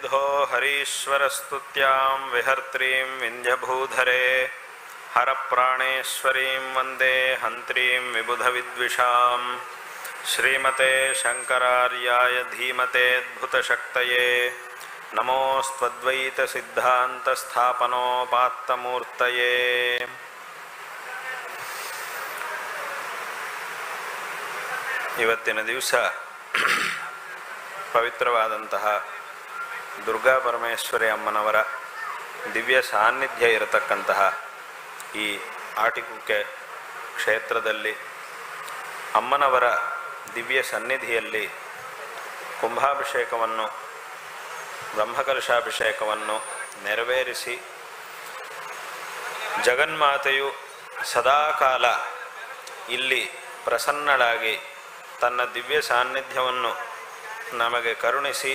धो हरीश्वरस्तुत्यां विहर्त्रीं विन्ध्यभूधरे हरप्राणेश्वरीं वन्दे हन्त्रीं विबुधविद्विषां श्रीमते शङ्करार्याय धीमतेऽद्भुतशक्तये नमोऽस्त्वद्वैतसिद्धान्तस्थापनोपात्तमूर्तये। ಇವತ್ತಿನ ದಿವಸ ಪವಿತ್ರವಾದಂತಹ ದುರ್ಗಾ ಪರಮೇಶ್ವರಿ ಅಮ್ಮನವರ ದಿವ್ಯ ಸಾನ್ನಿಧ್ಯ ಇರತಕ್ಕಂತಹ ಈ ಆಟಿಕುಕ್ಕೆ ಕ್ಷೇತ್ರದಲ್ಲಿ ಅಮ್ಮನವರ ದಿವ್ಯ ಸನ್ನಿಧಿಯಲ್ಲಿ ಕುಂಭಾಭಿಷೇಕವನ್ನು ಬ್ರಹ್ಮಕಲಶಾಭಿಷೇಕವನ್ನು ನೆರವೇರಿಸಿ ಜಗನ್ಮಾತೆಯು ಸದಾಕಾಲ ಇಲ್ಲಿ ಪ್ರಸನ್ನಳಾಗಿ ತನ್ನ ದಿವ್ಯ ಸಾನ್ನಿಧ್ಯವನ್ನು ನಮಗೆ ಕರುಣಿಸಿ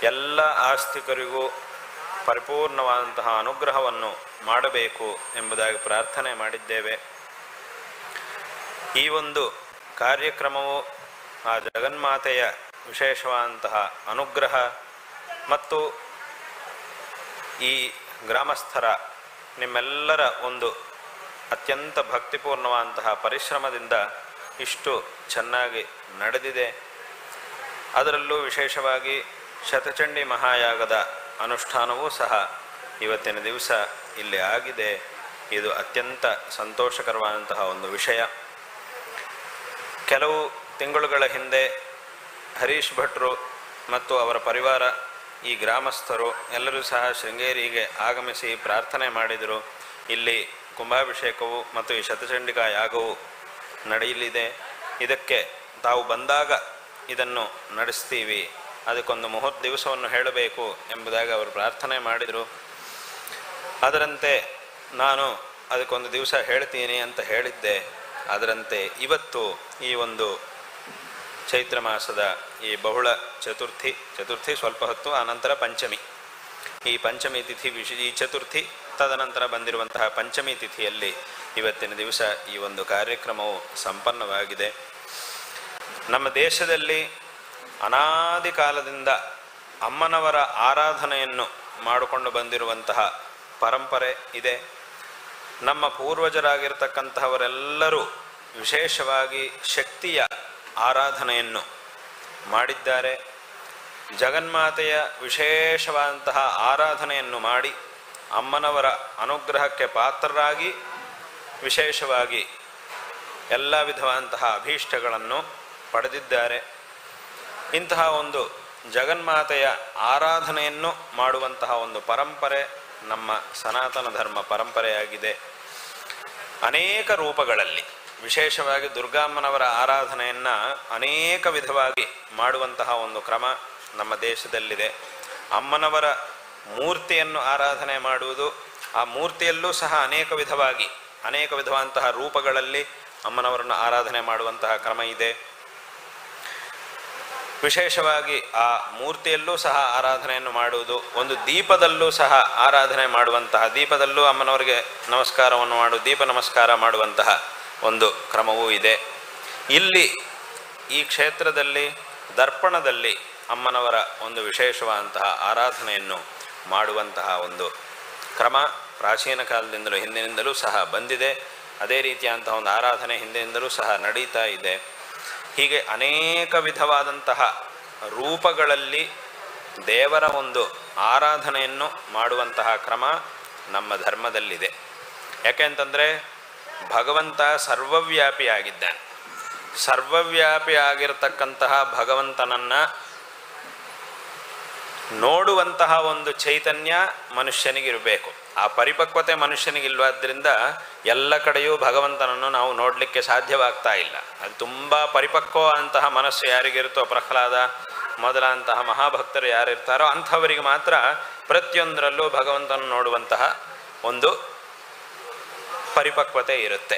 ಎಲ್ಲ ಆಸ್ತಿಕರಿಗೂ ಪರಿಪೂರ್ಣವಾದಂತಹ ಅನುಗ್ರಹವನ್ನು ಮಾಡಬೇಕು ಎಂಬುದಾಗಿ ಪ್ರಾರ್ಥನೆ ಮಾಡಿದ್ದೇವೆ. ಈ ಒಂದು ಕಾರ್ಯಕ್ರಮವು ಆ ಜಗನ್ಮಾತೆಯ ವಿಶೇಷವಾದಂತಹ ಅನುಗ್ರಹ ಮತ್ತು ಈ ಗ್ರಾಮಸ್ಥರ ನಿಮ್ಮೆಲ್ಲರ ಒಂದು ಅತ್ಯಂತ ಭಕ್ತಿಪೂರ್ಣವಾದಂತಹ ಪರಿಶ್ರಮದಿಂದ ಇಷ್ಟು ಚೆನ್ನಾಗಿ ನಡೆದಿದೆ. ಅದರಲ್ಲೂ ವಿಶೇಷವಾಗಿ ಶತಚಂಡಿ ಮಹಾಯಾಗದ ಅನುಷ್ಠಾನವೂ ಸಹ ಇವತ್ತಿನ ದಿವಸ ಇಲ್ಲಿ ಆಗಿದೆ. ಇದು ಅತ್ಯಂತ ಸಂತೋಷಕರವಾದಂತಹ ಒಂದು ವಿಷಯ. ಕೆಲವು ತಿಂಗಳುಗಳ ಹಿಂದೆ ಹರೀಶ್ ಭಟ್ರು ಮತ್ತು ಅವರ ಪರಿವಾರ ಈ ಗ್ರಾಮಸ್ಥರು ಎಲ್ಲರೂ ಸಹ ಶೃಂಗೇರಿಗೆ ಆಗಮಿಸಿ ಪ್ರಾರ್ಥನೆ ಮಾಡಿದರು. ಇಲ್ಲಿ ಕುಂಭಾಭಿಷೇಕವು ಮತ್ತು ಈ ಶತಚಂಡಿಕಾ ಯಾಗವು ನಡೆಯಲಿದೆ, ಇದಕ್ಕೆ ತಾವು ಬಂದಾಗ ಇದನ್ನು ನಡೆಸ್ತೀವಿ, ಅದಕ್ಕೊಂದು ಮುಹೂರ್ತ ದಿವಸವನ್ನು ಹೇಳಬೇಕು ಎಂಬುದಾಗಿ ಅವರು ಪ್ರಾರ್ಥನೆ ಮಾಡಿದರು. ಅದರಂತೆ ನಾನು ಅದಕ್ಕೊಂದು ದಿವಸ ಹೇಳ್ತೀನಿ ಅಂತ ಹೇಳಿದ್ದೆ. ಅದರಂತೆ ಇವತ್ತು ಈ ಒಂದು ಚೈತ್ರ ಮಾಸದ ಈ ಬಹುಳ ಚತುರ್ಥಿ ಸ್ವಲ್ಪ ಹೊತ್ತು ಆನಂತರ ಪಂಚಮಿ, ಈ ಪಂಚಮಿ ತಿಥಿ ಈ ಚತುರ್ಥಿ ತದನಂತರ ಬಂದಿರುವಂತಹ ಪಂಚಮಿ ತಿಥಿಯಲ್ಲಿ ಇವತ್ತಿನ ದಿವಸ ಈ ಒಂದು ಕಾರ್ಯಕ್ರಮವು ಸಂಪನ್ನವಾಗಿದೆ. ನಮ್ಮ ದೇಶದಲ್ಲಿ ಅನಾದಿ ಕಾಲದಿಂದ ಅಮ್ಮನವರ ಆರಾಧನೆಯನ್ನು ಮಾಡಿಕೊಂಡು ಬಂದಿರುವಂತಹ ಪರಂಪರೆ ಇದೆ. ನಮ್ಮ ಪೂರ್ವಜರಾಗಿರ್ತಕ್ಕಂತಹವರೆಲ್ಲರೂ ವಿಶೇಷವಾಗಿ ಶಕ್ತಿಯ ಆರಾಧನೆಯನ್ನು ಮಾಡಿದ್ದಾರೆ. ಜಗನ್ಮಾತೆಯ ವಿಶೇಷವಾದಂತಹ ಆರಾಧನೆಯನ್ನು ಮಾಡಿ ಅಮ್ಮನವರ ಅನುಗ್ರಹಕ್ಕೆ ಪಾತ್ರರಾಗಿ ವಿಶೇಷವಾಗಿ ಎಲ್ಲ ವಿಧವಾದಂತಹ ಅಭೀಷ್ಟಗಳನ್ನು ಪಡೆದಿದ್ದಾರೆ. ಇಂತಹ ಒಂದು ಜಗನ್ಮಾತೆಯ ಆರಾಧನೆಯನ್ನು ಮಾಡುವಂತಹ ಒಂದು ಪರಂಪರೆ ನಮ್ಮ ಸನಾತನ ಧರ್ಮ ಪರಂಪರೆಯಾಗಿದೆ. ಅನೇಕ ರೂಪಗಳಲ್ಲಿ ವಿಶೇಷವಾಗಿ ದುರ್ಗಾಮ್ಮನವರ ಆರಾಧನೆಯನ್ನು ಅನೇಕ ವಿಧವಾಗಿ ಮಾಡುವಂತಹ ಒಂದು ಕ್ರಮ ನಮ್ಮ ದೇಶದಲ್ಲಿದೆ. ಅಮ್ಮನವರ ಮೂರ್ತಿಯನ್ನು ಆರಾಧನೆ ಮಾಡುವುದು, ಆ ಮೂರ್ತಿಯಲ್ಲೂ ಸಹ ಅನೇಕ ವಿಧವಾದಂತಹ ರೂಪಗಳಲ್ಲಿ ಅಮ್ಮನವರನ್ನು ಆರಾಧನೆ ಮಾಡುವಂತಹ ಕ್ರಮ ಇದೆ. ವಿಶೇಷವಾಗಿ ಆ ಮೂರ್ತಿಯಲ್ಲೂ ಸಹ ಆರಾಧನೆಯನ್ನು ಮಾಡುವುದು, ಒಂದು ದೀಪದಲ್ಲೂ ಸಹ ಆರಾಧನೆ ಮಾಡುವಂತಹ, ದೀಪದಲ್ಲೂ ಅಮ್ಮನವರಿಗೆ ನಮಸ್ಕಾರವನ್ನು ದೀಪ ನಮಸ್ಕಾರ ಮಾಡುವಂತಹ ಒಂದು ಕ್ರಮವೂ ಇದೆ. ಇಲ್ಲಿ ಈ ಕ್ಷೇತ್ರದಲ್ಲಿ ದರ್ಪಣದಲ್ಲಿ ಅಮ್ಮನವರ ಒಂದು ವಿಶೇಷವಾದಂತಹ ಆರಾಧನೆಯನ್ನು ಮಾಡುವಂತಹ ಒಂದು ಕ್ರಮ ಪ್ರಾಚೀನ ಕಾಲದಿಂದಲೂ ಹಿಂದಿನಿಂದಲೂ ಸಹ ಬಂದಿದೆ. ಅದೇ ರೀತಿಯಾದಂತಹ ಒಂದು ಆರಾಧನೆ ಹಿಂದಿನಿಂದಲೂ ಸಹ ನಡೀತಾ ಇದೆ. ಹೀಗೆ ಅನೇಕ ವಿಧವಾದಂತಹ ರೂಪಗಳಲ್ಲಿ ದೇವರ ಒಂದು ಆರಾಧನೆಯನ್ನು ಮಾಡುವಂತಹ ಕ್ರಮ ನಮ್ಮ ಧರ್ಮದಲ್ಲಿದೆ. ಯಾಕೆಂತಂದರೆ ಭಗವಂತ ಸರ್ವವ್ಯಾಪಿಯಾಗಿದ್ದಾನೆ. ಸರ್ವವ್ಯಾಪಿ ಆಗಿರತಕ್ಕಂತಹ ಭಗವಂತನನ್ನು ನೋಡುವಂತಹ ಒಂದು ಚೈತನ್ಯ ಮನುಷ್ಯನಿಗಿರಬೇಕು. ಆ ಪರಿಪಕ್ವತೆ ಮನುಷ್ಯನಿಗಿಲ್ವಾದ್ದರಿಂದ ಎಲ್ಲ ಕಡೆಯೂ ಭಗವಂತನನ್ನು ನಾವು ನೋಡಲಿಕ್ಕೆ ಸಾಧ್ಯವಾಗ್ತಾ ಇಲ್ಲ. ಅದು ತುಂಬ ಪರಿಪಕ್ವ ಅಂತಹ ಮನಸ್ಸು ಯಾರಿಗಿರುತ್ತೋ, ಪ್ರಹ್ಲಾದ ಮೊದಲಾದಂತಹ ಮಹಾಭಕ್ತರು ಯಾರಿರ್ತಾರೋ ಅಂಥವರಿಗೆ ಮಾತ್ರ ಪ್ರತಿಯೊಂದರಲ್ಲೂ ಭಗವಂತನ ನೋಡುವಂತಹ ಒಂದು ಪರಿಪಕ್ವತೆ ಇರುತ್ತೆ.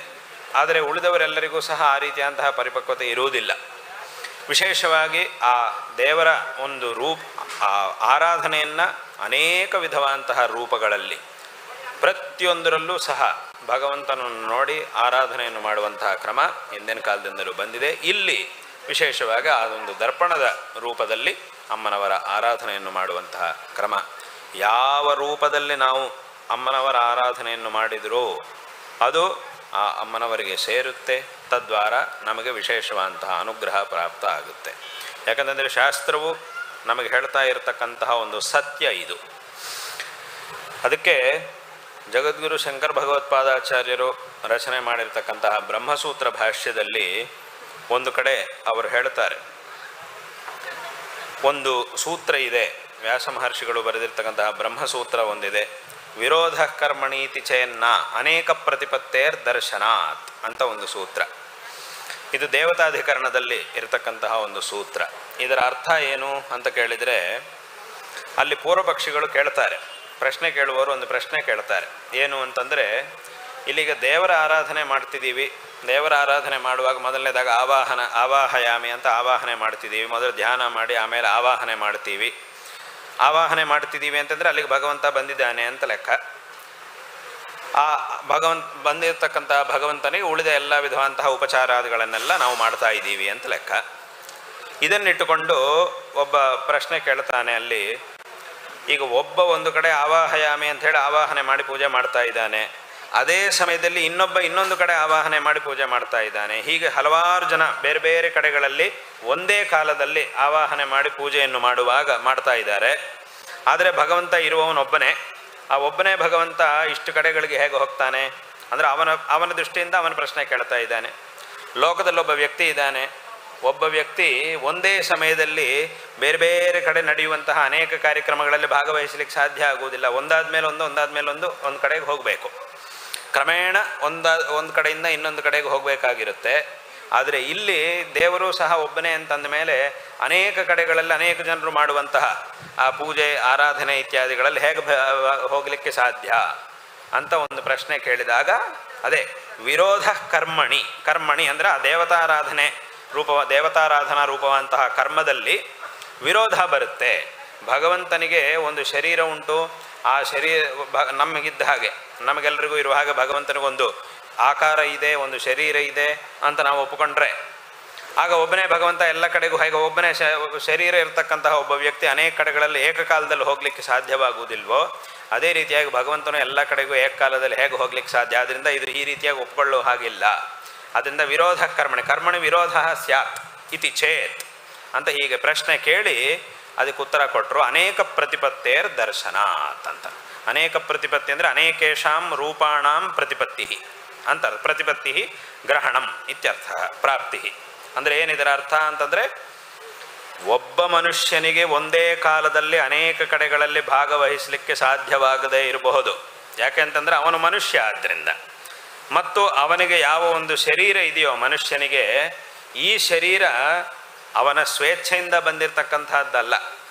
ಆದರೆ ಉಳಿದವರೆಲ್ಲರಿಗೂ ಸಹ ಆ ರೀತಿಯಾದಂತಹ ಪರಿಪಕ್ವತೆ ಇರುವುದಿಲ್ಲ. ವಿಶೇಷವಾಗಿ ಆ ದೇವರ ಒಂದು ಆರಾಧನೆಯನ್ನು ಅನೇಕ ವಿಧವಾದಂತಹ ರೂಪಗಳಲ್ಲಿ ಪ್ರತಿಯೊಂದರಲ್ಲೂ ಸಹ ಭಗವಂತನನ್ನು ನೋಡಿ ಆರಾಧನೆಯನ್ನು ಮಾಡುವಂತಹ ಕ್ರಮ ಹಿಂದಿನ ಕಾಲದಿಂದಲೂ ಬಂದಿದೆ. ಇಲ್ಲಿ ವಿಶೇಷವಾಗಿ ಅದೊಂದು ದರ್ಪಣದ ರೂಪದಲ್ಲಿ ಅಮ್ಮನವರ ಆರಾಧನೆಯನ್ನು ಮಾಡುವಂತಹ ಕ್ರಮ. ಯಾವ ರೂಪದಲ್ಲಿ ನಾವು ಅಮ್ಮನವರ ಆರಾಧನೆಯನ್ನು ಮಾಡಿದರೂ ಅದು ಆ ಅಮ್ಮನವರಿಗೆ ಸೇರುತ್ತೆ. ತದ್ವಾರ ನಮಗೆ ವಿಶೇಷವಾದಂತಹ ಅನುಗ್ರಹ ಪ್ರಾಪ್ತ ಆಗುತ್ತೆ. ಯಾಕಂತಂದರೆ ಶಾಸ್ತ್ರವು ನಮಗೆ ಹೇಳ್ತಾ ಇರತಕ್ಕಂತಹ ಒಂದು ಸತ್ಯ ಇದು. ಅದಕ್ಕೆ ಜಗದ್ಗುರು ಶಂಕರ ಭಗವತ್ಪಾದಾಚಾರ್ಯರು ರಚನೆ ಮಾಡಿರ್ತಕ್ಕಂತಹ ಬ್ರಹ್ಮಸೂತ್ರ ಭಾಷ್ಯದಲ್ಲಿ ಒಂದು ಕಡೆ ಅವರು ಹೇಳ್ತಾರೆ, ಒಂದು ಸೂತ್ರ ಇದೆ, ವ್ಯಾಸ ಮಹರ್ಷಿಗಳು ಬರೆದಿರ್ತಕ್ಕಂತಹ ಬ್ರಹ್ಮಸೂತ್ರ ಒಂದಿದೆ, ವಿರೋಧ ಕರ್ಮಣೀತಿ ಚೇನ್ನ ಅನೇಕ ಪ್ರತಿಪತ್ತೇರ್ ದರ್ಶನಾತ್ ಅಂತ ಒಂದು ಸೂತ್ರ. ಇದು ದೇವತಾಧಿಕರಣದಲ್ಲಿ ಇರತಕ್ಕಂತಹ ಒಂದು ಸೂತ್ರ. ಇದರ ಅರ್ಥ ಏನು ಅಂತ ಕೇಳಿದರೆ, ಅಲ್ಲಿ ಪೂರ್ವ ಪಕ್ಷಿಗಳು ಕೇಳ್ತಾರೆ, ಪ್ರಶ್ನೆ ಕೇಳುವವರು ಒಂದು ಪ್ರಶ್ನೆ ಕೇಳ್ತಾರೆ. ಏನು ಅಂತಂದರೆ, ಇಲ್ಲಿಗ ದೇವರ ಆರಾಧನೆ ಮಾಡ್ತಿದ್ದೀವಿ, ದೇವರ ಆರಾಧನೆ ಮಾಡುವಾಗ ಮೊದಲನೇದಾಗ ಆವಾಹಯಾಮಿ ಅಂತ ಆವಾಹನೆ ಮಾಡ್ತಿದ್ದೀವಿ. ಮೊದಲು ಧ್ಯಾನ ಮಾಡಿ ಆಮೇಲೆ ಆವಾಹನೆ ಮಾಡ್ತೀವಿ. ಆವಾಹನೆ ಮಾಡ್ತಿದ್ದೀವಿ ಅಂತಂದರೆ ಅಲ್ಲಿಗೆ ಭಗವಂತ ಬಂದಿದ್ದಾನೆ ಅಂತ ಲೆಕ್ಕ. ಆ ಬಂದಿರತಕ್ಕಂಥ ಭಗವಂತನಿಗೆ ಉಳಿದ ಎಲ್ಲ ವಿಧವಂತಹ ಉಪಚಾರಾದಿಗಳನ್ನೆಲ್ಲ ನಾವು ಮಾಡ್ತಾ ಇದ್ದೀವಿ ಅಂತ ಲೆಕ್ಕ. ಇದನ್ನಿಟ್ಟುಕೊಂಡು ಒಬ್ಬ ಪ್ರಶ್ನೆ ಕೇಳ್ತಾನೆ ಅಲ್ಲಿ, ಈಗ ಒಬ್ಬ ಒಂದು ಕಡೆ ಆವಾಹಯಾಮಿ ಅಂತ ಹೇಳಿ ಆವಾಹನೆ ಮಾಡಿ ಪೂಜೆ ಮಾಡ್ತಾ ಇದ್ದಾನೆ, ಅದೇ ಸಮಯದಲ್ಲಿ ಇನ್ನೊಂದು ಕಡೆ ಆವಾಹನೆ ಮಾಡಿ ಪೂಜೆ ಮಾಡ್ತಾ ಇದ್ದಾನೆ. ಹೀಗೆ ಹಲವಾರು ಜನ ಬೇರೆ ಬೇರೆ ಕಡೆಗಳಲ್ಲಿ ಒಂದೇ ಕಾಲದಲ್ಲಿ ಆವಾಹನೆ ಮಾಡಿ ಪೂಜೆಯನ್ನು ಮಾಡ್ತಾ ಇದ್ದಾರೆ. ಆದರೆ ಭಗವಂತ ಇರುವವನೊಬ್ಬನೇ. ಆ ಒಬ್ಬನೇ ಭಗವಂತ ಇಷ್ಟು ಕಡೆಗಳಿಗೆ ಹೇಗೆ ಹೋಗ್ತಾನೆ ಅಂದರೆ ಅವನ ದೃಷ್ಟಿಯಿಂದ ಅವನ ಪ್ರಶ್ನೆ ಕೇಳ್ತಾ ಇದ್ದಾನೆ. ಲೋಕದಲ್ಲಿ ಒಬ್ಬ ವ್ಯಕ್ತಿ ಇದ್ದಾನೆ. ಒಬ್ಬ ವ್ಯಕ್ತಿ ಒಂದೇ ಸಮಯದಲ್ಲಿ ಬೇರೆ ಬೇರೆ ಕಡೆ ನಡೆಯುವಂತಹ ಅನೇಕ ಕಾರ್ಯಕ್ರಮಗಳಲ್ಲಿ ಭಾಗವಹಿಸಲಿಕ್ಕೆ ಸಾಧ್ಯ ಆಗುವುದಿಲ್ಲ. ಒಂದಾದ್ಮೇಲೆ ಒಂದು ಕಡೆಗೆ ಹೋಗಬೇಕು. ಕ್ರಮೇಣ ಒಂದು ಕಡೆಯಿಂದ ಇನ್ನೊಂದು ಕಡೆಗೆ ಹೋಗಬೇಕಾಗಿರುತ್ತೆ. ಆದರೆ ಇಲ್ಲಿ ದೇವರು ಸಹ ಒಬ್ಬನೇ ಅಂತಂದ ಮೇಲೆ ಅನೇಕ ಕಡೆಗಳಲ್ಲಿ ಅನೇಕ ಜನರು ಮಾಡುವಂತಹ ಆ ಪೂಜೆ ಆರಾಧನೆ ಇತ್ಯಾದಿಗಳಲ್ಲಿ ಹೇಗೆ ಹೋಗಲಿಕ್ಕೆ ಸಾಧ್ಯ ಅಂತ ಒಂದು ಪ್ರಶ್ನೆ ಕೇಳಿದಾಗ, ಅದೇ ವಿರೋಧ ಕರ್ಮಣಿ ಅಂದರೆ ಆ ದೇವತಾರಾಧನಾ ರೂಪವಂತಹ ಕರ್ಮದಲ್ಲಿ ವಿರೋಧ ಬರುತ್ತೆ. ಭಗವಂತನಿಗೆ ಒಂದು ಶರೀರ ಉಂಟು. ಆ ಶರೀರ ನಮಗಿದ್ದ ಹಾಗೆ, ನಮಗೆಲ್ಲರಿಗೂ ಇರುವ ಹಾಗೆ ಭಗವಂತನಿಗೊಂದು ಆಕಾರ ಇದೆ, ಒಂದು ಶರೀರ ಇದೆ ಅಂತ ನಾವು ಒಪ್ಪಿಕೊಂಡ್ರೆ, ಆಗ ಒಬ್ಬನೇ ಭಗವಂತ ಎಲ್ಲ ಕಡೆಗೂ ಹೇಗೆ ಒಬ್ಬನೇ ಶರೀರ ಇರತಕ್ಕಂತಹ ಒಬ್ಬ ವ್ಯಕ್ತಿ ಅನೇಕ ಕಡೆಗಳಲ್ಲಿ ಏಕಕಾಲದಲ್ಲಿ ಹೋಗಲಿಕ್ಕೆ ಸಾಧ್ಯವಾಗುವುದಿಲ್ವೋ, ಅದೇ ರೀತಿಯಾಗಿ ಭಗವಂತನು ಎಲ್ಲ ಕಡೆಗೂ ಏಕಕಾಲದಲ್ಲಿ ಹೇಗೆ ಹೋಗ್ಲಿಕ್ಕೆ ಸಾಧ್ಯ. ಆದ್ದರಿಂದ ಇದು ಈ ರೀತಿಯಾಗಿ ಒಪ್ಪಿಕೊಳ್ಳೋ ಹಾಗಿಲ್ಲ. ಅದರಿಂದ ವಿರೋಧ ಕರ್ಮಣಿ ವಿರೋಧ ಸ್ಯಾತ್ ಇತಿ ಚೇತ್ ಅಂತ ಹೀಗೆ ಪ್ರಶ್ನೆ ಕೇಳಿ ಅದಕ್ಕೆ ಉತ್ತರ ಕೊಟ್ಟರು. ಅನೇಕ ಪ್ರತಿಪತ್ತೇರ್ ದರ್ಶನಾತ್ ಅಂತ. ಅನೇಕ ಪ್ರತಿಪತ್ತಿ ಅಂದರೆ ಅನೇಕೇಶಾಂ ರೂಪಾಣಾಂ ಪ್ರತಿಪತ್ತಿ ಅಂತ. ಪ್ರತಿಪತ್ತಿ ಗ್ರಹಣಂ ಇತ್ಯರ್ಥ. ಪ್ರಾಪ್ತಿ ಅಂದರೆ ಏನಿದರ ಅರ್ಥ ಅಂತಂದರೆ, ಒಬ್ಬ ಮನುಷ್ಯನಿಗೆ ಒಂದೇ ಕಾಲದಲ್ಲಿ ಅನೇಕ ಕಡೆಗಳಲ್ಲಿ ಭಾಗವಹಿಸಲಿಕ್ಕೆ ಸಾಧ್ಯವಾಗದೇ ಇರಬಹುದು. ಯಾಕೆ ಅಂತಂದರೆ ಅವನು ಮನುಷ್ಯ ಆದ್ದರಿಂದ. ಮತ್ತು ಅವನಿಗೆ ಯಾವ ಒಂದು ಶರೀರ ಇದೆಯೋ ಮನುಷ್ಯನಿಗೆ, ಈ ಶರೀರ ಅವನ ಸ್ವೇಚ್ಛೆಯಿಂದ ಬಂದಿರತಕ್ಕಂಥದ್ದಲ್ಲ.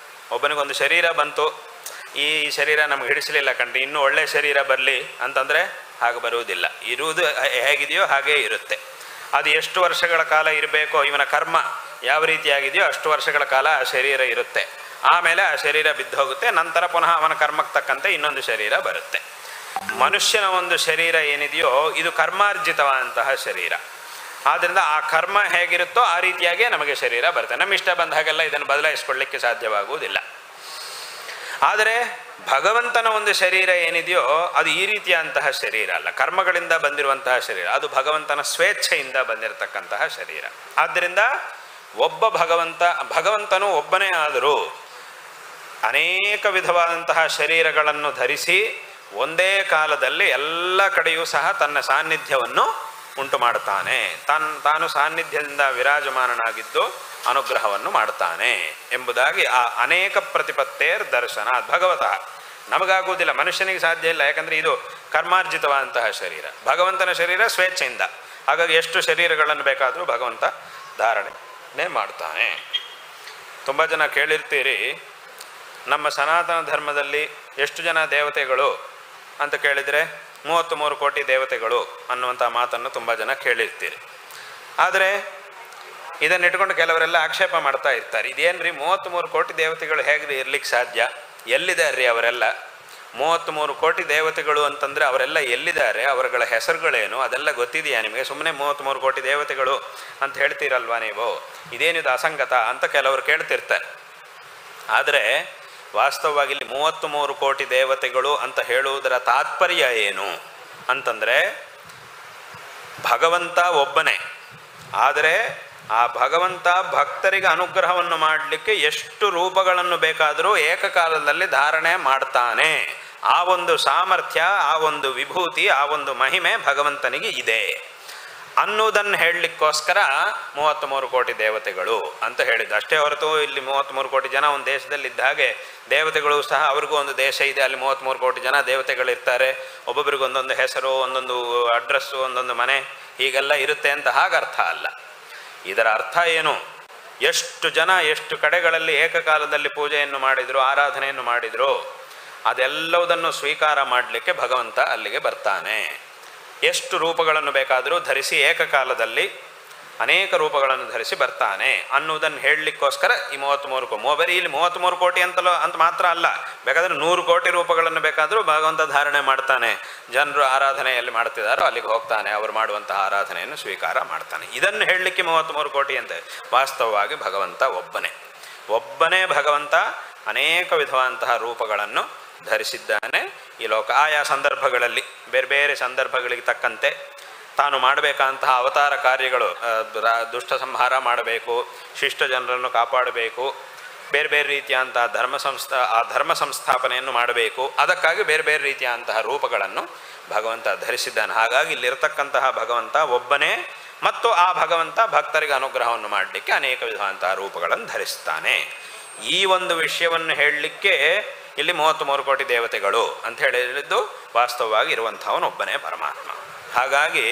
ಒಬ್ಬನಿಗೊಂದು ಶರೀರ ಬಂತು, ಈ ಶರೀರ ನಮ್ಗೆ ಹಿಡಿಸಲಿಲ್ಲ ಕಣ್ರಿ, ಇನ್ನೂ ಒಳ್ಳೆಯ ಶರೀರ ಬರಲಿ ಅಂತಂದರೆ ಹಾಗೆ ಬರುವುದಿಲ್ಲ. ಇರುವುದು ಹೇಗಿದೆಯೋ ಹಾಗೇ ಇರುತ್ತೆ. ಅದು ಎಷ್ಟು ವರ್ಷಗಳ ಕಾಲ ಇರಬೇಕೋ, ಇವನ ಕರ್ಮ ಯಾವ ರೀತಿಯಾಗಿದೆಯೋ ಅಷ್ಟು ವರ್ಷಗಳ ಕಾಲ ಆ ಶರೀರ ಇರುತ್ತೆ. ಆಮೇಲೆ ಆ ಶರೀರ ಬಿದ್ದು ಹೋಗುತ್ತೆ. ನಂತರ ಪುನಃ ಅವನ ಕರ್ಮಕ್ಕೆ ತಕ್ಕಂತೆ ಇನ್ನೊಂದು ಶರೀರ ಬರುತ್ತೆ. ಮನುಷ್ಯನ ಒಂದು ಶರೀರ ಏನಿದೆಯೋ ಇದು ಕರ್ಮಾರ್ಜಿತವಾದಂತಹ ಶರೀರ. ಆದ್ದರಿಂದ ಆ ಕರ್ಮ ಹೇಗಿರುತ್ತೋ ಆ ರೀತಿಯಾಗಿಯೇ ನಮಗೆ ಶರೀರ ಬರುತ್ತೆ. ನಮ್ಮ ಇಷ್ಟ ಬಂದ ಹಾಗೆಲ್ಲ ಇದನ್ನು ಬದಲಾಯಿಸ್ಕೊಳ್ಳಿಕ್ಕೆ ಸಾಧ್ಯವಾಗುವುದಿಲ್ಲ. ಆದರೆ ಭಗವಂತನ ಒಂದು ಶರೀರ ಏನಿದೆಯೋ ಅದು ಈ ರೀತಿಯಾದಂತಹ ಶರೀರ ಅಲ್ಲ, ಕರ್ಮಗಳಿಂದ ಬಂದಿರುವಂತಹ ಶರೀರ. ಅದು ಭಗವಂತನ ಸ್ವೇಚ್ಛೆಯಿಂದ ಬಂದಿರತಕ್ಕಂತಹ ಶರೀರ. ಆದ್ದರಿಂದ ಒಬ್ಬ ಭಗವಂತನು ಒಬ್ಬನೇ ಆದರೂ ಅನೇಕ ವಿಧವಾದಂತಹ ಶರೀರಗಳನ್ನು ಧರಿಸಿ ಒಂದೇ ಕಾಲದಲ್ಲಿ ಎಲ್ಲ ಕಡೆಯೂ ಸಹ ತನ್ನ ಸಾನ್ನಿಧ್ಯವನ್ನು ಉಂಟು ಮಾಡ್ತಾನೆ. ತಾನು ಸಾನ್ನಿಧ್ಯದಿಂದ ವಿರಾಜಮಾನನಾಗಿದ್ದು ಅನುಗ್ರಹವನ್ನು ಮಾಡ್ತಾನೆ ಎಂಬುದಾಗಿ ಆ ಅನೇಕ ಪ್ರತಿಪತ್ತೇರ್ ದರ್ಶನ ಭಗವತಃ. ನಮಗಾಗುವುದಿಲ್ಲ, ಮನುಷ್ಯನಿಗೆ ಸಾಧ್ಯ ಇಲ್ಲ. ಯಾಕಂದರೆ ಇದು ಕರ್ಮಾರ್ಜಿತವಾದಂತಹ ಶರೀರ. ಭಗವಂತನ ಶರೀರ ಸ್ವೇಚ್ಛೆಯಿಂದ. ಹಾಗಾಗಿ ಎಷ್ಟು ಶರೀರಗಳನ್ನು ಬೇಕಾದರೂ ಭಗವಂತ ಧಾರಣೆ ಮಾಡ್ತಾನೆ. ತುಂಬ ಜನ ಕೇಳಿರ್ತೀರಿ, ನಮ್ಮ ಸನಾತನ ಧರ್ಮದಲ್ಲಿ ಎಷ್ಟು ಜನ ದೇವತೆಗಳು ಅಂತ ಕೇಳಿದರೆ 33 ಕೋಟಿ ದೇವತೆಗಳು ಅನ್ನುವಂಥ ಮಾತನ್ನು ತುಂಬ ಜನ ಕೇಳಿರ್ತೀರಿ. ಆದರೆ ಇದನ್ನಿಟ್ಕೊಂಡು ಕೆಲವರೆಲ್ಲ ಆಕ್ಷೇಪ ಮಾಡ್ತಾ ಇರ್ತಾರೆ, ಇದೇನ್ರಿ 33 ಕೋಟಿ ದೇವತೆಗಳು ಹೇಗೆ ಇರ್ಲಿಕ್ಕೆ ಸಾಧ್ಯ, ಎಲ್ಲಿದೆ ರೀ ಅವರೆಲ್ಲ? 33 ಕೋಟಿ ದೇವತೆಗಳು ಅಂತಂದರೆ ಅವರೆಲ್ಲ ಎಲ್ಲಿದ್ದಾರೆ, ಅವರುಗಳ ಹೆಸರುಗಳೇನು, ಅದೆಲ್ಲ ಗೊತ್ತಿದೆಯಾ ನಿಮಗೆ? ಸುಮ್ಮನೆ 33 ಕೋಟಿ ದೇವತೆಗಳು ಅಂತ ಹೇಳ್ತೀರಲ್ವಾ ನೀವು, ಇದೇನಿದು ಅಸಂಗತ ಅಂತ ಕೆಲವರು ಕೇಳ್ತಿರ್ತಾರೆ. ಆದರೆ ವಾಸ್ತವವಾಗಿ ಇಲ್ಲಿ 33 ಕೋಟಿ ದೇವತೆಗಳು ಅಂತ ಹೇಳುವುದರ ತಾತ್ಪರ್ಯ ಏನು ಅಂತಂದರೆ, ಭಗವಂತ ಒಬ್ಬನೇ, ಆದರೆ ಆ ಭಗವಂತ ಭಕ್ತರಿಗೆ ಅನುಗ್ರಹವನ್ನು ಮಾಡಲಿಕ್ಕೆ ಎಷ್ಟು ರೂಪಗಳನ್ನು ಬೇಕಾದರೂ ಏಕಕಾಲದಲ್ಲಿ ಧಾರಣೆ ಮಾಡ್ತಾನೆ. ಆ ಒಂದು ಸಾಮರ್ಥ್ಯ, ಆ ಒಂದು ವಿಭೂತಿ, ಆ ಒಂದು ಮಹಿಮೆ ಭಗವಂತನಿಗೆ ಇದೆ ಅನ್ನೋದನ್ನು ಹೇಳಲಿಕ್ಕೋಸ್ಕರ 33 ಕೋಟಿ ದೇವತೆಗಳು ಅಂತ ಹೇಳಿದ್ದು. ಅಷ್ಟೇ ಹೊರತು ಇಲ್ಲಿ 33 ಕೋಟಿ ಜನ ಒಂದು ದೇಶದಲ್ಲಿದ್ದ ಹಾಗೆ ದೇವತೆಗಳು ಸಹ ಅವ್ರಿಗೂ ಒಂದು ದೇಶ ಇದೆ, ಅಲ್ಲಿ 33 ಕೋಟಿ ಜನ ದೇವತೆಗಳಿರ್ತಾರೆ, ಒಬ್ಬೊಬ್ಬರಿಗೂ ಒಂದೊಂದು ಹೆಸರು, ಒಂದೊಂದು ಅಡ್ರೆಸ್ಸು, ಒಂದೊಂದು ಮನೆ ಹೀಗೆಲ್ಲ ಇರುತ್ತೆ ಅಂತ ಹಾಗೆ ಅರ್ಥ ಅಲ್ಲ. ಇದರ ಅರ್ಥ ಏನು? ಎಷ್ಟು ಜನ ಎಷ್ಟು ಕಡೆಗಳಲ್ಲಿ ಏಕಕಾಲದಲ್ಲಿ ಪೂಜೆಯನ್ನು ಮಾಡಿದ್ರು, ಆರಾಧನೆಯನ್ನು ಮಾಡಿದ್ರು, ಅದೆಲ್ಲವುದನ್ನು ಸ್ವೀಕಾರ ಮಾಡಲಿಕ್ಕೆ ಭಗವಂತ ಅಲ್ಲಿಗೆ ಬರ್ತಾನೆ. ಎಷ್ಟು ರೂಪಗಳನ್ನು ಬೇಕಾದರೂ ಧರಿಸಿ ಏಕಕಾಲದಲ್ಲಿ ಅನೇಕ ರೂಪಗಳನ್ನು ಧರಿಸಿ ಬರ್ತಾನೆ ಅನ್ನುವುದನ್ನು ಹೇಳಲಿಕ್ಕೋಸ್ಕರ ಈ 33 ಬರೀ ಇಲ್ಲಿ 33 ಕೋಟಿ ಅಂತ ಮಾತ್ರ ಅಲ್ಲ, ಬೇಕಾದರೆ 100 ಕೋಟಿ ರೂಪಗಳನ್ನು ಬೇಕಾದರೂ ಭಗವಂತ ಧಾರಣೆ ಮಾಡ್ತಾನೆ. ಜನರು ಆರಾಧನೆಯಲ್ಲಿ ಮಾಡ್ತಿದ್ದಾರೋ ಅಲ್ಲಿಗೆ ಹೋಗ್ತಾನೆ, ಅವರು ಮಾಡುವಂತಹ ಆರಾಧನೆಯನ್ನು ಸ್ವೀಕಾರ ಮಾಡ್ತಾನೆ. ಇದನ್ನು ಹೇಳಲಿಕ್ಕೆ 33 ಕೋಟಿ ಅಂತ. ವಾಸ್ತವವಾಗಿ ಭಗವಂತ ಒಬ್ಬನೇ ಭಗವಂತ ಅನೇಕ ವಿಧವಾದಂತಹ ರೂಪಗಳನ್ನು ಧರಿಸಿದ್ದಾನೆ ಈ ಲೋಕ. ಆಯಾ ಸಂದರ್ಭಗಳಲ್ಲಿ ಬೇರೆ ಬೇರೆ ಸಂದರ್ಭಗಳಿಗೆ ತಕ್ಕಂತೆ ತಾನು ಮಾಡಬೇಕಂತಹ ಅವತಾರ ಕಾರ್ಯಗಳು, ದುಷ್ಟ ಸಂಹಾರ ಮಾಡಬೇಕು, ಶಿಷ್ಟ ಜನರನ್ನು ಕಾಪಾಡಬೇಕು, ಬೇರೆ ಬೇರೆ ರೀತಿಯಂತಹ ಧರ್ಮ ಸಂಸ್ಥಾಪನೆಯನ್ನು ಮಾಡಬೇಕು, ಅದಕ್ಕಾಗಿ ಬೇರೆ ಬೇರೆ ರೀತಿಯಂತಹ ರೂಪಗಳನ್ನು ಭಗವಂತ ಧರಿಸಿದ್ದಾನೆ. ಹಾಗಾಗಿ ಇಲ್ಲಿರತಕ್ಕಂತಹ ಭಗವಂತ ಒಬ್ಬನೇ, ಮತ್ತು ಆ ಭಗವಂತ ಭಕ್ತರಿಗೆ ಅನುಗ್ರಹವನ್ನು ಮಾಡಲಿಕ್ಕೆ ಅನೇಕ ವಿಧವಾದಂತಹ ರೂಪಗಳನ್ನು ಧರಿಸ್ತಾನೆ. ಈ ಒಂದು ವಿಷಯವನ್ನು ಹೇಳಲಿಕ್ಕೆ ಇಲ್ಲಿ 33 ಕೋಟಿ ದೇವತೆಗಳು ಅಂತ ಹೇಳಿದ್ದು ವಾಸ್ತವವಾಗಿ ಇರುವಂಥವನೊಬ್ಬನೇ ಪರಮಾತ್ಮ. ಹಾಗಾಗಿ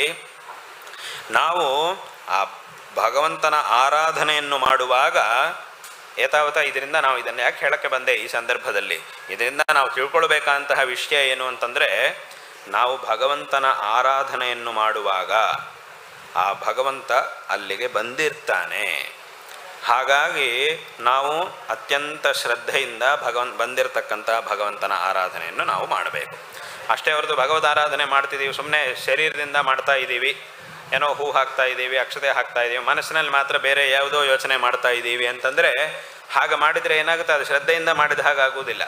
ನಾವು ಆ ಭಗವಂತನ ಆರಾಧನೆಯನ್ನು ಮಾಡುವಾಗ ಇದರಿಂದ ನಾವು ಇದನ್ನು ಯಾಕೆ ಹೇಳಕ್ಕೆ ಬಂದೆ ಈ ಸಂದರ್ಭದಲ್ಲಿ, ಇದರಿಂದ ನಾವು ತಿಳ್ಕೊಳ್ಬೇಕಂತಹ ವಿಷಯ ಏನು ಅಂತಂದರೆ, ನಾವು ಭಗವಂತನ ಆರಾಧನೆಯನ್ನು ಮಾಡುವಾಗ ಆ ಭಗವಂತ ಅಲ್ಲಿಗೆ ಬಂದಿರ್ತಾನೆ. ಹಾಗಾಗಿ ನಾವು ಅತ್ಯಂತ ಶ್ರದ್ಧೆಯಿಂದ ಬಂದಿರತಕ್ಕಂತಹ ಭಗವಂತನ ಆರಾಧನೆಯನ್ನು ನಾವು ಮಾಡಬೇಕು. ಅಷ್ಟೇ ಹೊರತು ಭಗವದ್ ಆರಾಧನೆ ಮಾಡ್ತಿದ್ದೀವಿ, ಸುಮ್ಮನೆ ಶರೀರದಿಂದ ಮಾಡ್ತಾ ಇದ್ದೀವಿ, ಏನೋ ಹೂ ಹಾಕ್ತಾ ಇದ್ದೀವಿ, ಅಕ್ಷತೆ ಹಾಕ್ತಾ ಇದ್ದೀವಿ, ಮನಸ್ಸಿನಲ್ಲಿ ಮಾತ್ರ ಬೇರೆ ಯಾವುದೋ ಯೋಚನೆ ಮಾಡ್ತಾ ಇದ್ದೀವಿ ಅಂತಂದರೆ, ಹಾಗೆ ಮಾಡಿದರೆ ಏನಾಗುತ್ತೆ, ಅದು ಶ್ರದ್ಧೆಯಿಂದ ಮಾಡಿದ ಹಾಗಾಗುವುದಿಲ್ಲ.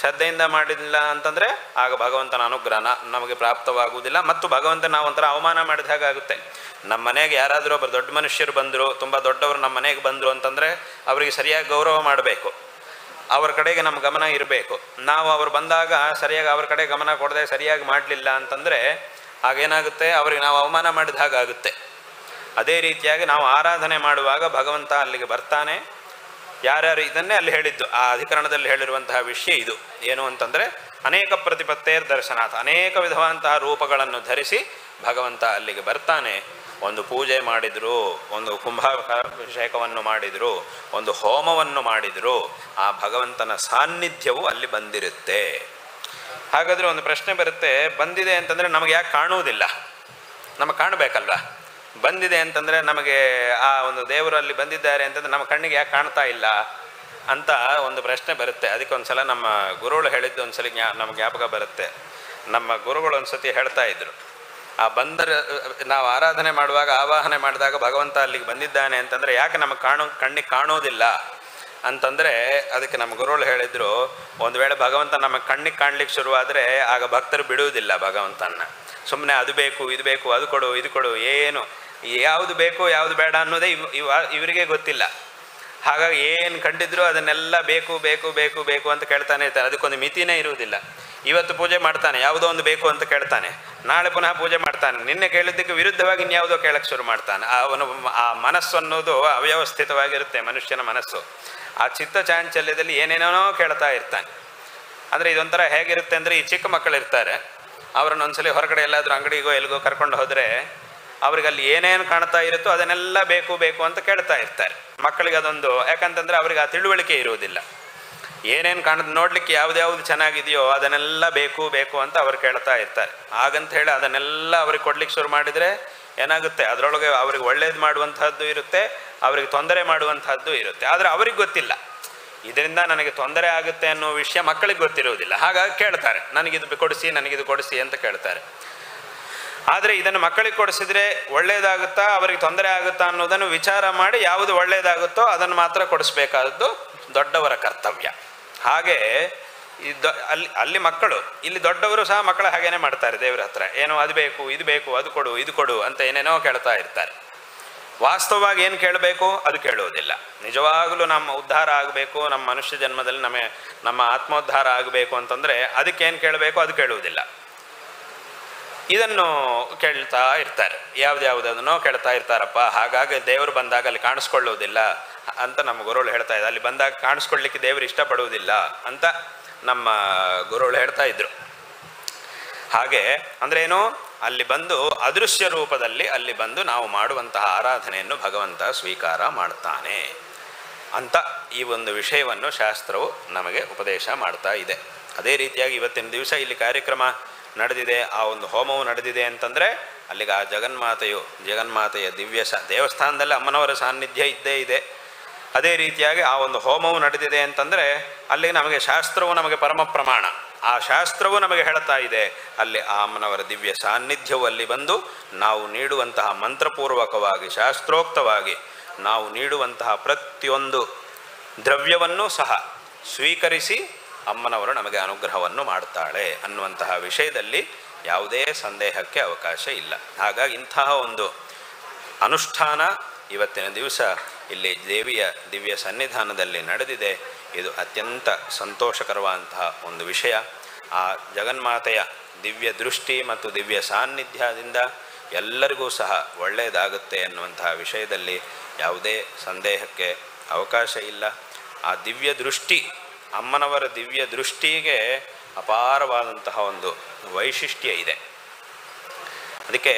ಶ್ರದ್ಧೆಯಿಂದ ಮಾಡಿಲ್ಲ ಅಂತಂದರೆ ಆಗ ಭಗವಂತನ ಅನುಗ್ರಹ ನಮಗೆ ಪ್ರಾಪ್ತವಾಗುವುದಿಲ್ಲ, ಮತ್ತು ಭಗವಂತ ನಾವು ಒಂಥರ ಅವಮಾನ ಮಾಡಿದ ಹಾಗಾಗುತ್ತೆ. ನಮ್ಮ ಮನೆಗೆ ಯಾರಾದರೂ ಒಬ್ಬರು ದೊಡ್ಡ ಮನುಷ್ಯರು ಬಂದರು, ತುಂಬ ದೊಡ್ಡವರು ನಮ್ಮ ಮನೆಗೆ ಬಂದರು ಅಂತಂದರೆ ಅವರಿಗೆ ಸರಿಯಾಗಿ ಗೌರವ ಮಾಡಬೇಕು, ಅವ್ರ ಕಡೆಗೆ ನಮ್ಮ ಗಮನ ಇರಬೇಕು. ನಾವು ಅವರು ಬಂದಾಗ ಸರಿಯಾಗಿ ಅವ್ರ ಕಡೆ ಗಮನ ಕೊಡದೆ ಸರಿಯಾಗಿ ಮಾಡಲಿಲ್ಲ ಅಂತಂದರೆ ಆಗೇನಾಗುತ್ತೆ, ಅವರಿಗೆ ನಾವು ಅವಮಾನ ಮಾಡಿದ ಹಾಗಾಗುತ್ತೆ. ಅದೇ ರೀತಿಯಾಗಿ ನಾವು ಆರಾಧನೆ ಮಾಡುವಾಗ ಭಗವಂತ ಅಲ್ಲಿಗೆ ಬರ್ತಾನೆ. ಯಾರ್ಯಾರು ಇದನ್ನೇ ಅಲ್ಲಿ ಹೇಳಿದ್ದು, ಆ ಅಧಿಕರಣದಲ್ಲಿ ಹೇಳಿರುವಂತಹ ವಿಷಯ ಇದು ಏನು ಅಂತಂದರೆ, ಅನೇಕ ಪ್ರತಿಪತ್ತೇರ್ ದರ್ಶನಾಥ, ಅನೇಕ ವಿಧವಾದಂತಹ ರೂಪಗಳನ್ನು ಧರಿಸಿ ಭಗವಂತ ಅಲ್ಲಿಗೆ ಬರ್ತಾನೆ. ಒಂದು ಪೂಜೆ ಮಾಡಿದರು, ಒಂದು ಕುಂಭಾಭಿಷೇಕವನ್ನು ಮಾಡಿದರು, ಒಂದು ಹೋಮವನ್ನು ಮಾಡಿದರು, ಆ ಭಗವಂತನ ಸಾನ್ನಿಧ್ಯವು ಅಲ್ಲಿ ಬಂದಿರುತ್ತೆ. ಹಾಗಾದರೆ ಒಂದು ಪ್ರಶ್ನೆ ಬರುತ್ತೆ, ಬಂದಿದೆ ಅಂತಂದರೆ ನಮಗೆ ಯಾಕೆ ಕಾಣುವುದಿಲ್ಲ? ನಮಗೆ ಕಾಣಬೇಕಲ್ವ? ಬಂದಿದೆ ಅಂತಂದರೆ ನಮಗೆ ಆ ಒಂದು ದೇವರು ಅಲ್ಲಿ ಬಂದಿದ್ದಾರೆ ಅಂತಂದರೆ ನಮ್ಮ ಕಣ್ಣಿಗೆ ಯಾಕೆ ಕಾಣ್ತಾ ಇಲ್ಲ ಅಂತ ಒಂದು ಪ್ರಶ್ನೆ ಬರುತ್ತೆ. ಅದಕ್ಕೆ ಒಂದು ಸಲ ನಮ್ಮ ಗುರುಗಳು ಹೇಳಿದ್ದು ಒಂದು ಸಲ ನಮ್ಗೆ ಜ್ಞಾಪಕ ಬರುತ್ತೆ. ನಮ್ಮ ಗುರುಗಳು ಒಂದು ಸತಿ ಹೇಳ್ತಾ ಇದ್ರು, ಆ ನಾವು ಆರಾಧನೆ ಮಾಡುವಾಗ, ಆವಾಹನೆ ಮಾಡಿದಾಗ ಭಗವಂತ ಅಲ್ಲಿಗೆ ಬಂದಿದ್ದಾನೆ ಅಂತಂದರೆ ಯಾಕೆ ನಮಗೆ ಕಣ್ಣಿಗೆ ಕಾಣೋದಿಲ್ಲ ಅಂತಂದರೆ, ಅದಕ್ಕೆ ನಮ್ಮ ಗುರುಗಳು ಹೇಳಿದರು, ಒಂದು ವೇಳೆ ಭಗವಂತ ನಮ್ಮ ಕಣ್ಣಿಗೆ ಕಾಣ್ಲಿಕ್ಕೆ ಶುರುವಾದರೆ ಆಗ ಭಕ್ತರು ಬಿಡುವುದಿಲ್ಲ ಭಗವಂತನ. ಸುಮ್ಮನೆ ಅದು ಬೇಕು, ಇದು ಬೇಕು, ಅದು ಕೊಡು, ಇದು ಕೊಡು, ಏನು ಯಾವುದು ಬೇಕು ಯಾವುದು ಬೇಡ ಅನ್ನೋದೇ ಇವರಿಗೆ ಗೊತ್ತಿಲ್ಲ. ಹಾಗಾಗಿ ಏನು ಕಂಡಿದ್ರು ಅದನ್ನೆಲ್ಲ ಬೇಕು ಬೇಕು ಬೇಕು ಬೇಕು ಅಂತ ಕೇಳ್ತಾನೆ ಇರ್ತಾರೆ. ಅದಕ್ಕೊಂದು ಮಿತಿನೇ ಇರುವುದಿಲ್ಲ. ಇವತ್ತು ಪೂಜೆ ಮಾಡ್ತಾನೆ, ಯಾವುದೋ ಒಂದು ಬೇಕು ಅಂತ ಕೇಳ್ತಾನೆ, ನಾಳೆ ಪುನಃ ಪೂಜೆ ಮಾಡ್ತಾನೆ, ನಿನ್ನೆ ಕೇಳಿದ್ದಕ್ಕೆ ವಿರುದ್ಧವಾಗಿ ಇನ್ಯಾವುದೋ ಕೇಳಕ್ಕೆ ಶುರು ಮಾಡ್ತಾನೆ. ಆ ಮನಸ್ಸು ಅನ್ನೋದು ಅವ್ಯವಸ್ಥಿತವಾಗಿರುತ್ತೆ, ಮನುಷ್ಯನ ಮನಸ್ಸು. ಆ ಚಿತ್ತ ಚಾಂಚಲ್ಯದಲ್ಲಿ ಏನೇನೋ ಕೇಳ್ತಾ ಇರ್ತಾನೆ. ಅಂದರೆ ಇದೊಂಥರ ಹೇಗಿರುತ್ತೆ ಅಂದರೆ, ಈ ಚಿಕ್ಕ ಮಕ್ಕಳಿರ್ತಾರೆ, ಅವ್ರನ್ನ ಒಂದ್ಸಲಿ ಹೊರಗಡೆ ಎಲ್ಲಾದರೂ ಅಂಗಡಿಗೋ ಎಲ್ಲಿಗೋ ಕರ್ಕೊಂಡು ಹೋದರೆ ಅವ್ರಿಗೆ ಅಲ್ಲಿ ಏನೇನು ಕಾಣ್ತಾ ಇರುತ್ತೋ ಅದನ್ನೆಲ್ಲ ಬೇಕು ಬೇಕು ಅಂತ ಕೇಳ್ತಾ ಇರ್ತಾರೆ. ಮಕ್ಕಳಿಗೆ ಅದೊಂದು, ಯಾಕಂತಂದರೆ ಅವ್ರಿಗೆ ಆ ತಿಳುವಳಿಕೆ ಇರುವುದಿಲ್ಲ. ಏನೇನು ನೋಡಲಿಕ್ಕೆ ಯಾವ್ದು ಚೆನ್ನಾಗಿದೆಯೋ ಅದನ್ನೆಲ್ಲ ಬೇಕು ಬೇಕು ಅಂತ ಅವ್ರು ಕೇಳ್ತಾ ಇರ್ತಾರೆ. ಹಾಗಂತ ಹೇಳಿ ಅದನ್ನೆಲ್ಲ ಅವ್ರಿಗೆ ಕೊಡ್ಲಿಕ್ಕೆ ಶುರು ಮಾಡಿದರೆ ಏನಾಗುತ್ತೆ, ಅದರೊಳಗೆ ಅವ್ರಿಗೆ ಒಳ್ಳೇದು ಮಾಡುವಂಥದ್ದು ಇರುತ್ತೆ, ಅವ್ರಿಗೆ ತೊಂದರೆ ಮಾಡುವಂಥದ್ದು ಇರುತ್ತೆ. ಆದರೆ ಅವ್ರಿಗೆ ಗೊತ್ತಿಲ್ಲ ಇದರಿಂದ ನನಗೆ ತೊಂದರೆ ಆಗುತ್ತೆ ಅನ್ನೋ ವಿಷಯ ಮಕ್ಕಳಿಗೆ ಗೊತ್ತಿರುವುದಿಲ್ಲ. ಹಾಗಾಗಿ ಕೇಳ್ತಾರೆ, ನನಗಿದು ಕೊಡಿಸಿ ನನಗಿದು ಕೊಡಿಸಿ ಅಂತ ಕೇಳ್ತಾರೆ. ಆದರೆ ಇದನ್ನು ಮಕ್ಕಳಿಗೆ ಕೊಡಿಸಿದ್ರೆ ಒಳ್ಳೆಯದಾಗುತ್ತಾ ಅವರಿಗೆ ತೊಂದರೆ ಆಗುತ್ತಾ ಅನ್ನೋದನ್ನು ವಿಚಾರ ಮಾಡಿ ಯಾವುದು ಒಳ್ಳೆಯದಾಗುತ್ತೋ ಅದನ್ನು ಮಾತ್ರ ಕೊಡಿಸ್ಬೇಕಾದದ್ದು ದೊಡ್ಡವರ ಕರ್ತವ್ಯ. ಹಾಗೆ ಅಲ್ಲಿ ಮಕ್ಕಳು, ಇಲ್ಲಿ ದೊಡ್ಡವರು ಸಹ ಮಕ್ಕಳು ಹಾಗೇನೆ ಮಾಡ್ತಾರೆ. ದೇವರ ಹತ್ರ ಏನೋ ಅದು ಬೇಕು ಇದು ಬೇಕು ಅದು ಕೊಡು ಇದು ಕೊಡು ಅಂತ ಏನೇನೋ ಕೇಳ್ತಾ ಇರ್ತಾರೆ. ವಾಸ್ತವವಾಗಿ ಏನು ಕೇಳಬೇಕು ಅದು ಕೇಳುವುದಿಲ್ಲ. ನಿಜವಾಗಲೂ ನಮ್ಮ ಉದ್ಧಾರ ಆಗಬೇಕು, ನಮ್ಮ ಮನುಷ್ಯ ಜನ್ಮದಲ್ಲಿ ನಮ್ಮ ಆತ್ಮೋದ್ಧಾರ ಆಗಬೇಕು ಅಂತಂದರೆ ಅದಕ್ಕೇನು ಕೇಳಬೇಕು ಅದು ಕೇಳುವುದಿಲ್ಲ. ಇದನ್ನು ಕೇಳ್ತಾ ಇರ್ತಾರೆ, ಯಾವುದ್ಯಾವುದನ್ನೋ ಕೇಳ್ತಾ ಇರ್ತಾರಪ್ಪ. ಹಾಗಾಗಿ ದೇವರು ಬಂದಾಗ ಅಲ್ಲಿ ಕಾಣಿಸ್ಕೊಳ್ಳುವುದಿಲ್ಲ ಅಂತ ನಮ್ಮ ಗುರುಗಳು ಹೇಳ್ತಾ ಇದ್ದಾರೆ. ಅಲ್ಲಿ ಬಂದಾಗ ಕಾಣಿಸ್ಕೊಳ್ಳಿಕ್ಕೆ ದೇವರು ಇಷ್ಟಪಡುವುದಿಲ್ಲ ಅಂತ ನಮ್ಮ ಗುರುಗಳು ಹೇಳ್ತಾ ಇದ್ರು. ಹಾಗೆ ಅಂದ್ರೇನು, ಅಲ್ಲಿ ಬಂದು ಅದೃಶ್ಯ ರೂಪದಲ್ಲಿ ಅಲ್ಲಿ ಬಂದು ನಾವು ಮಾಡುವಂತಹ ಆರಾಧನೆಯನ್ನು ಭಗವಂತ ಸ್ವೀಕಾರ ಮಾಡ್ತಾನೆ ಅಂತ ಈ ಒಂದು ವಿಷಯವನ್ನು ಶಾಸ್ತ್ರವು ನಮಗೆ ಉಪದೇಶ ಮಾಡ್ತಾ ಇದೆ. ಅದೇ ರೀತಿಯಾಗಿ ಇವತ್ತಿನ ದಿವಸ ಇಲ್ಲಿ ಕಾರ್ಯಕ್ರಮ ನಡೆದಿದೆ, ಆ ಒಂದು ಹೋಮವು ನಡೆದಿದೆ ಅಂತಂದರೆ ಅಲ್ಲಿಗೆ ಆ ಜಗನ್ಮಾತೆಯ ದಿವ್ಯ ದೇವಸ್ಥಾನದಲ್ಲಿ ಅಮ್ಮನವರ ಸಾನ್ನಿಧ್ಯ ಇದ್ದೇ ಇದೆ. ಅದೇ ರೀತಿಯಾಗಿ ಆ ಒಂದು ಹೋಮವು ನಡೆದಿದೆ ಅಂತಂದರೆ ಅಲ್ಲಿ ನಮಗೆ ಶಾಸ್ತ್ರವು ನಮಗೆ ಪರಮ ಪ್ರಮಾಣ. ಆ ಶಾಸ್ತ್ರವು ನಮಗೆ ಹೇಳ್ತಾ ಇದೆ ಅಲ್ಲಿ ಆ ಅಮ್ಮನವರ ದಿವ್ಯ ಸಾನ್ನಿಧ್ಯವು ಅಲ್ಲಿ ಬಂದು ನಾವು ನೀಡುವಂತಹ ಮಂತ್ರಪೂರ್ವಕವಾಗಿ ಶಾಸ್ತ್ರೋಕ್ತವಾಗಿ ನಾವು ನೀಡುವಂತಹ ಪ್ರತಿಯೊಂದು ದ್ರವ್ಯವನ್ನೂ ಸಹ ಸ್ವೀಕರಿಸಿ ಅಮ್ಮನವರು ನಮಗೆ ಅನುಗ್ರಹವನ್ನು ಮಾಡ್ತಾಳೆ ಅನ್ನುವಂತಹ ವಿಷಯದಲ್ಲಿ ಯಾವುದೇ ಸಂದೇಹಕ್ಕೆ ಅವಕಾಶ ಇಲ್ಲ. ಹಾಗಾಗಿ ಇಂತಹ ಒಂದು ಅನುಷ್ಠಾನ ಇವತ್ತಿನ ದಿವಸ ಇಲ್ಲಿ ದೇವಿಯ ದಿವ್ಯ ಸನ್ನಿಧಾನದಲ್ಲಿ ನಡೆದಿದೆ. ಇದು ಅತ್ಯಂತ ಸಂತೋಷಕರವಾದಂತಹ ಒಂದು ವಿಷಯ. ಆ ಜಗನ್ಮಾತೆಯ ದಿವ್ಯ ದೃಷ್ಟಿ ಮತ್ತು ದಿವ್ಯ ಸಾನ್ನಿಧ್ಯದಿಂದ ಎಲ್ಲರಿಗೂ ಸಹ ಒಳ್ಳೆಯದಾಗುತ್ತೆ ಅನ್ನುವಂತಹ ವಿಷಯದಲ್ಲಿ ಯಾವುದೇ ಸಂದೇಹಕ್ಕೆ ಅವಕಾಶ ಇಲ್ಲ. ಆ ದಿವ್ಯ ದೃಷ್ಟಿ, ಅಮ್ಮನವರ ದಿವ್ಯ ದೃಷ್ಟಿಗೆ ಅಪಾರವಾದಂತಹ ಒಂದು ವೈಶಿಷ್ಟ್ಯ ಇದೆ. ಅದಕ್ಕೆ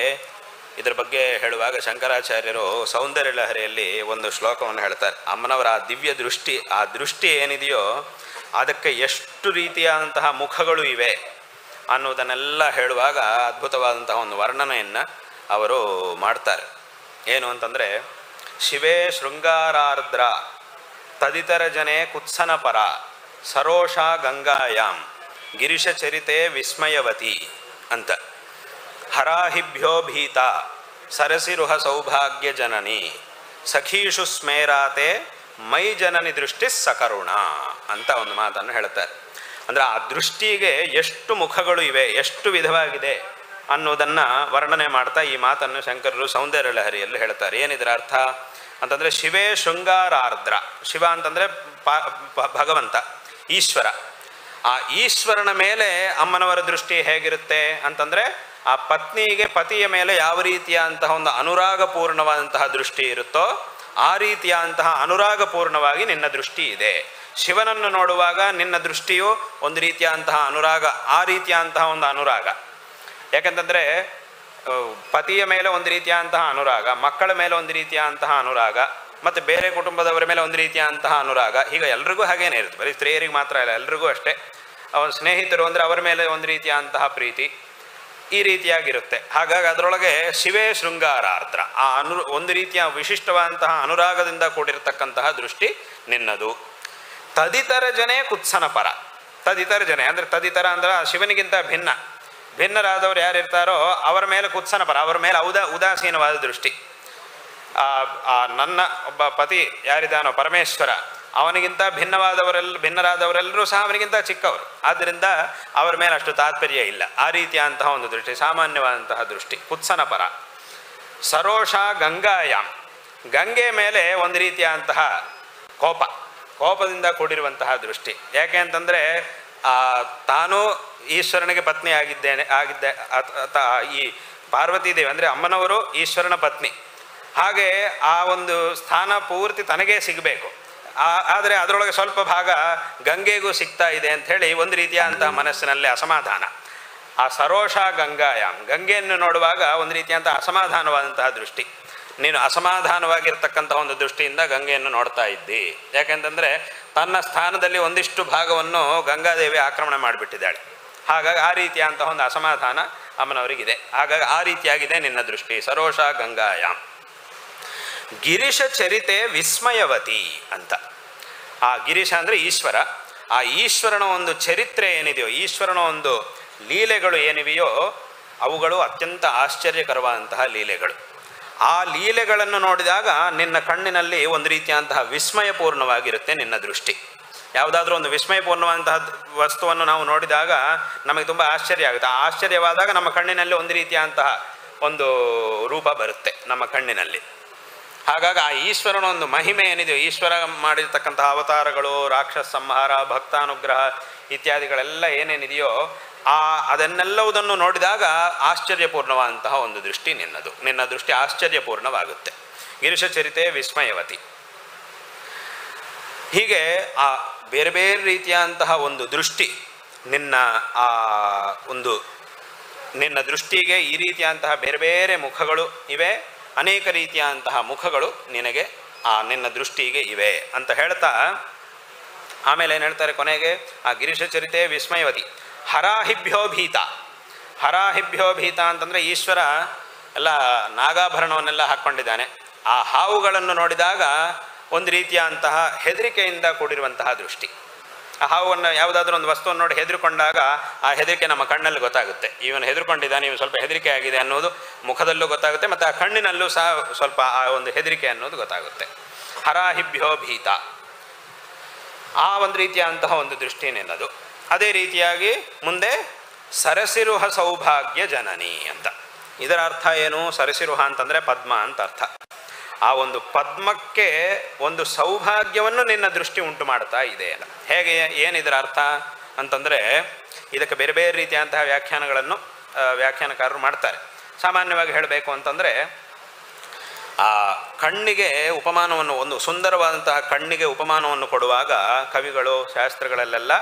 ಇದರ ಬಗ್ಗೆ ಹೇಳುವಾಗ ಶಂಕರಾಚಾರ್ಯರು ಸೌಂದರ್ಯ ಲಹರಿಯಲ್ಲಿ ಒಂದು ಶ್ಲೋಕವನ್ನು ಹೇಳ್ತಾರೆ. ಅಮ್ಮನವರ ಆ ದಿವ್ಯ ದೃಷ್ಟಿ, ಆ ದೃಷ್ಟಿ ಏನಿದೆಯೋ ಅದಕ್ಕೆ ಎಷ್ಟು ರೀತಿಯಾದಂತಹ ಮುಖಗಳು ಇವೆ ಅನ್ನೋದನ್ನೆಲ್ಲ ಹೇಳುವಾಗ ಅದ್ಭುತವಾದಂತಹ ಒಂದು ವರ್ಣನೆಯನ್ನು ಅವರು ಮಾಡ್ತಾರೆ. ಏನು ಅಂತಂದರೆ, ಶಿವೇ ಶೃಂಗಾರಾರ್ದ್ರ ತದಿತರ ಜನೇ ಕುತ್ಸನ ಪರ ಸರೋಷ ಗಂಗಾಯಾಮ್ ಗಿರಿಶಚರಿತೆ ವಿಸ್ಮಯವತಿ ಅಂತ. ಹರಾಹಿಭ್ಯೋ ಭೀತ ಸರಸಿರುಹ ಸೌಭಾಗ್ಯ ಜನನಿ ಸಖೀಷು ಸ್ಮೇರಾತೆ ಮೈ ಜನನಿ ದೃಷ್ಟಿ ಸಕರುಣ ಅಂತ ಒಂದು ಮಾತನ್ನು ಹೇಳ್ತಾರೆ. ಅಂದರೆ ಆ ದೃಷ್ಟಿಗೆ ಎಷ್ಟು ಮುಖಗಳು ಇವೆ, ಎಷ್ಟು ವಿಧವಾಗಿದೆ ಅನ್ನೋದನ್ನು ವರ್ಣನೆ ಮಾಡ್ತಾ ಈ ಮಾತನ್ನು ಶಂಕರರು ಸೌಂದರ್ಯ ಲಹರಿಯಲ್ಲಿ ಹೇಳ್ತಾರೆ. ಏನಿದರ ಅರ್ಥ ಅಂತಂದರೆ, ಶಿವೇ ಶೃಂಗಾರಾರ್ದ್ರ, ಶಿವ ಅಂತಂದರೆ ಭಗವಂತ ಈಶ್ವರ. ಆ ಈಶ್ವರನ ಮೇಲೆ ಅಮ್ಮನವರ ದೃಷ್ಟಿ ಹೇಗಿರುತ್ತೆ ಅಂತಂದರೆ, ಆ ಪತ್ನಿಗೆ ಪತಿಯ ಮೇಲೆ ಯಾವ ರೀತಿಯಾದಂತಹ ಒಂದು ಅನುರಾಗಪೂರ್ಣವಾದಂತಹ ದೃಷ್ಟಿ ಇರುತ್ತೋ ಆ ರೀತಿಯಾದಂತಹ ಅನುರಾಗಪೂರ್ಣವಾಗಿ ನಿನ್ನ ದೃಷ್ಟಿ ಇದೆ. ಶಿವನನ್ನು ನೋಡುವಾಗ ನಿನ್ನ ದೃಷ್ಟಿಯು ಒಂದು ರೀತಿಯಾದಂತಹ ಅನುರಾಗ, ಆ ರೀತಿಯಾದಂತಹ ಒಂದು ಅನುರಾಗ. ಯಾಕಂತಂದರೆ ಪತಿಯ ಮೇಲೆ ಒಂದು ರೀತಿಯಾದಂತಹ ಅನುರಾಗ, ಮಕ್ಕಳ ಮೇಲೆ ಒಂದು ರೀತಿಯಾದಂತಹ ಅನುರಾಗ, ಮತ್ತು ಬೇರೆ ಕುಟುಂಬದವರ ಮೇಲೆ ಒಂದು ರೀತಿಯಾದಂತಹ ಅನುರಾಗ. ಈಗ ಎಲ್ರಿಗೂ ಹಾಗೇನೇ ಇರುತ್ತೆ, ಬರೀ ಸ್ತ್ರೀಯರಿಗೆ ಮಾತ್ರ ಇಲ್ಲ, ಎಲ್ರಿಗೂ ಅಷ್ಟೇ. ಅವರ ಸ್ನೇಹಿತರು ಅಂದರೆ ಅವರ ಮೇಲೆ ಒಂದು ರೀತಿಯಾದಂತಹ ಪ್ರೀತಿ, ಈ ರೀತಿಯಾಗಿರುತ್ತೆ. ಹಾಗಾಗಿ ಅದರೊಳಗೆ ಶಿವೇ ಶೃಂಗಾರಾರ್ದ್ರ, ಆ ಒಂದು ರೀತಿಯ ವಿಶಿಷ್ಟವಾದಂತಹ ಅನುರಾಗದಿಂದ ಕೂಡಿರತಕ್ಕಂತಹ ದೃಷ್ಟಿ ನಿನ್ನದು. ತದಿತರ ಜನೇ ಕುತ್ಸನ ಪರ, ತದಿತರ ಜನೆ ಅಂದರೆ ತದಿತರ ಅಂದ್ರೆ ಶಿವನಿಗಿಂತ ಭಿನ್ನರಾದವರು ಯಾರಿರ್ತಾರೋ ಅವರ ಮೇಲೆ ಕುತ್ಸನ ಪರ, ಅವರ ಮೇಲೆ ಉದಾಸೀನವಾದ ದೃಷ್ಟಿ. ನನ್ನ ಒಬ್ಬ ಪತಿ ಯಾರಿದ್ದಾನೋ ಪರಮೇಶ್ವರ, ಅವನಿಗಿಂತ ಭಿನ್ನರಾದವರೆಲ್ಲರೂ ಸಹ ಅವನಿಗಿಂತ ಚಿಕ್ಕವರು, ಆದ್ದರಿಂದ ಅವರ ಮೇಲೆ ಅಷ್ಟು ತಾತ್ಪರ್ಯ ಇಲ್ಲ. ಆ ರೀತಿಯಾದಂತಹ ಒಂದು ದೃಷ್ಟಿ, ಸಾಮಾನ್ಯವಾದಂತಹ ದೃಷ್ಟಿ, ಕುತ್ಸನ ಪರ. ಸರೋಷ ಗಂಗಾಯಾಮ್, ಗಂಗೆ ಮೇಲೆ ಒಂದು ರೀತಿಯಾದಂತಹ ಕೋಪದಿಂದ ಕೂಡಿರುವಂತಹ ದೃಷ್ಟಿ. ಯಾಕೆ ಅಂತಂದರೆ ತಾನು ಈಶ್ವರನಿಗೆ ಪತ್ನಿ ಆಗಿದ್ದೆ ಈ ಪಾರ್ವತಿ ದೇವಿ ಅಂದರೆ ಅಮ್ಮನವರು ಈಶ್ವರನ ಪತ್ನಿ. ಹಾಗೆ ಆ ಒಂದು ಸ್ಥಾನ ಪೂರ್ತಿ ತನಗೇ ಸಿಗಬೇಕು, ಆದರೆ ಅದರೊಳಗೆ ಸ್ವಲ್ಪ ಭಾಗ ಗಂಗೆಗೂ ಸಿಗ್ತಾ ಇದೆ ಅಂಥೇಳಿ ಒಂದು ರೀತಿಯಾದಂತಹ ಮನಸ್ಸಿನಲ್ಲಿ ಅಸಮಾಧಾನ. ಆ ಸರೋಷ ಗಂಗಾಯಾಮ್, ಗಂಗೆಯನ್ನು ನೋಡುವಾಗ ಒಂದು ರೀತಿಯಾದಂಥ ಅಸಮಾಧಾನವಾದಂತಹ ದೃಷ್ಟಿ. ನೀನು ಅಸಮಾಧಾನವಾಗಿರ್ತಕ್ಕಂಥ ಒಂದು ದೃಷ್ಟಿಯಿಂದ ಗಂಗೆಯನ್ನು ನೋಡ್ತಾ ಇದ್ದಿ. ಯಾಕೆಂತಂದರೆ ತನ್ನ ಸ್ಥಾನದಲ್ಲಿ ಒಂದಿಷ್ಟು ಭಾಗವನ್ನು ಗಂಗಾದೇವಿ ಆಕ್ರಮಣ ಮಾಡಿಬಿಟ್ಟಿದ್ದಾಳೆ. ಹಾಗಾಗಿ ಆ ರೀತಿಯಾದಂತಹ ಒಂದು ಅಸಮಾಧಾನ ಅಮ್ಮನವರಿಗಿದೆ. ಹಾಗಾಗಿ ಆ ರೀತಿಯಾಗಿದೆ ನಿನ್ನ ದೃಷ್ಟಿ. ಸರೋಷ ಗಂಗಾಯಾಮ್ ಗಿರೀಶ ಚರಿತೆ ವಿಸ್ಮಯವತಿ ಅಂತ. ಆ ಗಿರೀಶ ಅಂದರೆ ಈಶ್ವರ. ಆ ಈಶ್ವರನ ಒಂದು ಚರಿತ್ರೆ ಏನಿದೆಯೋ, ಈಶ್ವರನ ಒಂದು ಲೀಲೆಗಳು ಏನಿವೆಯೋ ಅವುಗಳು ಅತ್ಯಂತ ಆಶ್ಚರ್ಯಕರವಾದಂತಹ ಲೀಲೆಗಳು. ಆ ಲೀಲೆಗಳನ್ನು ನೋಡಿದಾಗ ನಿನ್ನ ಕಣ್ಣಿನಲ್ಲಿ ಒಂದು ರೀತಿಯಾದಂತಹ ವಿಸ್ಮಯಪೂರ್ಣವಾಗಿರುತ್ತೆ ನಿನ್ನ ದೃಷ್ಟಿ. ಯಾವುದಾದ್ರೂ ಒಂದು ವಿಸ್ಮಯಪೂರ್ಣವಾದಂತಹ ವಸ್ತುವನ್ನು ನಾವು ನೋಡಿದಾಗ ನಮಗೆ ತುಂಬ ಆಶ್ಚರ್ಯ ಆಗುತ್ತೆ. ಆ ಆಶ್ಚರ್ಯವಾದಾಗ ನಮ್ಮ ಕಣ್ಣಿನಲ್ಲಿ ಒಂದು ರೀತಿಯಾದಂತಹ ಒಂದು ರೂಪ ಬರುತ್ತೆ ನಮ್ಮ ಕಣ್ಣಿನಲ್ಲಿ. ಹಾಗಾಗಿ ಆ ಈಶ್ವರನ ಒಂದು ಮಹಿಮೆ ಏನಿದೆಯೋ, ಈಶ್ವರ ಮಾಡಿರ್ತಕ್ಕಂತಹ ಅವತಾರಗಳು, ರಾಕ್ಷಸ ಸಂಹಾರ, ಭಕ್ತಾನುಗ್ರಹ ಇತ್ಯಾದಿಗಳೆಲ್ಲ ಏನೇನಿದೆಯೋ ಅದನ್ನೆಲ್ಲವುದನ್ನು ನೋಡಿದಾಗ ಆಶ್ಚರ್ಯಪೂರ್ಣವಾದಂತಹ ಒಂದು ದೃಷ್ಟಿ ನಿನ್ನದು. ನಿನ್ನ ದೃಷ್ಟಿ ಆಶ್ಚರ್ಯಪೂರ್ಣವಾಗುತ್ತೆ. ಗಿರೀಶ ಚರಿತೆ ವಿಸ್ಮಯವತಿ. ಹೀಗೆ ಆ ಬೇರೆ ಬೇರೆ ರೀತಿಯಾದಂತಹ ಒಂದು ದೃಷ್ಟಿ ನಿನ್ನ ನಿನ್ನ ದೃಷ್ಟಿಗೆ ಈ ರೀತಿಯಾದಂತಹ ಬೇರೆ ಬೇರೆ ಮುಖಗಳು ಇವೆ, ಅನೇಕ ರೀತಿಯಾದಂತಹ ಮುಖಗಳು ನಿನಗೆ ನಿನ್ನ ದೃಷ್ಟಿಗೆ ಇವೆ ಅಂತ ಹೇಳ್ತಾ ಆಮೇಲೆ ಏನು ಹೇಳ್ತಾರೆ ಕೊನೆಗೆ, ಆ ಗಿರೀಶ ಚರಿತೆ ವಿಸ್ಮಯವತಿ. ಹರಾಹಿಭ್ಯೋ ಭೀತ. ಹರಾಹಿಭ್ಯೋ ಭೀತ ಅಂತಂದರೆ ಈಶ್ವರ ಎಲ್ಲ ನಾಗಾಭರಣವನ್ನೆಲ್ಲ ಹಾಕ್ಕೊಂಡಿದ್ದಾನೆ. ಆ ಹಾವುಗಳನ್ನು ನೋಡಿದಾಗ ಒಂದು ರೀತಿಯಾದಂತಹ ಹೆದರಿಕೆಯಿಂದ ಕೂಡಿರುವಂತಹ ದೃಷ್ಟಿ. ಆ ಹಾವನ್ನು ಯಾವುದಾದ್ರೂ ಒಂದು ವಸ್ತುವನ್ನು ನೋಡಿ ಹೆದರಿಕೊಂಡಾಗ ಆ ಹೆದರಿಕೆ ನಮ್ಮ ಕಣ್ಣಲ್ಲಿ ಗೊತ್ತಾಗುತ್ತೆ. ಇವನು ಹೆದರ್ಕೊಂಡಿದ್ದಾನೆ, ಇವನು ಸ್ವಲ್ಪ ಹೆದರಿಕೆ ಆಗಿದೆ ಅನ್ನೋದು ಮುಖದಲ್ಲೂ ಗೊತ್ತಾಗುತ್ತೆ, ಮತ್ತು ಆ ಕಣ್ಣಿನಲ್ಲೂ ಸಹ ಸ್ವಲ್ಪ ಆ ಒಂದು ಹೆದರಿಕೆ ಅನ್ನೋದು ಗೊತ್ತಾಗುತ್ತೆ. ಹರಾಹಿಭ್ಯೋ ಭೀತ, ಆ ಒಂದು ರೀತಿಯಾದಂತಹ ಒಂದು ದೃಷ್ಟಿ ನಿನ್ನದು. ಅದೇ ರೀತಿಯಾಗಿ ಮುಂದೆ ಸರಸಿರುಹ ಸೌಭಾಗ್ಯ ಜನನಿ ಅಂತ. ಇದರ ಅರ್ಥ ಏನು? ಸರಸಿರುಹ ಅಂತಂದರೆ ಪದ್ಮ ಅಂತ ಅರ್ಥ. ಆ ಒಂದು ಪದ್ಮಕ್ಕೆ ಒಂದು ಸೌಭಾಗ್ಯವನ್ನು ನಿನ್ನ ದೃಷ್ಟಿ ಉಂಟು ಮಾಡ್ತಾ ಇದೆ ಅಲ್ಲ. ಹೇಗೆ, ಏನಿದರ ಅರ್ಥ ಅಂತಂದರೆ ಇದಕ್ಕೆ ಬೇರೆ ಬೇರೆ ರೀತಿಯಾದಂತಹ ವ್ಯಾಖ್ಯಾನಗಳನ್ನು ವ್ಯಾಖ್ಯಾನಕಾರರು ಮಾಡ್ತಾರೆ. ಸಾಮಾನ್ಯವಾಗಿ ಹೇಳಬೇಕು ಅಂತಂದರೆ ಆ ಕಣ್ಣಿಗೆ ಉಪಮಾನವನ್ನು, ಒಂದು ಸುಂದರವಾದಂತಹ ಕಣ್ಣಿಗೆ ಉಪಮಾನವನ್ನು ಕೊಡುವಾಗ ಕವಿಗಳು ಶಾಸ್ತ್ರಗಳಲ್ಲೆಲ್ಲ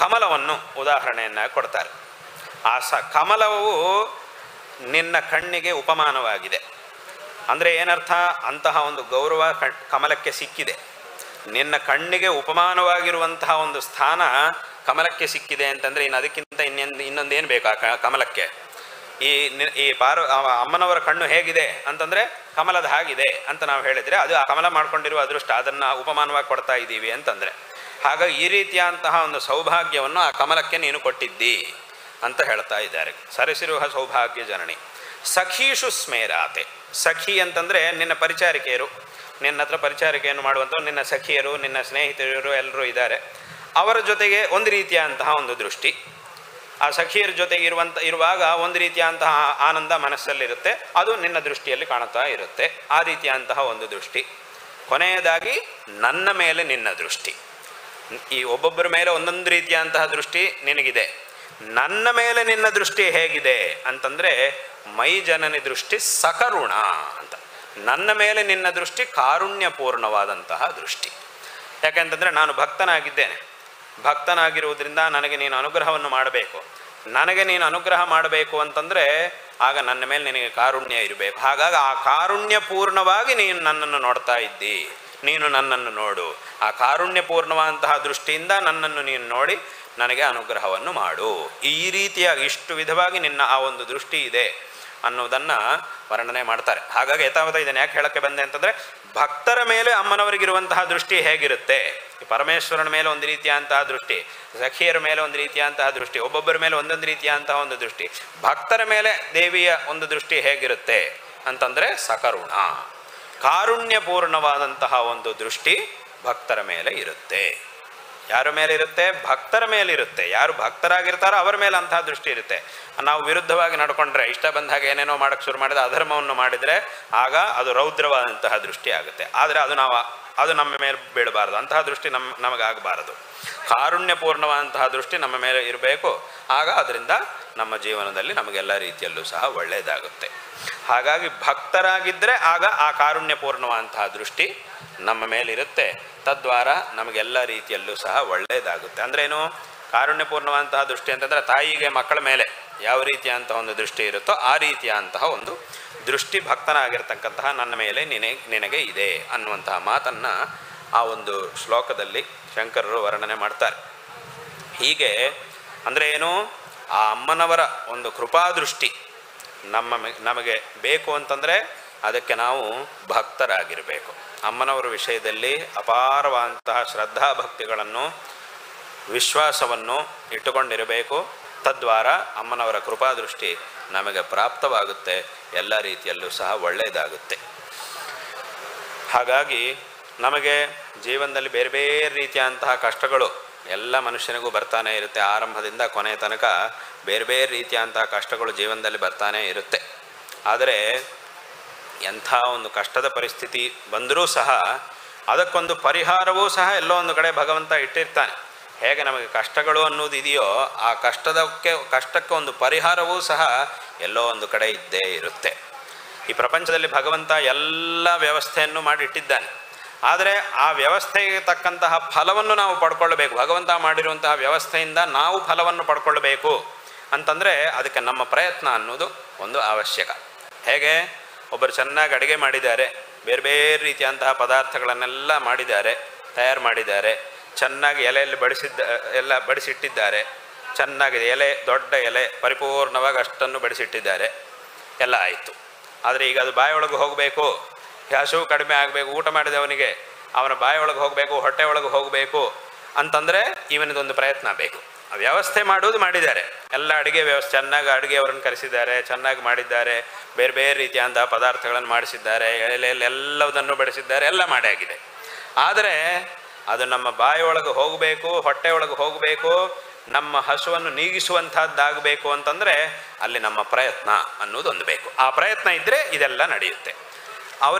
ಕಮಲವನ್ನು ಉದಾಹರಣೆಯನ್ನು ಕೊಡ್ತಾರೆ. ಆ ಕಮಲವು ನಿನ್ನ ಕಣ್ಣಿಗೆ ಉಪಮಾನವಾಗಿದೆ. ಅಂದರೆ ಏನರ್ಥ? ಅಂತಹ ಒಂದು ಗೌರವ ಕಮಲಕ್ಕೆ ಸಿಕ್ಕಿದೆ. ನಿನ್ನ ಕಣ್ಣಿಗೆ ಉಪಮಾನವಾಗಿರುವಂತಹ ಒಂದು ಸ್ಥಾನ ಕಮಲಕ್ಕೆ ಸಿಕ್ಕಿದೆ ಅಂತಂದರೆ ಇನ್ನು ಅದಕ್ಕಿಂತ ಇನ್ನೊಂದೇನು ಬೇಕು ಆ ಕಮಲಕ್ಕೆ? ಈ ಅಮ್ಮನವರ ಕಣ್ಣು ಹೇಗಿದೆ ಅಂತಂದರೆ ಕಮಲದ ಹಾಗಿದೆ ಅಂತ ನಾವು ಹೇಳಿದರೆ ಅದು ಆ ಕಮಲ ಮಾಡ್ಕೊಂಡಿರುವ ಅದೃಷ್ಟ, ಅದನ್ನು ಉಪಮಾನವಾಗಿ ಕೊಡ್ತಾ ಇದ್ದೀವಿ ಅಂತಂದರೆ. ಹಾಗಾಗಿ ಈ ರೀತಿಯಾದಂತಹ ಒಂದು ಸೌಭಾಗ್ಯವನ್ನು ಆ ಕಮಲಕ್ಕೆ ನೀನು ಕೊಟ್ಟಿದ್ದಿ ಅಂತ ಹೇಳ್ತಾ ಇದ್ದಾರೆ. ಸರಸಿರುಹ ಸೌಭಾಗ್ಯ ಜನನಿ. ಸಖೀಷು ಸ್ಮೇರಾತೆ. ಸಖಿ ಅಂತಂದರೆ ನಿನ್ನ ಪರಿಚಾರಿಕೆಯರು, ನಿನ್ನ ಹತ್ರ ಪರಿಚಾರಿಕೆಯನ್ನು ಮಾಡುವಂಥವ್ರು, ನಿನ್ನ ಸಖಿಯರು, ನಿನ್ನ ಸ್ನೇಹಿತರು ಎಲ್ಲರೂ ಇದ್ದಾರೆ. ಅವರ ಜೊತೆಗೆ ಒಂದು ರೀತಿಯಾದಂತಹ ಒಂದು ದೃಷ್ಟಿ. ಆ ಸಖಿಯರ ಜೊತೆಗೆ ಇರುವಾಗ ಒಂದು ರೀತಿಯಾದಂತಹ ಆನಂದ ಮನಸ್ಸಲ್ಲಿರುತ್ತೆ, ಅದು ನಿನ್ನ ದೃಷ್ಟಿಯಲ್ಲಿ ಕಾಣುತ್ತಾ ಇರುತ್ತೆ. ಆ ರೀತಿಯಾದಂತಹ ಒಂದು ದೃಷ್ಟಿ. ಕೊನೆಯದಾಗಿ ನನ್ನ ಮೇಲೆ ನಿನ್ನ ದೃಷ್ಟಿ. ಈ ಒಬ್ಬೊಬ್ಬರ ಮೇಲೆ ಒಂದೊಂದು ರೀತಿಯಾದಂತಹ ದೃಷ್ಟಿ ನಿನಗಿದೆ. ನನ್ನ ಮೇಲೆ ನಿನ್ನ ದೃಷ್ಟಿ ಹೇಗಿದೆ ಅಂತಂದರೆ ಮೈ ಜನನಿ ದೃಷ್ಟಿ ಸಕರುಣ ಅಂತ. ನನ್ನ ಮೇಲೆ ನಿನ್ನ ದೃಷ್ಟಿ ಕಾರುಣ್ಯಪೂರ್ಣವಾದಂತಹ ದೃಷ್ಟಿ. ಯಾಕೆಂತಂದರೆ ನಾನು ಭಕ್ತನಾಗಿದ್ದೇನೆ. ಭಕ್ತನಾಗಿರುವುದರಿಂದ ನನಗೆ ನೀನು ಅನುಗ್ರಹವನ್ನು ಮಾಡಬೇಕು. ನನಗೆ ನೀನು ಅನುಗ್ರಹ ಮಾಡಬೇಕು ಅಂತಂದರೆ ಆಗ ನನ್ನ ಮೇಲೆ ನಿನಗೆ ಕಾರುಣ್ಯ ಇರಬೇಕು. ಹಾಗಾಗಿ ಆ ಕಾರುಣ್ಯಪೂರ್ಣವಾಗಿ ನೀನು ನನ್ನನ್ನು ನೋಡ್ತಾ ಇದ್ದಿ. ನೀನು ನನ್ನನ್ನು ನೋಡು. ಆ ಕಾರುಣ್ಯಪೂರ್ಣವಾದಂತಹ ದೃಷ್ಟಿಯಿಂದ ನನ್ನನ್ನು ನೀನು ನೋಡಿ ನನಗೆ ಅನುಗ್ರಹವನ್ನು ಮಾಡು. ಈ ರೀತಿಯಾಗಿ ಇಷ್ಟು ವಿಧವಾಗಿ ನಿನ್ನ ಆ ಒಂದು ದೃಷ್ಟಿ ಇದೆ ಅನ್ನೋದನ್ನು ವರ್ಣನೆ ಮಾಡ್ತಾರೆ. ಹಾಗಾಗಿ ಯಥಾವತ ಇದನ್ನು ಯಾಕೆ ಹೇಳಕ್ಕೆ ಬಂದೆ ಅಂತಂದರೆ ಭಕ್ತರ ಮೇಲೆ ಅಮ್ಮನವರಿಗಿರುವಂತಹ ದೃಷ್ಟಿ ಹೇಗಿರುತ್ತೆ, ಪರಮೇಶ್ವರನ ಮೇಲೆ ಒಂದು ರೀತಿಯಾದಂತಹ ದೃಷ್ಟಿ, ಸಖಿಯರ ಮೇಲೆ ಒಂದು ರೀತಿಯಾದಂತಹ ದೃಷ್ಟಿ, ಒಬ್ಬೊಬ್ಬರ ಮೇಲೆ ಒಂದೊಂದು ರೀತಿಯಾದಂತಹ ಒಂದು ದೃಷ್ಟಿ. ಭಕ್ತರ ಮೇಲೆ ದೇವಿಯ ಒಂದು ದೃಷ್ಟಿ ಹೇಗಿರುತ್ತೆ ಅಂತಂದರೆ ಸಕರುಣ, ಕಾರುಣ್ಯಪೂರ್ಣವಾದಂತಹ ಒಂದು ದೃಷ್ಟಿ ಭಕ್ತರ ಮೇಲೆ ಇರುತ್ತೆ. ಯಾರ ಮೇಲೆ ಇರುತ್ತೆ? ಭಕ್ತರ ಮೇಲೆ ಇರುತ್ತೆ. ಯಾರು ಭಕ್ತರಾಗಿರ್ತಾರೋ ಅವರ ಮೇಲೆ ಅಂತಹ ದೃಷ್ಟಿ ಇರುತ್ತೆ. ನಾವು ವಿರುದ್ಧವಾಗಿ ನಡ್ಕೊಂಡ್ರೆ, ಇಷ್ಟ ಬಂದಾಗ ಏನೇನೋ ಮಾಡೋಕ್ಕೆ ಶುರು ಮಾಡಿದ್ರೆ, ಅಧರ್ಮವನ್ನು ಮಾಡಿದರೆ ಆಗ ಅದು ರೌದ್ರವಾದಂತಹ ದೃಷ್ಟಿ ಆಗುತ್ತೆ. ಆದರೆ ಅದು ನಮ್ಮ ಮೇಲೆ ಬೀಳಬಾರದು. ಅಂತಹ ದೃಷ್ಟಿ ನಮಗಾಗಬಾರದು. ಕಾರುಣ್ಯಪೂರ್ಣವಾದಂತಹ ದೃಷ್ಟಿ ನಮ್ಮ ಮೇಲೆ ಇರಬೇಕು. ಆಗ ಅದರಿಂದ ನಮ್ಮ ಜೀವನದಲ್ಲಿ ನಮಗೆಲ್ಲ ರೀತಿಯಲ್ಲೂ ಸಹ ಒಳ್ಳೆಯದಾಗುತ್ತೆ. ಹಾಗಾಗಿ ಭಕ್ತರಾಗಿದ್ದರೆ ಆಗ ಆ ಕಾರುಣ್ಯಪೂರ್ಣವಾದಂತಹ ದೃಷ್ಟಿ ನಮ್ಮ ಮೇಲಿರುತ್ತೆ. ತದ್ವಾರ ನಮಗೆಲ್ಲ ರೀತಿಯಲ್ಲೂ ಸಹ ಒಳ್ಳೆಯದಾಗುತ್ತೆ. ಅಂದ್ರೇನು ಕಾರುಣ್ಯಪೂರ್ಣವಾದಂತಹ ದೃಷ್ಟಿ ಅಂತಂದರೆ ತಾಯಿಗೆ ಮಕ್ಕಳ ಮೇಲೆ ಯಾವ ರೀತಿಯಾದಂತಹ ಒಂದು ದೃಷ್ಟಿ ಇರುತ್ತೋ ಆ ರೀತಿಯಾದಂತಹ ಒಂದು ದೃಷ್ಟಿ ಭಕ್ತನಾಗಿರ್ತಕ್ಕಂತಹ ನನ್ನ ಮೇಲೆ ನಿನಗೆ ಇದೆ ಅನ್ನುವಂತಹ ಮಾತನ್ನು ಆ ಒಂದು ಶ್ಲೋಕದಲ್ಲಿ ಶಂಕರರು ವರ್ಣನೆ ಮಾಡ್ತಾರೆ. ಹೀಗೆ ಅಂದರೆ ಏನು? ಆ ಅಮ್ಮನವರ ಒಂದು ಕೃಪಾದೃಷ್ಟಿ ನಮಗೆ ಬೇಕು ಅಂತಂದರೆ ಅದಕ್ಕೆ ನಾವು ಭಕ್ತರಾಗಿರಬೇಕು. ಅಮ್ಮನವರ ವಿಷಯದಲ್ಲಿ ಅಪಾರವಾದಂತಹ ಶ್ರದ್ಧಾಭಕ್ತಿಗಳನ್ನು ವಿಶ್ವಾಸವನ್ನು ಇಟ್ಟುಕೊಂಡಿರಬೇಕು. ತದ್ವಾರ ಅಮ್ಮನವರ ಕೃಪಾದೃಷ್ಟಿ ನಮಗೆ ಪ್ರಾಪ್ತವಾಗುತ್ತೆ, ಎಲ್ಲ ರೀತಿಯಲ್ಲೂ ಸಹ ಒಳ್ಳೆಯದಾಗುತ್ತೆ. ಹಾಗಾಗಿ ನಮಗೆ ಜೀವನದಲ್ಲಿ ಬೇರೆ ಬೇರೆ ರೀತಿಯಾದಂತಹ ಕಷ್ಟಗಳು ಎಲ್ಲ ಮನುಷ್ಯನಿಗೂ ಬರ್ತಾನೆ ಇರುತ್ತೆ. ಆರಂಭದಿಂದ ಕೊನೆ ತನಕ ಬೇರೆ ಬೇರೆ ರೀತಿಯಾದಂತಹ ಕಷ್ಟಗಳು ಜೀವನದಲ್ಲಿ ಬರ್ತಾನೆ ಇರುತ್ತೆ. ಆದರೆ ಎಂಥ ಒಂದು ಕಷ್ಟದ ಪರಿಸ್ಥಿತಿ ಬಂದರೂ ಸಹ ಅದಕ್ಕೊಂದು ಪರಿಹಾರವೂ ಸಹ ಎಲ್ಲೋ ಒಂದು ಕಡೆ ಭಗವಂತ ಇಟ್ಟಿರ್ತಾನೆ. ಹೇಗೆ ನಮಗೆ ಕಷ್ಟಗಳು ಅನ್ನೋದು ಇದೆಯೋ ಆ ಕಷ್ಟಕ್ಕೆ ಒಂದು ಪರಿಹಾರವೂ ಸಹ ಎಲ್ಲೋ ಒಂದು ಕಡೆ ಇದ್ದೇ ಇರುತ್ತೆ. ಈ ಪ್ರಪಂಚದಲ್ಲಿ ಭಗವಂತ ಎಲ್ಲ ವ್ಯವಸ್ಥೆಯನ್ನು ಮಾಡಿಟ್ಟಿದ್ದಾನೆ. ಆದರೆ ಆ ವ್ಯವಸ್ಥೆಗೆ ತಕ್ಕಂತಹ ಫಲವನ್ನು ನಾವು ಪಡ್ಕೊಳ್ಬೇಕು. ಭಗವಂತ ಮಾಡಿರುವಂತಹ ವ್ಯವಸ್ಥೆಯಿಂದ ನಾವು ಫಲವನ್ನು ಪಡ್ಕೊಳ್ಬೇಕು ಅಂತಂದರೆ ಅದಕ್ಕೆ ನಮ್ಮ ಪ್ರಯತ್ನ ಅನ್ನೋದು ಒಂದು ಅವಶ್ಯಕ. ಹೇಗೆ ಒಬ್ಬರು ಚೆನ್ನಾಗಿ ಅಡುಗೆ ಮಾಡಿದ್ದಾರೆ, ಬೇರೆ ಬೇರೆ ರೀತಿಯಂತಹ ಪದಾರ್ಥಗಳನ್ನೆಲ್ಲ ಮಾಡಿದ್ದಾರೆ, ತಯಾರು ಮಾಡಿದ್ದಾರೆ, ಚೆನ್ನಾಗಿ ಎಲೆಯಲ್ಲಿ ಬಡಿಸಿಟ್ಟಿದ್ದಾರೆ, ಚೆನ್ನಾಗಿದೆ ಎಲೆ, ದೊಡ್ಡ ಎಲೆ ಪರಿಪೂರ್ಣವಾಗಿ ಅಷ್ಟನ್ನು ಬಡಿಸಿಟ್ಟಿದ್ದಾರೆ, ಎಲ್ಲ ಆಯಿತು. ಆದರೆ ಈಗ ಅದು ಬಾಯೊಳಗೆ ಹೋಗಬೇಕು, ಹಸಿವು ಕಡಿಮೆ ಆಗಬೇಕು, ಊಟ ಮಾಡಿದವನಿಗೆ ಅವನ ಬಾಯೊಳಗೆ ಹೋಗಬೇಕು, ಹೊಟ್ಟೆ ಒಳಗೆ ಹೋಗಬೇಕು ಅಂತಂದರೆ ಇವನಿದೊಂದು ಪ್ರಯತ್ನ ಬೇಕು. ವ್ಯವಸ್ಥೆ ಮಾಡೋದು ಮಾಡಿದ್ದಾರೆ, ಎಲ್ಲ ಅಡುಗೆ ವ್ಯವಸ್ಥೆ ಚೆನ್ನಾಗಿ ಅಡುಗೆಯವರನ್ನು ಕರೆಸಿದ್ದಾರೆ, ಚೆನ್ನಾಗಿ ಮಾಡಿದ್ದಾರೆ, ಬೇರೆ ಬೇರೆ ರೀತಿಯಾದಂತಹ ಪದಾರ್ಥಗಳನ್ನು ಮಾಡಿಸಿದ್ದಾರೆ, ಎಲೆಯಲ್ಲಿ ಎಲ್ಲದನ್ನು ಬಡಿಸಿದ್ದಾರೆ, ಎಲ್ಲ ಮಾಡಿ ಆಗಿದೆ. ಆದರೆ ಅದು ನಮ್ಮ ಬಾಯೊಳಗೆ ಹೋಗಬೇಕು, ಹೊಟ್ಟೆ ಒಳಗೆ ಹೋಗಬೇಕು, ನಮ್ಮ ಹಸುವನ್ನು ನೀಗಿಸುವಂಥದ್ದಾಗಬೇಕು ಅಂತಂದರೆ ಅಲ್ಲಿ ನಮ್ಮ ಪ್ರಯತ್ನ ಅನ್ನೋದೊಂದು ಬೇಕು. ಆ ಪ್ರಯತ್ನ ಇದ್ದರೆ ಇದೆಲ್ಲ ನಡೆಯುತ್ತೆ.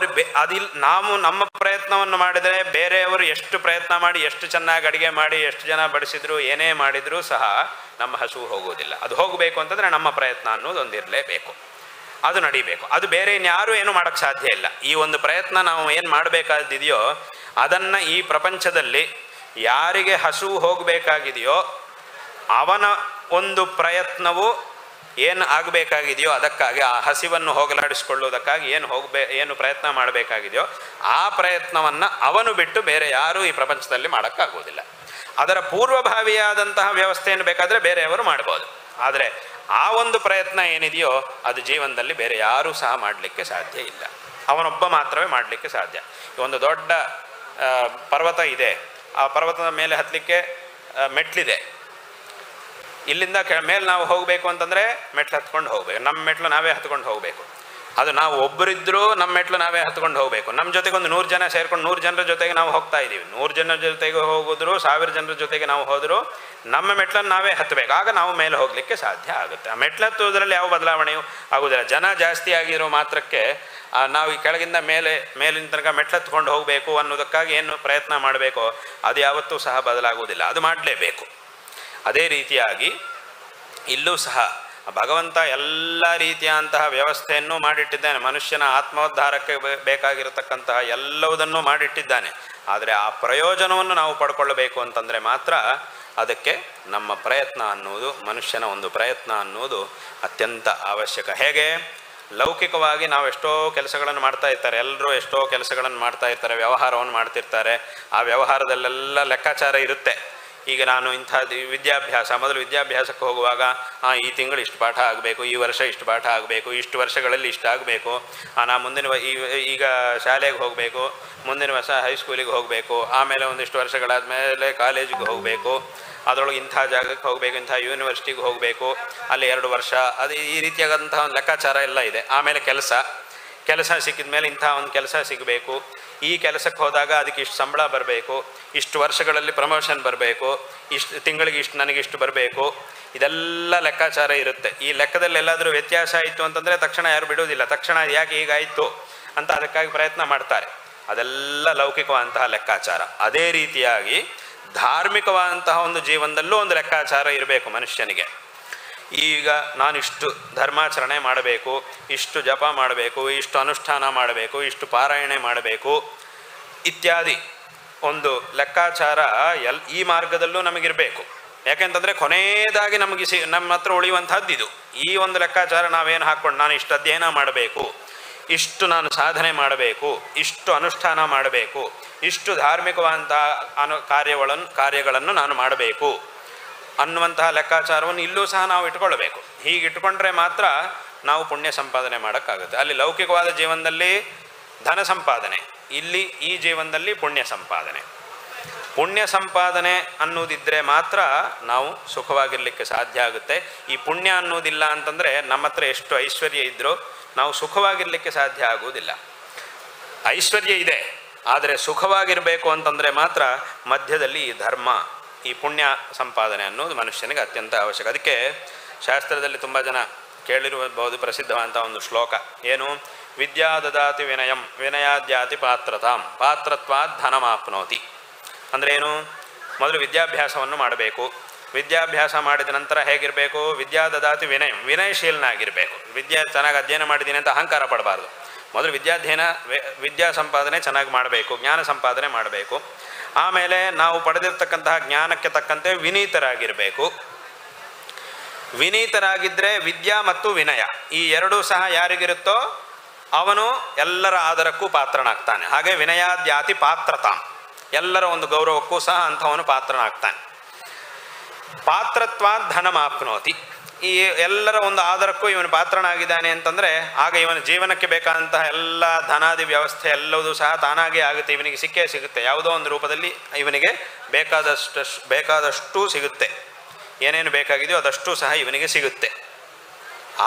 ನಾವು ನಮ್ಮ ಪ್ರಯತ್ನವನ್ನು ಮಾಡಿದರೆ ಬೇರೆಯವರು ಎಷ್ಟು ಪ್ರಯತ್ನ ಮಾಡಿ ಎಷ್ಟು ಚೆನ್ನಾಗಿ ಅಡುಗೆ ಮಾಡಿ ಎಷ್ಟು ಜನ ಬಡಿಸಿದ್ರು ಏನೇ ಮಾಡಿದರೂ ಸಹ ನಮ್ಮ ಹಸುವು ಹೋಗೋದಿಲ್ಲ. ಅದು ಹೋಗಬೇಕು ಅಂತಂದರೆ ನಮ್ಮ ಪ್ರಯತ್ನ ಅನ್ನೋದೊಂದಿರಲೇಬೇಕು, ಅದು ನಡಿಬೇಕು. ಅದು ಬೇರೆ ಇನ್ಯಾರೂ ಏನು ಮಾಡೋಕ್ಕೆ ಸಾಧ್ಯ ಇಲ್ಲ. ಈ ಒಂದು ಪ್ರಯತ್ನ ನಾವು ಏನು ಮಾಡಬೇಕಾದಿದೆಯೋ ಅದನ್ನು ಈ ಪ್ರಪಂಚದಲ್ಲಿ ಯಾರಿಗೆ ಹಸುವು ಹೋಗಬೇಕಾಗಿದೆಯೋ ಅವನ ಒಂದು ಪ್ರಯತ್ನವು ಏನು ಆಗಬೇಕಾಗಿದೆಯೋ ಅದಕ್ಕಾಗಿ ಆ ಹಸಿವನ್ನು ಹೋಗಲಾಡಿಸಿಕೊಳ್ಳುವುದಕ್ಕಾಗಿ ಏನು ಪ್ರಯತ್ನ ಮಾಡಬೇಕಾಗಿದೆಯೋ ಆ ಪ್ರಯತ್ನವನ್ನು ಅವನು ಬಿಟ್ಟು ಬೇರೆ ಯಾರೂ ಈ ಪ್ರಪಂಚದಲ್ಲಿ ಮಾಡೋಕ್ಕಾಗೋದಿಲ್ಲ. ಅದರ ಪೂರ್ವಭಾವಿಯಾದಂತಹ ವ್ಯವಸ್ಥೆಯನ್ನು ಬೇಕಾದರೆ ಬೇರೆಯವರು ಮಾಡ್ಬೋದು. ಆದರೆ ಆ ಒಂದು ಪ್ರಯತ್ನ ಏನಿದೆಯೋ ಅದು ಜೀವನದಲ್ಲಿ ಬೇರೆ ಯಾರೂ ಸಹ ಮಾಡಲಿಕ್ಕೆ ಸಾಧ್ಯ ಇಲ್ಲ, ಅವನೊಬ್ಬ ಮಾತ್ರವೇ ಮಾಡಲಿಕ್ಕೆ ಸಾಧ್ಯ. ಒಂದು ದೊಡ್ಡ ಪರ್ವತ ಇದೆ, ಆ ಪರ್ವತದ ಮೇಲೆ ಹತ್ತಲಿಕ್ಕೆ ಮೆಟ್ಲಿದೆ. ಇಲ್ಲಿಂದ ಮೇಲೆ ನಾವು ಹೋಗಬೇಕು ಅಂತಂದರೆ ಮೆಟ್ಲು ಹತ್ಕೊಂಡು ಹೋಗಬೇಕು, ನಮ್ಮ ಮೆಟ್ಲು ನಾವೇ ಹತ್ಕೊಂಡು ಹೋಗಬೇಕು. ಅದು ನಾವು ಒಬ್ಬರಿದ್ದರೂ ನಮ್ಮ ಮೆಟ್ಲು ನಾವೇ ಹತ್ಕೊಂಡು ಹೋಗಬೇಕು. ನಮ್ಮ ಜೊತೆಗೆ ಒಂದು 100 ಜನ ಸೇರ್ಕೊಂಡು 100 ಜನರ ಜೊತೆಗೆ ನಾವು ಹೋಗ್ತಾ ಇದ್ದೀವಿ. 100 ಜನರ ಜೊತೆಗೆ ಹೋಗಿದ್ರು 1000 ಜನರ ಜೊತೆಗೆ ನಾವು ಹೋದರೂ ನಮ್ಮ ಮೆಟ್ಲನ್ನು ನಾವೇ ಹತ್ತಬೇಕು, ಆಗ ನಾವು ಮೇಲೆ ಹೋಗಲಿಕ್ಕೆ ಸಾಧ್ಯ ಆಗುತ್ತೆ. ಆ ಮೆಟ್ಲು ಹತ್ತುವುದರಲ್ಲಿ ಯಾವ ಬದಲಾವಣೆಯೂ ಆಗುವುದಿಲ್ಲ. ಜನ ಜಾಸ್ತಿ ಆಗಿರೋ ಮಾತ್ರಕ್ಕೆ ನಾವು ಈ ಕೆಳಗಿಂದ ಮೇಲಿನ ತನಕ ಮೆಟ್ಲು ಹತ್ಕೊಂಡು ಹೋಗಬೇಕು ಅನ್ನೋದಕ್ಕಾಗಿ ಏನು ಪ್ರಯತ್ನ ಮಾಡಬೇಕೋ ಅದು ಯಾವತ್ತೂ ಸಹ ಬದಲಾಗುವುದಿಲ್ಲ, ಅದು ಮಾಡಲೇಬೇಕು. ಅದೇ ರೀತಿಯಾಗಿ ಇಲ್ಲೂ ಸಹ ಭಗವಂತ ಎಲ್ಲ ರೀತಿಯಾದಂತಹ ವ್ಯವಸ್ಥೆಯನ್ನು ಮಾಡಿಟ್ಟಿದ್ದಾನೆ. ಮನುಷ್ಯನ ಆತ್ಮೋದ್ಧಾರಕ್ಕೆ ಬೇಕಾಗಿರತಕ್ಕಂತಹ ಎಲ್ಲವುದನ್ನು ಮಾಡಿಟ್ಟಿದ್ದಾನೆ. ಆದರೆ ಆ ಪ್ರಯೋಜನವನ್ನು ನಾವು ಪಡ್ಕೊಳ್ಳಬೇಕು ಅಂತಂದರೆ ಮಾತ್ರ ಅದಕ್ಕೆ ನಮ್ಮ ಪ್ರಯತ್ನ ಅನ್ನುವುದು, ಮನುಷ್ಯನ ಒಂದು ಪ್ರಯತ್ನ ಅನ್ನುವುದು ಅತ್ಯಂತ ಅವಶ್ಯಕ. ಹೇಗೆ ಲೌಕಿಕವಾಗಿ ನಾವು ಎಷ್ಟೋ ಕೆಲಸಗಳನ್ನು ಮಾಡ್ತಾ ಇರ್ತಾರೆ, ಎಲ್ಲರೂ ಎಷ್ಟೋ ಕೆಲಸಗಳನ್ನು ಮಾಡ್ತಾ ಇರ್ತಾರೆ, ವ್ಯವಹಾರವನ್ನು ಮಾಡ್ತಿರ್ತಾರೆ. ಆ ವ್ಯವಹಾರದಲ್ಲೆಲ್ಲ ಲೆಕ್ಕಾಚಾರ ಇರುತ್ತೆ. ಈಗ ನಾನು ಮೊದಲು ವಿದ್ಯಾಭ್ಯಾಸಕ್ಕೆ ಹೋಗುವಾಗ ಈ ತಿಂಗಳು ಇಷ್ಟು ಪಾಠ ಆಗಬೇಕು, ಈ ವರ್ಷ ಇಷ್ಟು ಪಾಠ ಆಗಬೇಕು, ಇಷ್ಟು ವರ್ಷಗಳಲ್ಲಿ ಇಷ್ಟು ಆಗಬೇಕು, ನಾನು ಮುಂದಿನ ಈಗ ಶಾಲೆಗೆ ಹೋಗಬೇಕು, ಮುಂದಿನ ವರ್ಷ ಹೈಸ್ಕೂಲಿಗೆ ಹೋಗಬೇಕು, ಆಮೇಲೆ ಒಂದಿಷ್ಟು ವರ್ಷಗಳಾದಮೇಲೆ ಕಾಲೇಜಿಗೆ ಹೋಗಬೇಕು, ಅದರೊಳಗೆ ಇಂಥ ಜಾಗಕ್ಕೆ ಹೋಗಬೇಕು, ಇಂಥ ಯೂನಿವರ್ಸಿಟಿಗೆ ಹೋಗಬೇಕು, ಅಲ್ಲಿ 2 ವರ್ಷ, ಅದು ಈ ರೀತಿಯಾದಂತಹ ಒಂದು ಲೆಕ್ಕಾಚಾರ ಎಲ್ಲ ಇದೆ. ಆಮೇಲೆ ಕೆಲಸ ಸಿಕ್ಕಿದ ಮೇಲೆ ಇಂಥ ಒಂದು ಕೆಲಸ ಸಿಗಬೇಕು, ಈ ಕೆಲಸಕ್ಕೆ ಹೋದಾಗ ಅದಕ್ಕೆ ಇಷ್ಟು ಸಂಬಳ ಬರಬೇಕು, ಇಷ್ಟು ವರ್ಷಗಳಲ್ಲಿ ಪ್ರಮೋಷನ್ ಬರಬೇಕು, ಇಷ್ಟು ತಿಂಗಳಿಗೆ ಇಷ್ಟು ನನಗಿಷ್ಟು ಬರಬೇಕು, ಇದೆಲ್ಲ ಲೆಕ್ಕಾಚಾರ ಇರುತ್ತೆ. ಈ ಲೆಕ್ಕದಲ್ಲಿ ಎಲ್ಲಾದರೂ ವ್ಯತ್ಯಾಸ ಆಯಿತು ಅಂತಂದರೆ ತಕ್ಷಣ ಯಾರು ಬಿಡುವುದಿಲ್ಲ. ತಕ್ಷಣ ಯಾಕೆ ಹೀಗಾಯಿತು ಅಂತ ಅದಕ್ಕಾಗಿ ಪ್ರಯತ್ನ ಮಾಡ್ತಾರೆ. ಅದೆಲ್ಲ ಲೌಕಿಕವಾದಂತಹ ಲೆಕ್ಕಾಚಾರ. ಅದೇ ರೀತಿಯಾಗಿ ಧಾರ್ಮಿಕವಾದಂತಹ ಒಂದು ಜೀವನದಲ್ಲೂ ಒಂದು ಲೆಕ್ಕಾಚಾರ ಇರಬೇಕು ಮನುಷ್ಯನಿಗೆ. ಈಗ ನಾನಿಷ್ಟು ಧರ್ಮಾಚರಣೆ ಮಾಡಬೇಕು, ಇಷ್ಟು ಜಪ ಮಾಡಬೇಕು, ಇಷ್ಟು ಅನುಷ್ಠಾನ ಮಾಡಬೇಕು, ಇಷ್ಟು ಪಾರಾಯಣೆ ಮಾಡಬೇಕು ಇತ್ಯಾದಿ ಒಂದು ಲೆಕ್ಕಾಚಾರ ಈ ಮಾರ್ಗದಲ್ಲೂ ನಮಗಿರಬೇಕು. ಯಾಕೆಂತಂದರೆ ಕೊನೆಯದಾಗಿ ನಮ್ಮ ಹತ್ರ ಉಳಿಯುವಂಥದ್ದು ಇದು. ಈ ಒಂದು ಲೆಕ್ಕಾಚಾರ ನಾವೇನು ಹಾಕ್ಕೊಂಡು ನಾನು ಇಷ್ಟು ಅಧ್ಯಯನ ಮಾಡಬೇಕು, ಇಷ್ಟು ನಾನು ಸಾಧನೆ ಮಾಡಬೇಕು, ಇಷ್ಟು ಅನುಷ್ಠಾನ ಮಾಡಬೇಕು, ಇಷ್ಟು ಧಾರ್ಮಿಕವಾದಂತಹ ಕಾರ್ಯಗಳನ್ನು ನಾನು ಮಾಡಬೇಕು ಅನ್ನುವಂತಹ ಲೆಕ್ಕಾಚಾರವನ್ನು ಇಲ್ಲೂ ಸಹ ನಾವು ಇಟ್ಕೊಳ್ಬೇಕು. ಹೀಗಿಟ್ಕೊಂಡ್ರೆ ಮಾತ್ರ ನಾವು ಪುಣ್ಯ ಸಂಪಾದನೆ ಮಾಡೋಕ್ಕಾಗುತ್ತೆ. ಅಲ್ಲಿ ಲೌಕಿಕವಾದ ಜೀವನದಲ್ಲಿ ಧನ ಸಂಪಾದನೆ, ಇಲ್ಲಿ ಈ ಜೀವನದಲ್ಲಿ ಪುಣ್ಯ ಸಂಪಾದನೆ. ಪುಣ್ಯ ಸಂಪಾದನೆ ಅನ್ನೋದಿದ್ದರೆ ಮಾತ್ರ ನಾವು ಸುಖವಾಗಿರಲಿಕ್ಕೆ ಸಾಧ್ಯ ಆಗುತ್ತೆ. ಈ ಪುಣ್ಯ ಅನ್ನೋದಿಲ್ಲ ಅಂತಂದರೆ ನಮ್ಮ ಹತ್ರ ಎಷ್ಟು ಐಶ್ವರ್ಯ ಇದ್ದರೂ ನಾವು ಸುಖವಾಗಿರಲಿಕ್ಕೆ ಸಾಧ್ಯ ಆಗುವುದಿಲ್ಲ. ಐಶ್ವರ್ಯ ಇದೆ, ಆದರೆ ಸುಖವಾಗಿರಬೇಕು ಅಂತಂದರೆ ಮಾತ್ರ ಮಧ್ಯದಲ್ಲಿ ಈ ಧರ್ಮ, ಈ ಪುಣ್ಯ ಸಂಪಾದನೆ ಅನ್ನೋದು ಮನುಷ್ಯನಿಗೆ ಅತ್ಯಂತ ಅವಶ್ಯಕ. ಅದಕ್ಕೆ ಶಾಸ್ತ್ರದಲ್ಲಿ ತುಂಬ ಜನ ಕೇಳಿರಬಹುದು ಪ್ರಸಿದ್ಧವಾದಂಥ ಒಂದು ಶ್ಲೋಕ ಏನು, ವಿದ್ಯಾ ದದಾತಿ ವಿನಯಂ ವಿನಯಾದ್ಯಾತಿ ಪಾತ್ರತಾಂ ಪಾತ್ರತ್ವಾತ್ ಧನಮಾಪ್ನೋತಿ. ಅಂದರೆ ಏನು, ಮೊದಲು ವಿದ್ಯಾಭ್ಯಾಸವನ್ನು ಮಾಡಬೇಕು. ವಿದ್ಯಾಭ್ಯಾಸ ಮಾಡಿದ ನಂತರ ಹೇಗಿರಬೇಕು, ವಿದ್ಯಾ ದದಾತಿ ವಿನಯಂ, ವಿನಯಶೀಲನಾಗಿರಬೇಕು. ವಿದ್ಯೆ ಚೆನ್ನಾಗಿ ಅಧ್ಯಯನ ಮಾಡಿದ್ದೀನಿ ಅಂತ ಅಹಂಕಾರ ಪಡಬಾರ್ದು. ಮೊದಲು ವಿದ್ಯಾ ಸಂಪಾದನೆ ಚೆನ್ನಾಗಿ ಮಾಡಬೇಕು, ಜ್ಞಾನ ಸಂಪಾದನೆ ಮಾಡಬೇಕು. ಆಮೇಲೆ ನಾವು ಪಡೆದಿರ್ತಕ್ಕಂತಹ ಜ್ಞಾನಕ್ಕೆ ತಕ್ಕಂತೆ ವಿನೀತರಾಗಿರಬೇಕು. ವಿನೀತರಾಗಿದ್ದರೆ ವಿದ್ಯಾ ಮತ್ತು ವಿನಯ ಈ ಎರಡೂ ಸಹ ಯಾರಿಗಿರುತ್ತೋ ಅವನು ಎಲ್ಲರ ಆದರಕ್ಕೂ ಪಾತ್ರನಾಗ್ತಾನೆ. ಹಾಗೆ ವಿನಯಾದ್ಯಾತಿ ಪಾತ್ರತಾಂ, ಎಲ್ಲರ ಒಂದು ಗೌರವಕ್ಕೂ ಸಹ ಅಂಥವನು ಪಾತ್ರನಾಗ್ತಾನೆ. ಪಾತ್ರತ್ವಾತ್ ಧನಮಾಪ್ನೋತಿ, ಈ ಎಲ್ಲರ ಒಂದು ಆದರಕ್ಕೂ ಇವನು ಪಾತ್ರನಾಗಿದ್ದಾನೆ ಅಂತಂದರೆ ಆಗ ಇವನ ಜೀವನಕ್ಕೆ ಬೇಕಾದಂತಹ ಎಲ್ಲ ಧನಾದಿ ವ್ಯವಸ್ಥೆ ಎಲ್ಲವೂ ಸಹ ತಾನಾಗೇ ಆಗುತ್ತೆ, ಇವನಿಗೆ ಸಿಕ್ಕೇ ಸಿಗುತ್ತೆ. ಯಾವುದೋ ಒಂದು ರೂಪದಲ್ಲಿ ಇವನಿಗೆ ಬೇಕಾದಷ್ಟು ಸಿಗುತ್ತೆ. ಏನೇನು ಬೇಕಾಗಿದೆಯೋ ಅದಷ್ಟು ಸಹ ಇವನಿಗೆ ಸಿಗುತ್ತೆ.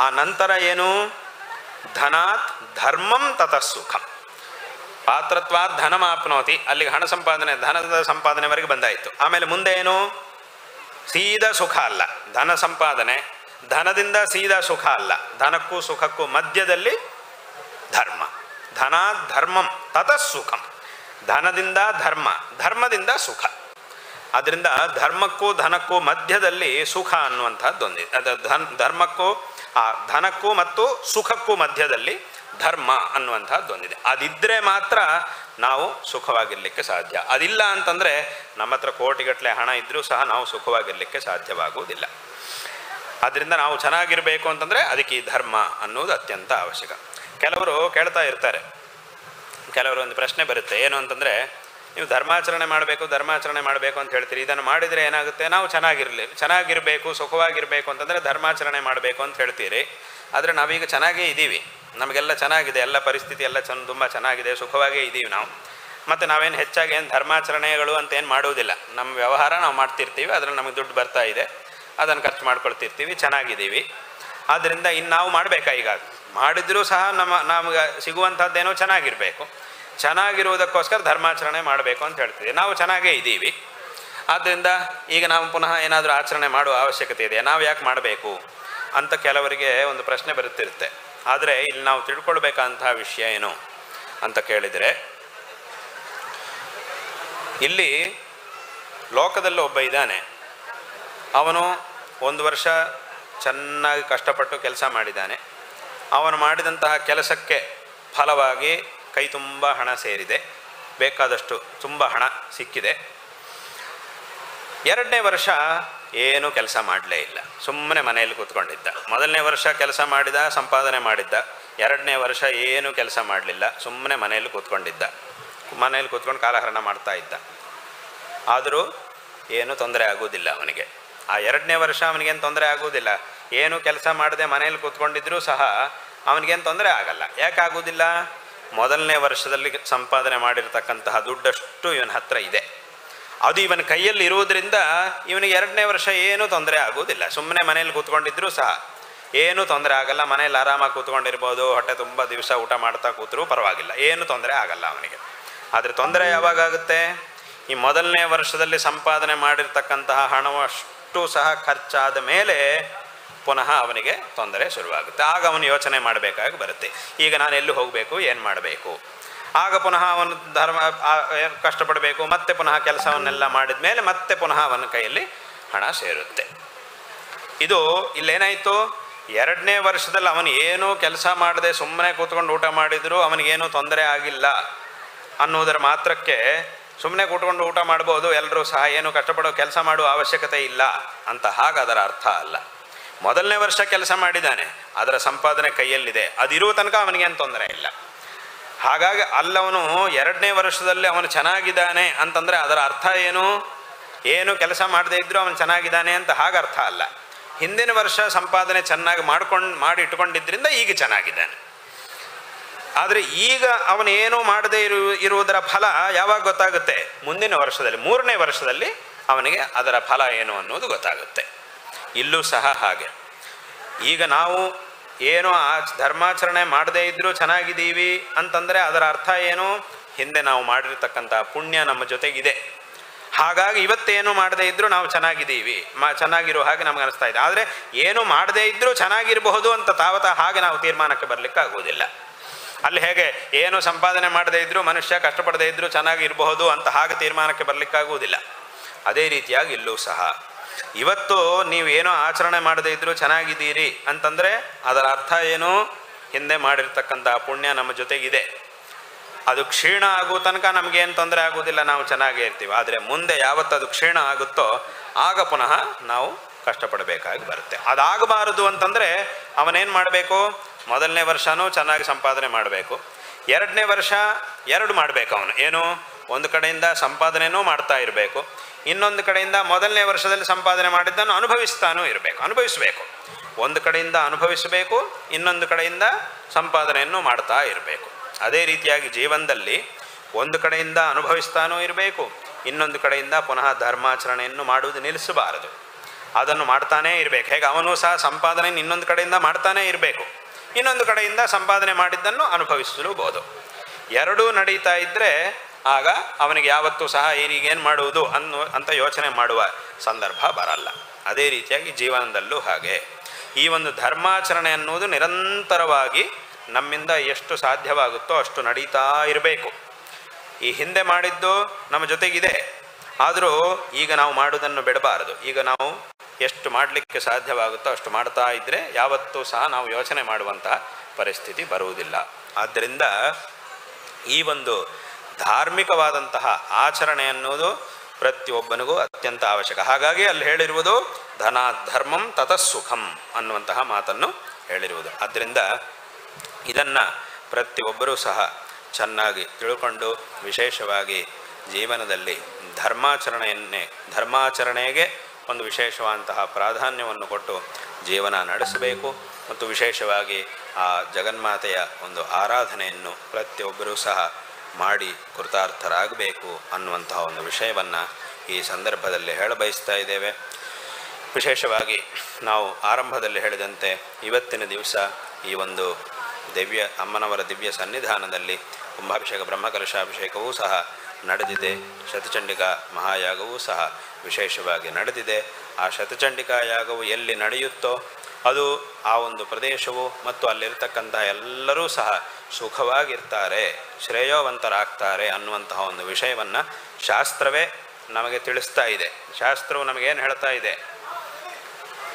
ಆ ನಂತರ ಏನು, ಧನಾತ್ ಧರ್ಮಂ ತತಃ ಸುಖಂ. ಪಾತ್ರತ್ವಾತ್ ಧನಮಾಪ್ನೋತಿ, ಅಲ್ಲಿಗೆ ಹಣ ಸಂಪಾದನೆ, ಧನದ ಸಂಪಾದನೆವರೆಗೆ ಬಂದಾಯಿತು. ಆಮೇಲೆ ಮುಂದೆ ಏನು, ಸೀದಾ ಸುಖ ಅಲ್ಲ, ಧನ ಸಂಪಾದನೆ, ಧನದಿಂದ ಸೀದಾ ಸುಖ ಅಲ್ಲ, ಧನಕ್ಕೂ ಸುಖಕ್ಕೂ ಮಧ್ಯದಲ್ಲಿ ಧರ್ಮ. ಧನಾತ್ ಧರ್ಮಂ ತತಃ ಸುಖಂ, ಧನದಿಂದ ಧರ್ಮ, ಧರ್ಮದಿಂದ ಸುಖ. ಅದರಿಂದ ಧರ್ಮಕ್ಕೂ ಧನಕ್ಕೂ ಮಧ್ಯದಲ್ಲಿ ಸುಖ ಅನ್ನುವಂಥದ್ದೊಂದಿದೆ. ಅದು ಧನಕ್ಕೂ ಮತ್ತು ಸುಖಕ್ಕೂ ಮಧ್ಯದಲ್ಲಿ ಧರ್ಮ ಅನ್ನುವಂಥದ್ದೊಂದಿದೆ. ಅದಿದ್ದರೆ ಮಾತ್ರ ನಾವು ಸುಖವಾಗಿರಲಿಕ್ಕೆ ಸಾಧ್ಯ. ಅದಿಲ್ಲ ಅಂತಂದರೆ ನಮ್ಮ ಹತ್ರ ಕೋಟಿಗಟ್ಟಲೆ ಹಣ ಇದ್ದರೂ ಸಹ ನಾವು ಸುಖವಾಗಿರಲಿಕ್ಕೆ ಸಾಧ್ಯವಾಗುವುದಿಲ್ಲ. ಆದ್ದರಿಂದ ನಾವು ಚೆನ್ನಾಗಿರಬೇಕು ಅಂತಂದರೆ ಅದಕ್ಕೆ ಈ ಧರ್ಮ ಅನ್ನೋದು ಅತ್ಯಂತ ಅವಶ್ಯಕ. ಕೆಲವರು ಕೇಳ್ತಾ ಇರ್ತಾರೆ, ಕೆಲವರು ಒಂದು ಪ್ರಶ್ನೆ ಬರುತ್ತೆ, ಏನು ಅಂತಂದರೆ, ನೀವು ಧರ್ಮಾಚರಣೆ ಮಾಡಬೇಕು ಅಂತ ಹೇಳ್ತೀರಿ, ಇದನ್ನು ಮಾಡಿದರೆ ಏನಾಗುತ್ತೆ, ನಾವು ಚೆನ್ನಾಗಿರಬೇಕು ಸುಖವಾಗಿರಬೇಕು ಅಂತಂದರೆ ಧರ್ಮಾಚರಣೆ ಮಾಡಬೇಕು ಅಂತ ಹೇಳ್ತೀರಿ. ಆದರೆ ನಾವೀಗ ಚೆನ್ನಾಗೇ ಇದ್ದೀವಿ, ನಮಗೆಲ್ಲ ಚೆನ್ನಾಗಿದೆ, ಎಲ್ಲ ಪರಿಸ್ಥಿತಿ ಎಲ್ಲ ತುಂಬ ಚೆನ್ನಾಗಿದೆ, ಸುಖವಾಗೇ ಇದ್ದೀವಿ ನಾವು. ಮತ್ತು ನಾವೇನು ಹೆಚ್ಚಾಗಿ ಏನು ಧರ್ಮಾಚರಣೆಗಳು ಅಂತ ಏನು ಮಾಡುವುದಿಲ್ಲ, ನಮ್ಮ ವ್ಯವಹಾರ ನಾವು ಮಾಡ್ತಿರ್ತೀವಿ, ಅದರಲ್ಲಿ ನಮಗೆ ದುಡ್ಡು ಬರ್ತಾ ಇದೆ, ಅದನ್ನು ಖರ್ಚು ಮಾಡ್ಕೊಳ್ತಿರ್ತೀವಿ, ಚೆನ್ನಾಗಿದ್ದೀವಿ. ಆದ್ದರಿಂದ ಇನ್ನು ನಾವು ಮಾಡಬೇಕಾ, ಈಗ ಮಾಡಿದರೂ ಸಹ ನಮಗೆ ಸಿಗುವಂಥದ್ದೇನೋ ಚೆನ್ನಾಗಿರಬೇಕು, ಚೆನ್ನಾಗಿರುವುದಕ್ಕೋಸ್ಕರ ಧರ್ಮಾಚರಣೆ ಮಾಡಬೇಕು ಅಂತ ಹೇಳ್ತೀವಿ. ನಾವು ಚೆನ್ನಾಗೇ ಇದ್ದೀವಿ, ಆದ್ದರಿಂದ ಈಗ ನಾವು ಪುನಃ ಏನಾದರೂ ಆಚರಣೆ ಮಾಡುವ ಅವಶ್ಯಕತೆ ಇದೆ, ನಾವು ಯಾಕೆ ಮಾಡಬೇಕು ಅಂತ ಕೆಲವರಿಗೆ ಒಂದು ಪ್ರಶ್ನೆ ಬರುತ್ತಿರುತ್ತೆ. ಆದರೆ ಇಲ್ಲಿ ನಾವು ತಿಳ್ಕೊಳ್ಬೇಕಂತಹ ವಿಷಯ ಏನು ಅಂತ ಕೇಳಿದರೆ, ಇಲ್ಲಿ ಲೋಕದಲ್ಲಿ ಒಬ್ಬ ಇದ್ದಾನೆ, ಅವನು 1 ವರ್ಷ ಚೆನ್ನಾಗಿ ಕಷ್ಟಪಟ್ಟು ಕೆಲಸ ಮಾಡಿದ್ದಾನೆ. ಅವನು ಮಾಡಿದಂತಹ ಕೆಲಸಕ್ಕೆ ಫಲವಾಗಿ ಕೈ ತುಂಬ ಹಣ ಸೇರಿದೆ, ಬೇಕಾದಷ್ಟು ತುಂಬ ಹಣ ಸಿಕ್ಕಿದೆ. 2ನೇ ವರ್ಷ ಏನೂ ಕೆಲಸ ಮಾಡಲೇ ಇಲ್ಲ, ಸುಮ್ಮನೆ ಮನೆಯಲ್ಲಿ ಕೂತ್ಕೊಂಡಿದ್ದ. 1ನೇ ವರ್ಷ ಕೆಲಸ ಮಾಡಿದ, ಸಂಪಾದನೆ ಮಾಡಿದ್ದ. 2ನೇ ವರ್ಷ ಏನೂ ಕೆಲಸ ಮಾಡಲಿಲ್ಲ, ಸುಮ್ಮನೆ ಮನೆಯಲ್ಲಿ ಕೂತ್ಕೊಂಡಿದ್ದ. ಮನೆಯಲ್ಲಿ ಕೂತ್ಕೊಂಡು ಕಾಲಹರಣ ಮಾಡ್ತಾ ಇದ್ದ. ಆದರೂ ಏನೂ ತೊಂದರೆ ಆಗೋದಿಲ್ಲ ಅವನಿಗೆ. ಆ 2ನೇ ವರ್ಷ ಅವನಿಗೇನು ತೊಂದರೆ ಆಗೋದಿಲ್ಲ, ಏನು ಕೆಲಸ ಮಾಡದೆ ಮನೆಯಲ್ಲಿ ಕೂತ್ಕೊಂಡಿದ್ರೂ ಸಹ ಅವನಿಗೇನು ತೊಂದರೆ ಆಗಲ್ಲ. ಯಾಕೆ ಆಗೋದಿಲ್ಲ, 1ನೇ ವರ್ಷದಲ್ಲಿ ಸಂಪಾದನೆ ಮಾಡಿರ್ತಕ್ಕಂತಹ ದುಡ್ಡಷ್ಟು ಇವನ ಹತ್ರ ಇದೆ, ಅದು ಇವನ ಕೈಯಲ್ಲಿ ಇರುವುದರಿಂದ ಇವನಿಗೆ 2ನೇ ವರ್ಷ ಏನೂ ತೊಂದರೆ ಆಗೋದಿಲ್ಲ. ಸುಮ್ಮನೆ ಮನೇಲಿ ಕೂತ್ಕೊಂಡಿದ್ರೂ ಸಹ ಏನೂ ತೊಂದರೆ ಆಗಲ್ಲ, ಮನೇಲಿ ಆರಾಮಾಗಿ ಕೂತ್ಕೊಂಡಿರ್ಬೋದು, ಹೊಟ್ಟೆ ತುಂಬ ದಿವಸ ಊಟ ಮಾಡ್ತಾ ಕೂತರೂ ಪರವಾಗಿಲ್ಲ, ಏನೂ ತೊಂದರೆ ಆಗಲ್ಲ ಅವನಿಗೆ. ಆದರೆ ತೊಂದರೆ ಯಾವಾಗುತ್ತೆ, ಈ 1ನೇ ವರ್ಷದಲ್ಲಿ ಸಂಪಾದನೆ ಮಾಡಿರ್ತಕ್ಕಂತಹ ಹಣವಷ್ಟು ಸಹ ಖರ್ಚಾದ ಮೇಲೆ ಪುನಃ ಅವನಿಗೆ ತೊಂದರೆ ಶುರುವಾಗುತ್ತೆ. ಆಗ ಅವನು ಯೋಚನೆ ಮಾಡಬೇಕಾಗಿ ಬರುತ್ತೆ, ಈಗ ನಾನು ಎಲ್ಲಿ ಹೋಗಬೇಕು, ಏನು ಮಾಡಬೇಕು. ಆಗ ಪುನಃ ಅವನು ಕಷ್ಟಪಡಬೇಕು, ಮತ್ತೆ ಪುನಃ ಕೆಲಸವನ್ನೆಲ್ಲ ಮಾಡಿದ ಮೇಲೆ ಮತ್ತೆ ಪುನಃ ಅವನ ಕೈಯಲ್ಲಿ ಹಣ ಸೇರುತ್ತೆ. ಇದು ಇಲ್ಲೇನಾಯಿತು, 2ನೇ ವರ್ಷದಲ್ಲಿ ಅವನು ಏನೂ ಕೆಲಸ ಮಾಡದೆ ಸುಮ್ಮನೆ ಕೂತ್ಕೊಂಡು ಊಟ ಮಾಡಿದರೂ ಅವನಿಗೇನೂ ತೊಂದರೆ ಆಗಿಲ್ಲ ಅನ್ನೋದರ ಮಾತ್ರಕ್ಕೆ ಸುಮ್ಮನೆ ಕೂತ್ಕೊಂಡು ಊಟ ಮಾಡ್ಬೋದು ಎಲ್ಲರೂ ಸಹ, ಏನು ಕಷ್ಟಪಡೋ ಕೆಲಸ ಮಾಡುವ ಅವಶ್ಯಕತೆ ಇಲ್ಲ ಅಂತ ಹಾಗಾದರ ಅರ್ಥ ಅಲ್ಲ. 1ನೇ ವರ್ಷ ಕೆಲಸ ಮಾಡಿದ್ದಾನೆ, ಅದರ ಸಂಪಾದನೆ ಕೈಯಲ್ಲಿದೆ, ಅದಿರುವ ತನಕ ಅವನಿಗೇನು ತೊಂದರೆ ಇಲ್ಲ. ಹಾಗಾಗಿ ಅಲ್ಲವನು 2ನೇ ವರ್ಷದಲ್ಲಿ ಅವನು ಚೆನ್ನಾಗಿದ್ದಾನೆ ಅಂತಂದರೆ ಅದರ ಅರ್ಥ ಏನು ಕೆಲಸ ಮಾಡದೇ ಇದ್ದರೂ ಅವನು ಚೆನ್ನಾಗಿದ್ದಾನೆ ಅಂತ ಹಾಗರ್ಥ ಅಲ್ಲ. ಹಿಂದಿನ ವರ್ಷ ಸಂಪಾದನೆ ಚೆನ್ನಾಗಿ ಮಾಡಿ ಇಟ್ಕೊಂಡಿದ್ದರಿಂದ ಈಗ ಚೆನ್ನಾಗಿದ್ದಾನೆ. ಆದರೆ ಈಗ ಅವನೇನೂ ಮಾಡದೇ ಇರುವುದರ ಫಲ ಯಾವಾಗ ಗೊತ್ತಾಗುತ್ತೆ? ಮುಂದಿನ ವರ್ಷದಲ್ಲಿ, 3ನೇ ವರ್ಷದಲ್ಲಿ ಅವನಿಗೆ ಅದರ ಫಲ ಏನು ಅನ್ನೋದು ಗೊತ್ತಾಗುತ್ತೆ. ಇಲ್ಲೂ ಸಹ ಹಾಗೆ. ಈಗ ನಾವು ಏನೋ ಧರ್ಮಾಚರಣೆ ಮಾಡದೇ ಇದ್ದರೂ ಚೆನ್ನಾಗಿದ್ದೀವಿ ಅಂತಂದರೆ ಅದರ ಅರ್ಥ ಏನು? ಹಿಂದೆ ನಾವು ಮಾಡಿರ್ತಕ್ಕಂಥ ಪುಣ್ಯ ನಮ್ಮ ಜೊತೆಗಿದೆ. ಹಾಗಾಗಿ ಇವತ್ತೇನು ಮಾಡದೇ ಇದ್ದರೂ ನಾವು ಚೆನ್ನಾಗಿದ್ದೀವಿ, ಚೆನ್ನಾಗಿರೋ ಹಾಗೆ ನಮ್ಗೆ ಅನಿಸ್ತಾ ಇದೆ. ಆದರೆ ಏನು ಮಾಡದೇ ಇದ್ದರೂ ಚೆನ್ನಾಗಿರಬಹುದು ಅಂತ ಹಾಗೆ ನಾವು ತೀರ್ಮಾನಕ್ಕೆ ಬರಲಿಕ್ಕೆ ಆಗೋದಿಲ್ಲ. ಅಲ್ಲಿ ಹೇಗೆ ಏನು ಸಂಪಾದನೆ ಮಾಡದೇ ಇದ್ದರೂ ಮನುಷ್ಯ ಕಷ್ಟಪಡದೇ ಇದ್ದರೂ ಚೆನ್ನಾಗಿರಬಹುದು ಅಂತ ಹಾಗೆ ತೀರ್ಮಾನಕ್ಕೆ ಬರಲಿಕ್ಕಾಗುವುದಿಲ್ಲ. ಅದೇ ರೀತಿಯಾಗಿ ಇಲ್ಲೂ ಸಹ ಇವತ್ತು ನೀವು ಏನೋ ಆಚರಣೆ ಮಾಡದೇ ಇದ್ದರೂ ಚೆನ್ನಾಗಿದ್ದೀರಿ ಅಂತಂದರೆ ಅದರ ಅರ್ಥ ಏನು? ಹಿಂದೆ ಮಾಡಿರ್ತಕ್ಕಂಥ ಪುಣ್ಯ ನಮ್ಮ ಜೊತೆಗಿದೆ. ಅದು ಕ್ಷೀಣ ಆಗೋ ತನಕ ನಮಗೇನು ತೊಂದರೆ ಆಗೋದಿಲ್ಲ, ನಾವು ಚೆನ್ನಾಗೇ ಇರ್ತೀವಿ. ಆದರೆ ಮುಂದೆ ಯಾವತ್ತು ಅದು ಕ್ಷೀಣ ಆಗುತ್ತೋ ಆಗ ಪುನಃ ನಾವು ಕಷ್ಟಪಡಬೇಕಾಗಿ ಬರುತ್ತೆ. ಅದಾಗಬಾರದು ಅಂತಂದರೆ ಅವನೇನು ಮಾಡಬೇಕು? ಮೊದಲನೇ ವರ್ಷನೂ ಚೆನ್ನಾಗಿ ಸಂಪಾದನೆ ಮಾಡಬೇಕು, 2ನೇ ವರ್ಷ 2 ಮಾಡಬೇಕು. ಅವನು ಏನು? ಒಂದು ಕಡೆಯಿಂದ ಸಂಪಾದನೆಯೂ ಮಾಡ್ತಾ ಇರಬೇಕು, ಇನ್ನೊಂದು ಕಡೆಯಿಂದ ಮೊದಲನೇ ವರ್ಷದಲ್ಲಿ ಸಂಪಾದನೆ ಮಾಡಿದ್ದನ್ನು ಅನುಭವಿಸಬೇಕು. ಒಂದು ಕಡೆಯಿಂದ ಅನುಭವಿಸಬೇಕು, ಇನ್ನೊಂದು ಕಡೆಯಿಂದ ಸಂಪಾದನೆಯನ್ನು ಮಾಡ್ತಾ ಇರಬೇಕು. ಅದೇ ರೀತಿಯಾಗಿ ಜೀವನದಲ್ಲಿ ಒಂದು ಕಡೆಯಿಂದ ಅನುಭವಿಸ್ತಾನೂ ಇರಬೇಕು, ಇನ್ನೊಂದು ಕಡೆಯಿಂದ ಪುನಃ ಧರ್ಮಾಚರಣೆಯನ್ನು ಮಾಡುವುದು ನಿಲ್ಲಿಸಬಾರದು, ಅದನ್ನು ಮಾಡ್ತಾನೇ ಇರಬೇಕು. ಹೇಗೆ ಅವನು ಸಹ ಸಂಪಾದನೆಯನ್ನು ಇನ್ನೊಂದು ಕಡೆಯಿಂದ ಮಾಡ್ತಾನೇ ಇರಬೇಕು, ಇನ್ನೊಂದು ಕಡೆಯಿಂದ ಸಂಪಾದನೆ ಮಾಡಿದ್ದನ್ನು ಅನುಭವಿಸಲೂಬಹುದು. ಎರಡೂ ನಡೀತಾ ಇದ್ದರೆ ಆಗ ಅವನಿಗೆ ಯಾವತ್ತೂ ಸಹ ಈಗೇನು ಮಾಡುವುದು ಅಂತ ಯೋಚನೆ ಮಾಡುವ ಸಂದರ್ಭ ಬರಲ್ಲ. ಅದೇ ರೀತಿಯಾಗಿ ಜೀವನದಲ್ಲೂ ಹಾಗೆ ಈ ಒಂದು ಧರ್ಮಾಚರಣೆ ಅನ್ನೋದು ನಿರಂತರವಾಗಿ ನಮ್ಮಿಂದ ಎಷ್ಟು ಸಾಧ್ಯವಾಗುತ್ತೋ ಅಷ್ಟು ನಡೀತಾ ಇರಬೇಕು. ಈ ಹಿಂದೆ ಮಾಡಿದ್ದು ನಮ್ಮ ಜೊತೆಗಿದೆ, ಆದರೂ ಈಗ ನಾವು ಮಾಡುವುದನ್ನು ಬಿಡಬಾರದು. ಈಗ ನಾವು ಎಷ್ಟು ಮಾಡಲಿಕ್ಕೆ ಸಾಧ್ಯವಾಗುತ್ತೋ ಅಷ್ಟು ಮಾಡ್ತಾ ಇದ್ದರೆ ಯಾವತ್ತೂ ಸಹ ನಾವು ಯೋಚನೆ ಮಾಡುವಂತಹ ಪರಿಸ್ಥಿತಿ ಬರುವುದಿಲ್ಲ. ಆದ್ದರಿಂದ ಈ ಒಂದು ಧಾರ್ಮಿಕವಾದಂತಹ ಆಚರಣೆ ಅನ್ನೋದು ಪ್ರತಿಯೊಬ್ಬನಿಗೂ ಅತ್ಯಂತ ಅವಶ್ಯಕ. ಹಾಗಾಗಿ ಅಲ್ಲಿ ಹೇಳಿರುವುದು ಧರ್ಮಂ ತತಃ ಸುಖಂ ಅನ್ನುವಂತಹ ಮಾತನ್ನು ಹೇಳಿರುವುದು. ಆದ್ದರಿಂದ ಇದನ್ನು ಪ್ರತಿಯೊಬ್ಬರೂ ಸಹ ಚೆನ್ನಾಗಿ ತಿಳ್ಕೊಂಡು ವಿಶೇಷವಾಗಿ ಜೀವನದಲ್ಲಿ ಧರ್ಮಾಚರಣೆಗೆ ಒಂದು ವಿಶೇಷವಾದಂತಹ ಪ್ರಾಧಾನ್ಯವನ್ನು ಕೊಟ್ಟು ಜೀವನ ನಡೆಸಬೇಕು. ಮತ್ತು ವಿಶೇಷವಾಗಿ ಆ ಜಗನ್ಮಾತೆಯ ಒಂದು ಆರಾಧನೆಯನ್ನು ಪ್ರತಿಯೊಬ್ಬರೂ ಸಹ ಮಾಡಿ ಕೃತಾರ್ಥರಾಗಬೇಕು ಅನ್ನುವಂತಹ ಒಂದು ವಿಷಯವನ್ನು ಈ ಸಂದರ್ಭದಲ್ಲಿ ಹೇಳಬಯಸ್ತಾ ಇದ್ದೇವೆ. ವಿಶೇಷವಾಗಿ ನಾವು ಆರಂಭದಲ್ಲಿ ಹೇಳಿದಂತೆ ಇವತ್ತಿನ ದಿವಸ ಈ ಒಂದು ಅಮ್ಮನವರ ದಿವ್ಯ ಸನ್ನಿಧಾನದಲ್ಲಿ ಕುಂಭಾಭಿಷೇಕ ಬ್ರಹ್ಮಕಲಶಾಭಿಷೇಕವೂ ಸಹ ನಡೆದಿದೆ. ಶತಚಂಡಿಕಾ ಮಹಾಯಾಗವೂ ಸಹ ವಿಶೇಷವಾಗಿ ನಡೆದಿದೆ. ಆ ಶತಚಂಡಿಕಾ ಯಾಗವು ಎಲ್ಲಿ ನಡೆಯುತ್ತೋ ಅದು ಆ ಒಂದು ಪ್ರದೇಶವು ಮತ್ತು ಅಲ್ಲಿರ್ತಕ್ಕಂಥ ಎಲ್ಲರೂ ಸಹ ಸುಖವಾಗಿರ್ತಾರೆ, ಶ್ರೇಯೋವಂತರಾಗ್ತಾರೆ ಅನ್ನುವಂತಹ ಒಂದು ವಿಷಯವನ್ನು ಶಾಸ್ತ್ರವೇ ನಮಗೆ ತಿಳಿಸ್ತಾ ಇದೆ. ಶಾಸ್ತ್ರವು ನಮಗೇನು ಹೇಳ್ತಾ ಇದೆ?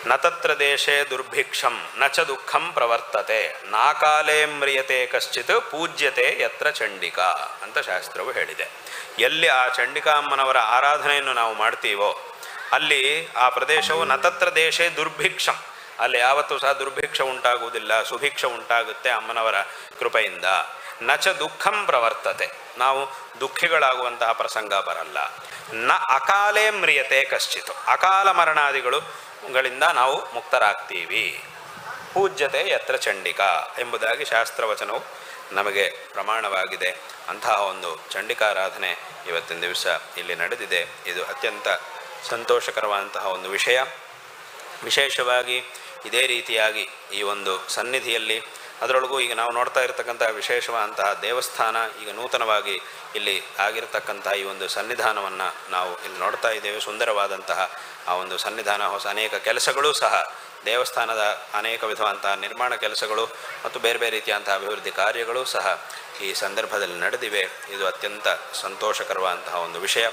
ನ ತತ್ರ ದೇಶೇ ದುರ್ಭಿಕ್ಷಂ ನ ಚ ದುಃಖಂ ಪ್ರವರ್ತತೆ ನಾಕಾಲೇ ಮ್ರಿಯತೆ ಕಶ್ಚಿತ್ ಪೂಜ್ಯತೆ ಯತ್ರ ಚಂಡಿಕಾ ಅಂತ ಶಾಸ್ತ್ರವು ಹೇಳಿದೆ. ಎಲ್ಲಿ ಆ ಚಂಡಿಕಾ ಅಮ್ಮನವರ ಆರಾಧನೆಯನ್ನು ನಾವು ಮಾಡ್ತೀವೋ ಅಲ್ಲಿ ಆ ಪ್ರದೇಶವು ನ ತತ್ರ ದೇಶೇ ದುರ್ಭಿಕ್ಷಂ, ಅಲ್ಲಿ ಯಾವತ್ತೂ ಸಹ ದುರ್ಭಿಕ್ಷ ಉಂಟಾಗುವುದಿಲ್ಲ, ಸುಭಿಕ್ಷ ಉಂಟಾಗುತ್ತೆ ಅಮ್ಮನವರ ಕೃಪೆಯಿಂದ. ನ ಚ ದುಃಖಂ ಪ್ರವರ್ತತೆ, ನಾವು ದುಃಖಿಗಳಾಗುವಂತಹ ಪ್ರಸಂಗ ಬರಲ್ಲ. ನ ಅಕಾಲೇ ಮ್ರಿಯತೆ ಕಶ್ಚಿತ್, ಅಕಾಲ ಮರಣಾದಿಗಳಿಂದ ನಾವು ಮುಕ್ತರಾಗ್ತೀವಿ. ಪೂಜ್ಯತೆ ಯತ್ರ ಚಂಡಿಕಾ ಎಂಬುದಾಗಿ ಶಾಸ್ತ್ರವಚನವು ನಮಗೆ ಪ್ರಮಾಣವಾಗಿದೆ. ಅಂತಹ ಒಂದು ಚಂಡಿಕಾರಾಧನೆ ಇವತ್ತಿನ ದಿವಸ ಇಲ್ಲಿ ನಡೆದಿದೆ. ಇದು ಅತ್ಯಂತ ಸಂತೋಷಕರವಾದಂತಹ ಒಂದು ವಿಷಯ. ವಿಶೇಷವಾಗಿ ಇದೇ ರೀತಿಯಾಗಿ ಈ ಒಂದು ಸನ್ನಿಧಿಯಲ್ಲಿ ಅದರೊಳಗೂ ಈಗ ನಾವು ನೋಡ್ತಾ ಇರತಕ್ಕಂಥ ವಿಶೇಷವಾದಂತಹ ದೇವಸ್ಥಾನ, ಈಗ ನೂತನವಾಗಿ ಇಲ್ಲಿ ಆಗಿರತಕ್ಕಂತಹ ಈ ಒಂದು ಸನ್ನಿಧಾನವನ್ನು ನಾವು ಇಲ್ಲಿ ನೋಡ್ತಾ ಇದ್ದೇವೆ. ಸುಂದರವಾದಂತಹ ಆ ಒಂದು ಸನ್ನಿಧಾನ, ಹೊಸ ಅನೇಕ ಕೆಲಸಗಳೂ ಸಹ ದೇವಸ್ಥಾನದ ಅನೇಕ ವಿಧವಾದಂತಹ ನಿರ್ಮಾಣ ಕೆಲಸಗಳು ಮತ್ತು ಬೇರೆ ಬೇರೆ ರೀತಿಯಾದಂತಹ ಅಭಿವೃದ್ಧಿ ಕಾರ್ಯಗಳೂ ಸಹ ಈ ಸಂದರ್ಭದಲ್ಲಿ ನಡೆದಿವೆ. ಇದು ಅತ್ಯಂತ ಸಂತೋಷಕರವಾದಂತಹ ಒಂದು ವಿಷಯ.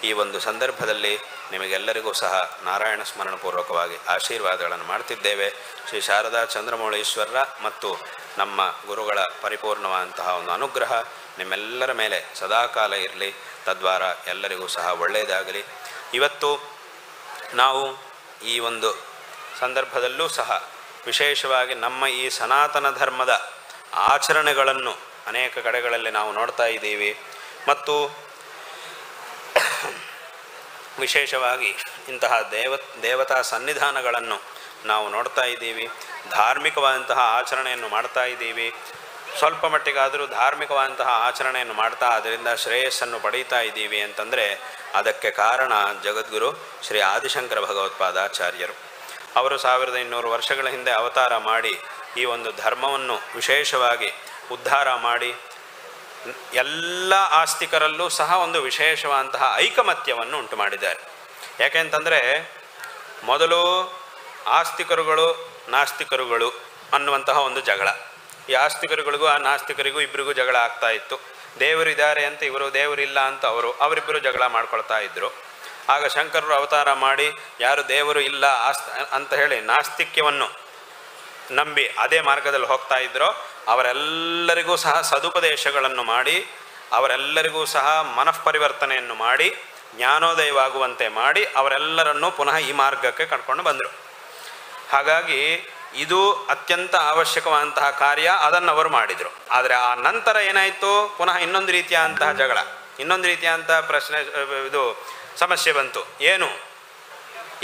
ಈ ಒಂದು ಸಂದರ್ಭದಲ್ಲಿ ನಿಮಗೆಲ್ಲರಿಗೂ ಸಹ ನಾರಾಯಣ ಸ್ಮರಣಪೂರ್ವಕವಾಗಿ ಆಶೀರ್ವಾದಗಳನ್ನು ಮಾಡ್ತಿದ್ದೇವೆ. ಶ್ರೀ ಶಾರದಾ ಚಂದ್ರಮೌಳೀಶ್ವರರ ಮತ್ತು ನಮ್ಮ ಗುರುಗಳ ಪರಿಪೂರ್ಣವಾದಂತಹ ಒಂದು ಅನುಗ್ರಹ ನಿಮ್ಮೆಲ್ಲರ ಮೇಲೆ ಸದಾಕಾಲ ಇರಲಿ. ತದ್ವಾರ ಎಲ್ಲರಿಗೂ ಸಹ ಒಳ್ಳೆಯದಾಗಲಿ. ಇವತ್ತು ನಾವು ಈ ಒಂದು ಸಂದರ್ಭದಲ್ಲೂ ಸಹ ವಿಶೇಷವಾಗಿ ನಮ್ಮ ಈ ಸನಾತನ ಧರ್ಮದ ಆಚರಣೆಗಳನ್ನು ಅನೇಕ ಕಡೆಗಳಲ್ಲಿ ನಾವು ನೋಡ್ತಾ ಇದ್ದೀವಿ. ಮತ್ತು ವಿಶೇಷವಾಗಿ ಇಂತಹ ದೇವತಾ ಸನ್ನಿಧಾನಗಳನ್ನು ನಾವು ನೋಡ್ತಾ ಇದ್ದೀವಿ. ಧಾರ್ಮಿಕವಾದಂತಹ ಆಚರಣೆಯನ್ನು ಮಾಡ್ತಾ ಇದ್ದೀವಿ. ಸ್ವಲ್ಪ ಮಟ್ಟಿಗಾದರೂ ಧಾರ್ಮಿಕವಾದಂತಹ ಆಚರಣೆಯನ್ನು ಮಾಡ್ತಾ ಅದರಿಂದ ಶ್ರೇಯಸ್ಸನ್ನು ಪಡೀತಾ ಇದ್ದೀವಿ ಅಂತಂದರೆ ಅದಕ್ಕೆ ಕಾರಣ ಜಗದ್ಗುರು ಶ್ರೀ ಆದಿಶಂಕರ ಭಗವತ್ಪಾದಾಚಾರ್ಯರು. ಅವರು 1200 ವರ್ಷಗಳ ಹಿಂದೆ ಅವತಾರ ಮಾಡಿ ಈ ಒಂದು ಧರ್ಮವನ್ನು ವಿಶೇಷವಾಗಿ ಉದ್ಧಾರ ಮಾಡಿ ಎಲ್ಲ ಆಸ್ತಿಕರಲ್ಲೂ ಸಹ ಒಂದು ವಿಶೇಷವಾದಂತಹ ಐಕಮತ್ಯವನ್ನು ಉಂಟು ಮಾಡಿದ್ದಾರೆ. ಯಾಕೆಂತಂದರೆ ಮೊದಲು ಆಸ್ತಿಕರುಗಳು ನಾಸ್ತಿಕರುಗಳು ಅನ್ನುವಂತಹ ಒಂದು ಜಗಳ. ಈ ಆಸ್ತಿಕರುಗಳಿಗೂ ಆ ನಾಸ್ತಿಕರಿಗೂ ಇಬ್ಬರಿಗೂ ಜಗಳ ಆಗ್ತಾ ಇತ್ತು. ದೇವರಿದ್ದಾರೆ ಅಂತ ಇವರು, ದೇವರಿಲ್ಲ ಅಂತ ಅವರಿಬ್ಬರು ಜಗಳ ಮಾಡ್ಕೊಳ್ತಾ ಇದ್ದರು. ಆಗ ಶಂಕರರು ಅವತಾರ ಮಾಡಿ ಯಾರು ದೇವರು ಇಲ್ಲ ಅಂತ ಹೇಳಿ ನಾಸ್ತಿಕ್ಯವನ್ನು ನಂಬಿ ಅದೇ ಮಾರ್ಗದಲ್ಲಿ ಹೋಗ್ತಾ ಇದ್ರೋ ಅವರೆಲ್ಲರಿಗೂ ಸಹ ಸದುಪದೇಶಗಳನ್ನು ಮಾಡಿ ಅವರೆಲ್ಲರಿಗೂ ಸಹ ಮನಃಪರಿವರ್ತನೆಯನ್ನು ಮಾಡಿ ಜ್ಞಾನೋದಯವಾಗುವಂತೆ ಮಾಡಿ ಅವರೆಲ್ಲರನ್ನೂ ಪುನಃ ಈ ಮಾರ್ಗಕ್ಕೆ ಕರ್ಕೊಂಡು ಬಂದರು. ಹಾಗಾಗಿ ಇದು ಅತ್ಯಂತ ಅವಶ್ಯಕವಾದಂತಹ ಕಾರ್ಯ, ಅದನ್ನು ಅವರು ಮಾಡಿದರು. ಆದರೆ ಆ ನಂತರ ಏನಾಯಿತು, ಪುನಃ ಇನ್ನೊಂದು ರೀತಿಯಾದಂತಹ ಜಗಳ, ಇನ್ನೊಂದು ರೀತಿಯಾದಂತಹ ಪ್ರಶ್ನೆ, ಇದು ಸಮಸ್ಯೆ ಬಂತು. ಏನು,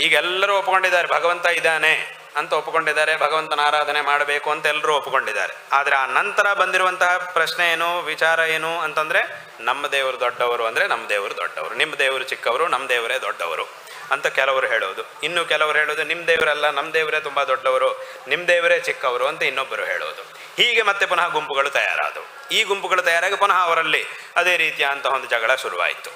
ಈಗ ಎಲ್ಲರೂ ಒಪ್ಕೊಂಡಿದ್ದಾರೆ ಭಗವಂತ ಇದ್ದಾನೆ ಅಂತ ಒಪ್ಪಿಕೊಂಡಿದ್ದಾರೆ, ಭಗವಂತನ ಆರಾಧನೆ ಮಾಡಬೇಕು ಅಂತ ಎಲ್ಲರೂ ಒಪ್ಪಿಕೊಂಡಿದ್ದಾರೆ. ಆದರೆ ಆ ನಂತರ ಬಂದಿರುವಂತಹ ಪ್ರಶ್ನೆ ಏನು, ವಿಚಾರ ಏನು ಅಂತಂದರೆ ನಮ್ಮ ದೇವರು ದೊಡ್ಡವರು ಅಂದರೆ ನಮ್ಮ ದೇವರು ದೊಡ್ಡವರು, ನಿಮ್ಮ ದೇವರು ಚಿಕ್ಕವರು, ನಮ್ಮ ದೇವರೇ ದೊಡ್ಡವರು ಅಂತ ಕೆಲವರು ಹೇಳೋದು. ಇನ್ನು ಕೆಲವರು ಹೇಳೋದು ನಿಮ್ಮ ದೇವರಲ್ಲ, ನಮ್ಮ ದೇವರೇ ತುಂಬ ದೊಡ್ಡವರು, ನಿಮ್ಮ ದೇವರೇ ಚಿಕ್ಕವರು ಅಂತ ಇನ್ನೊಬ್ಬರು ಹೇಳೋದು. ಹೀಗೆ ಮತ್ತೆ ಪುನಃ ಗುಂಪುಗಳು ತಯಾರಾದವು. ಈ ಗುಂಪುಗಳು ತಯಾರಾಗಿ ಪುನಃ ಅವರಲ್ಲಿ ಅದೇ ರೀತಿಯಾದಂತಹ ಒಂದು ಜಗಳ ಶುರುವಾಯಿತು.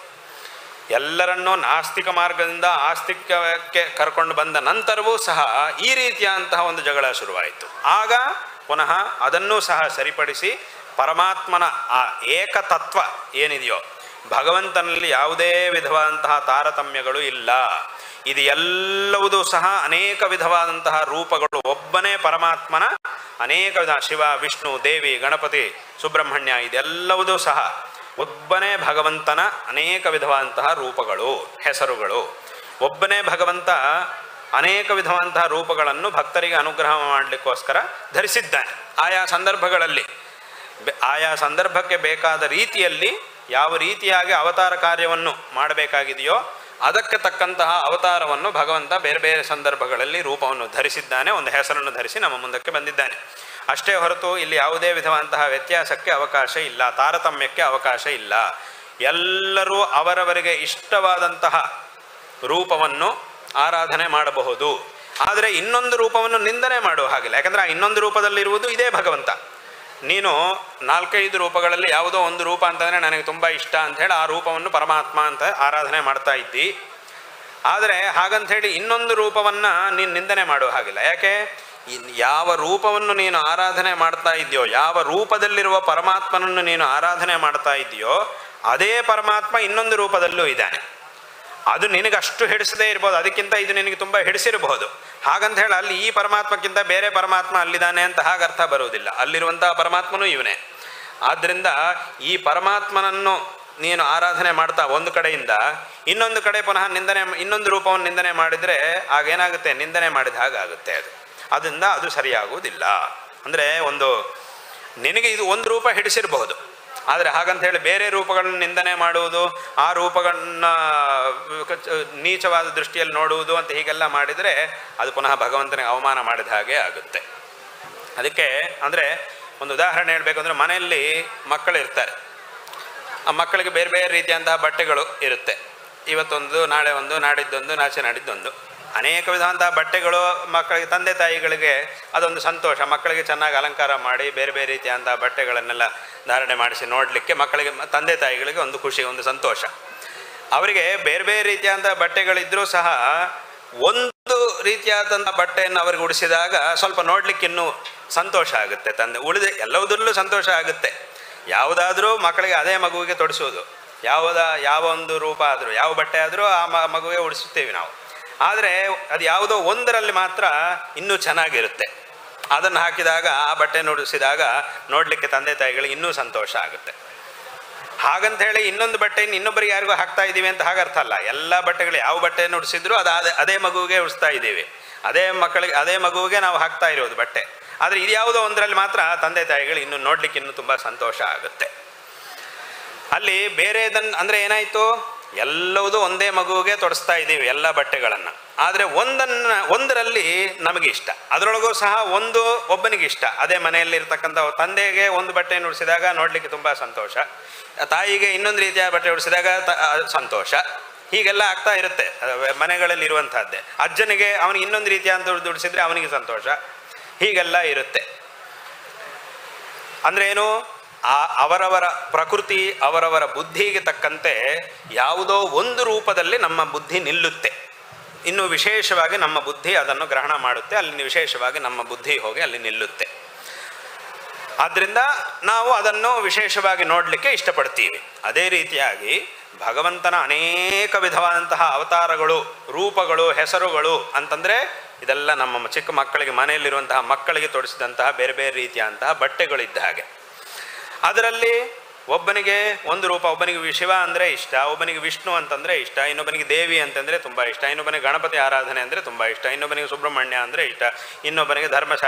ಎಲ್ಲರನ್ನೂ ನಾಸ್ತಿಕ ಮಾರ್ಗದಿಂದ ಆಸ್ತಿಕಕ್ಕೆ ಕರ್ಕೊಂಡು ಬಂದ ನಂತರವೂ ಸಹ ಈ ರೀತಿಯಾದಂತಹ ಒಂದು ಜಗಳ ಶುರುವಾಯಿತು. ಆಗ ಪುನಃ ಅದನ್ನೂ ಸಹ ಸರಿಪಡಿಸಿ ಪರಮಾತ್ಮನ ಆ ಏಕತತ್ವ ಏನಿದೆಯೋ, ಭಗವಂತನಲ್ಲಿ ಯಾವುದೇ ವಿಧವಾದಂತಹ ತಾರತಮ್ಯಗಳು ಇಲ್ಲ, ಇದು ಎಲ್ಲವುದೂ ಸಹ ಅನೇಕ ವಿಧವಾದಂತಹ ರೂಪಗಳು, ಒಬ್ಬನೇ ಪರಮಾತ್ಮನ ಅನೇಕ ವಿಧ, ಶಿವ, ವಿಷ್ಣು, ದೇವಿ, ಗಣಪತಿ, ಸುಬ್ರಹ್ಮಣ್ಯ, ಇದೆಲ್ಲವುದೂ ಸಹ ಒಬ್ಬನೇ ಭಗವಂತನ ಅನೇಕ ವಿಧವಾದಂತಹ ರೂಪಗಳು, ಹೆಸರುಗಳು. ಒಬ್ಬನೇ ಭಗವಂತ ಅನೇಕ ವಿಧವಾದಂತಹ ರೂಪಗಳನ್ನು ಭಕ್ತರಿಗೆ ಅನುಗ್ರಹ ಮಾಡಲಿಕ್ಕೋಸ್ಕರ ಧರಿಸಿದ್ದಾನೆ. ಆಯಾ ಸಂದರ್ಭಗಳಲ್ಲಿ ಆಯಾ ಸಂದರ್ಭಕ್ಕೆ ಬೇಕಾದ ರೀತಿಯಲ್ಲಿ ಯಾವ ರೀತಿಯಾಗಿ ಅವತಾರ ಕಾರ್ಯವನ್ನು ಮಾಡಬೇಕಾಗಿದೆಯೋ ಅದಕ್ಕೆ ತಕ್ಕಂತಹ ಅವತಾರವನ್ನು ಭಗವಂತ ಬೇರೆ ಬೇರೆ ಸಂದರ್ಭಗಳಲ್ಲಿ ರೂಪವನ್ನು ಧರಿಸಿದ್ದಾನೆ, ಒಂದು ಹೆಸರನ್ನು ಧರಿಸಿ ನಮ್ಮ ಮುಂದಕ್ಕೆ ಬಂದಿದ್ದಾನೆ. ಅಷ್ಟೇ ಹೊರತು ಇಲ್ಲಿ ಯಾವುದೇ ವಿಧವಾದಂತಹ ವ್ಯತ್ಯಾಸಕ್ಕೆ ಅವಕಾಶ ಇಲ್ಲ, ತಾರತಮ್ಯಕ್ಕೆ ಅವಕಾಶ ಇಲ್ಲ. ಎಲ್ಲರೂ ಅವರವರಿಗೆ ಇಷ್ಟವಾದಂತಹ ರೂಪವನ್ನು ಆರಾಧನೆ ಮಾಡಬಹುದು. ಆದರೆ ಇನ್ನೊಂದು ರೂಪವನ್ನು ನಿಂದನೆ ಮಾಡುವ ಹಾಗಿಲ್ಲ. ಯಾಕಂದರೆ ಆ ಇನ್ನೊಂದು ರೂಪದಲ್ಲಿರುವುದು ಇದೇ ಭಗವಂತ. ನೀನು 4-5 ರೂಪಗಳಲ್ಲಿ ಯಾವುದೋ ಒಂದು ರೂಪ ಅಂತಂದರೆ ನನಗೆ ತುಂಬ ಇಷ್ಟ ಅಂಥೇಳಿ ಆ ರೂಪವನ್ನು ಪರಮಾತ್ಮ ಅಂತ ಆರಾಧನೆ ಮಾಡ್ತಾ ಇದ್ದಿ. ಆದರೆ ಹಾಗಂಥೇಳಿ ಇನ್ನೊಂದು ರೂಪವನ್ನು ನೀನು ನಿಂದನೆ ಮಾಡುವ ಹಾಗಿಲ್ಲ. ಯಾಕೆ, ಯಾವ ರೂಪವನ್ನು ನೀನು ಆರಾಧನೆ ಮಾಡ್ತಾ ಇದೆಯೋ, ಯಾವ ರೂಪದಲ್ಲಿರುವ ಪರಮಾತ್ಮನನ್ನು ನೀನು ಆರಾಧನೆ ಮಾಡ್ತಾ ಇದೆಯೋ ಅದೇ ಪರಮಾತ್ಮ ಇನ್ನೊಂದು ರೂಪದಲ್ಲೂ ಇದ್ದಾನೆ. ಅದು ನಿನಗಷ್ಟು ಹಿಡಿಸದೇ ಇರ್ಬೋದು, ಅದಕ್ಕಿಂತ ಇದು ನಿನಗೆ ತುಂಬ ಹಿಡಿಸಿರಬಹುದು. ಹಾಗಂತ ಹೇಳಿ ಅಲ್ಲಿ ಈ ಪರಮಾತ್ಮಕ್ಕಿಂತ ಬೇರೆ ಪರಮಾತ್ಮ ಅಲ್ಲಿದ್ದಾನೆ ಅಂತ ಹಾಗೆ ಅರ್ಥ ಬರುವುದಿಲ್ಲ. ಅಲ್ಲಿರುವಂತಹ ಪರಮಾತ್ಮನೂ ಇವನೇ. ಆದ್ದರಿಂದ ಈ ಪರಮಾತ್ಮನನ್ನು ನೀನು ಆರಾಧನೆ ಮಾಡ್ತಾ ಒಂದು ಕಡೆಯಿಂದ ಇನ್ನೊಂದು ಕಡೆ ಪುನಃ ಇನ್ನೊಂದು ರೂಪವನ್ನು ನಿಂದನೆ ಮಾಡಿದರೆ ಆಗೇನಾಗುತ್ತೆ, ನಿಂದನೆ ಮಾಡಿದ ಹಾಗಾಗುತ್ತೆ. ಅದರಿಂದ ಅದು ಸರಿಯಾಗುವುದಿಲ್ಲ. ಅಂದರೆ ನಿನಗೆ ಇದು ಒಂದು ರೂಪ ಹಿಡಿಸಿರಬಹುದು, ಆದರೆ ಹಾಗಂತ ಹೇಳಿ ಬೇರೆ ರೂಪಗಳನ್ನು ನಿಂದನೆ ಮಾಡುವುದು, ಆ ರೂಪಗಳನ್ನ ನೀಚವಾದ ದೃಷ್ಟಿಯಲ್ಲಿ ನೋಡುವುದು ಅಂತ ಹೀಗೆಲ್ಲ ಮಾಡಿದರೆ ಅದು ಪುನಃ ಭಗವಂತನಿಗೆ ಅವಮಾನ ಮಾಡಿದ ಹಾಗೆ ಆಗುತ್ತೆ. ಅದಕ್ಕೆ ಅಂದರೆ ಒಂದು ಉದಾಹರಣೆ ಹೇಳಬೇಕಂದ್ರೆ, ಮನೆಯಲ್ಲಿ ಮಕ್ಕಳಿರ್ತಾರೆ. ಆ ಮಕ್ಕಳಿಗೆ ಬೇರೆ ಬೇರೆ ರೀತಿಯಂತಹ ಬಟ್ಟೆಗಳು ಇರುತ್ತೆ. ಇವತ್ತೊಂದು, ನಾಳೆ ಒಂದು, ನಾಡಿದ್ದೊಂದು, ನಾಚೆ ನಾಡಿದ್ದೊಂದು, ಅನೇಕ ವಿಧವಾದಂತಹ ಬಟ್ಟೆಗಳು ಮಕ್ಕಳಿಗೆ, ತಂದೆ ತಾಯಿಗಳಿಗೆ ಅದೊಂದು ಸಂತೋಷ. ಮಕ್ಕಳಿಗೆ ಚೆನ್ನಾಗಿ ಅಲಂಕಾರ ಮಾಡಿ ಬೇರೆ ಬೇರೆ ರೀತಿಯಾದಂತಹ ಬಟ್ಟೆಗಳನ್ನೆಲ್ಲ ಧಾರಣೆ ಮಾಡಿಸಿ ನೋಡಲಿಕ್ಕೆ ಮಕ್ಕಳಿಗೆ, ತಂದೆ ತಾಯಿಗಳಿಗೆ ಒಂದು ಖುಷಿ, ಒಂದು ಸಂತೋಷ. ಅವರಿಗೆ ಬೇರೆ ಬೇರೆ ರೀತಿಯಾದಂತಹ ಬಟ್ಟೆಗಳಿದ್ದರೂ ಸಹ ಒಂದು ರೀತಿಯಾದಂಥ ಬಟ್ಟೆಯನ್ನು ಅವ್ರಿಗೆ ಉಡಿಸಿದಾಗ ಸ್ವಲ್ಪ ನೋಡಲಿಕ್ಕೆ ಇನ್ನೂ ಸಂತೋಷ ಆಗುತ್ತೆ. ಉಳಿದ ಎಲ್ಲದರಲ್ಲೂ ಸಂತೋಷ ಆಗುತ್ತೆ. ಯಾವುದಾದ್ರೂ ಮಕ್ಕಳಿಗೆ ಅದೇ ಮಗುವಿಗೆ ತೊಡಿಸೋದು, ಯಾವ ಒಂದು ರೂಪ ಆದರೂ, ಯಾವ ಬಟ್ಟೆ ಆದರೂ ಆ ಮಗುವಿಗೆ ಉಡಿಸುತ್ತೇವೆ ನಾವು. ಆದರೆ ಅದು ಯಾವುದೋ ಒಂದರಲ್ಲಿ ಮಾತ್ರ ಇನ್ನೂ ಚೆನ್ನಾಗಿರುತ್ತೆ. ಅದನ್ನು ಹಾಕಿದಾಗ, ಆ ಬಟ್ಟೆ ನುಡಿಸಿದಾಗ ನೋಡಲಿಕ್ಕೆ ತಂದೆ ತಾಯಿಗಳಿಗೆ ಇನ್ನೂ ಸಂತೋಷ ಆಗುತ್ತೆ. ಹಾಗಂತ ಹೇಳಿ ಇನ್ನೊಂದು ಬಟ್ಟೆಯನ್ನು ಇನ್ನೊಬ್ಬರಿಗೆ ಯಾರಿಗೂ ಹಾಕ್ತಾ ಇದ್ದೀವಿ ಅಂತ ಹಾಗರ್ಥ ಅಲ್ಲ. ಎಲ್ಲ ಬಟ್ಟೆಗಳು ಯಾವ ಬಟ್ಟೆಯನ್ನು ಉಡಿಸಿದ್ರು ಅದೇ ಮಗುವಿಗೆ ಉಡಿಸ್ತಾ ಇದ್ದೀವಿ, ಅದೇ ಮಕ್ಕಳಿಗೆ, ಅದೇ ಮಗುವಿಗೆ ನಾವು ಹಾಕ್ತಾ ಇರೋದು ಬಟ್ಟೆ. ಆದರೆ ಇದು ಯಾವುದೋ ಒಂದರಲ್ಲಿ ಮಾತ್ರ ತಂದೆ ತಾಯಿಗಳು ಇನ್ನೂ ನೋಡಲಿಕ್ಕೆ ಇನ್ನೂ ತುಂಬ ಸಂತೋಷ ಆಗುತ್ತೆ. ಅಲ್ಲಿ ಬೇರೆದನ್ನು ಅಂದರೆ ಏನಾಯಿತು, ಎಲ್ಲವೂ ಒಂದೇ ಮಗುವಿಗೆ ತೊಡಿಸ್ತಾ ಇದ್ದೀವಿ ಎಲ್ಲ ಬಟ್ಟೆಗಳನ್ನು. ಆದರೆ ಒಂದರಲ್ಲಿ ನಮಗೆ ಇಷ್ಟ, ಅದರೊಳಗೂ ಸಹ ಒಬ್ಬನಿಗೆ ಇಷ್ಟ. ಅದೇ ಮನೆಯಲ್ಲಿ ಇರ್ತಕ್ಕಂಥ ತಂದೆಗೆ ಒಂದು ಬಟ್ಟೆಯನ್ನು ಉಡಿಸಿದಾಗ ನೋಡಲಿಕ್ಕೆ ತುಂಬ ಸಂತೋಷ, ತಾಯಿಗೆ ಇನ್ನೊಂದು ರೀತಿಯ ಬಟ್ಟೆ ಉಡಿಸಿದಾಗ ಸಂತೋಷ. ಹೀಗೆಲ್ಲ ಆಗ್ತಾ ಇರುತ್ತೆ ಮನೆಗಳಲ್ಲಿ ಇರುವಂತಹದ್ದೇ. ಅಜ್ಜನಿಗೆ ಅವನಿಗೆ ಇನ್ನೊಂದು ರೀತಿಯ ಅಂತ ಉಡಿಸಿದ್ರೆ ಅವನಿಗೆ ಸಂತೋಷ. ಹೀಗೆಲ್ಲ ಇರುತ್ತೆ. ಅಂದ್ರೆ ಏನು, ಅವರವರ ಪ್ರಕೃತಿ, ಅವರವರ ಬುದ್ಧಿಗೆ ತಕ್ಕಂತೆ ಯಾವುದೋ ಒಂದು ರೂಪದಲ್ಲಿ ನಮ್ಮ ಬುದ್ಧಿ ನಿಲ್ಲುತ್ತೆ. ಇನ್ನು ವಿಶೇಷವಾಗಿ ನಮ್ಮ ಬುದ್ಧಿ ಅದನ್ನು ಗ್ರಹಣ ಮಾಡುತ್ತೆ, ಅಲ್ಲಿ ವಿಶೇಷವಾಗಿ ನಮ್ಮ ಬುದ್ಧಿ ಹೋಗಿ ಅಲ್ಲಿ ನಿಲ್ಲುತ್ತೆ. ಆದ್ದರಿಂದ ನಾವು ಅದನ್ನು ವಿಶೇಷವಾಗಿ ನೋಡಲಿಕ್ಕೆ ಇಷ್ಟಪಡ್ತೀವಿ. ಅದೇ ರೀತಿಯಾಗಿ ಭಗವಂತನ ಅನೇಕ ವಿಧವಾದಂತಹ ಅವತಾರಗಳು, ರೂಪಗಳು, ಹೆಸರುಗಳು ಅಂತಂದರೆ ಇದೆಲ್ಲ ನಮ್ಮ ಚಿಕ್ಕ ಮಕ್ಕಳಿಗೆ, ಮನೆಯಲ್ಲಿರುವಂತಹ ಮಕ್ಕಳಿಗೆ ತೊಡಿಸಿದಂತಹ ಬೇರೆ ಬೇರೆ ರೀತಿಯಾದಂತಹ ಬಟ್ಟೆಗಳಿದ್ದ ಹಾಗೆ. ಅದರಲ್ಲಿ ಒಬ್ಬನಿಗೆ ಒಂದು ರೂಪ, ಒಬ್ಬನಿಗೆ ಶಿವ ಅಂದರೆ ಇಷ್ಟ, ಒಬ್ಬನಿಗೆ ವಿಷ್ಣು ಅಂತಂದರೆ ಇಷ್ಟ, ಇನ್ನೊಬ್ಬನಿಗೆ ದೇವಿ ಅಂತಂದರೆ ತುಂಬ ಇಷ್ಟ, ಇನ್ನೊಬ್ಬನಿಗೆ ಗಣಪತಿ ಆರಾಧನೆ ಅಂದರೆ ತುಂಬ ಇಷ್ಟ, ಇನ್ನೊಬ್ಬನಿಗೆ ಸುಬ್ರಹ್ಮಣ್ಯ ಅಂದರೆ ಇಷ್ಟ, ಇನ್ನೊಬ್ಬನಿಗೆ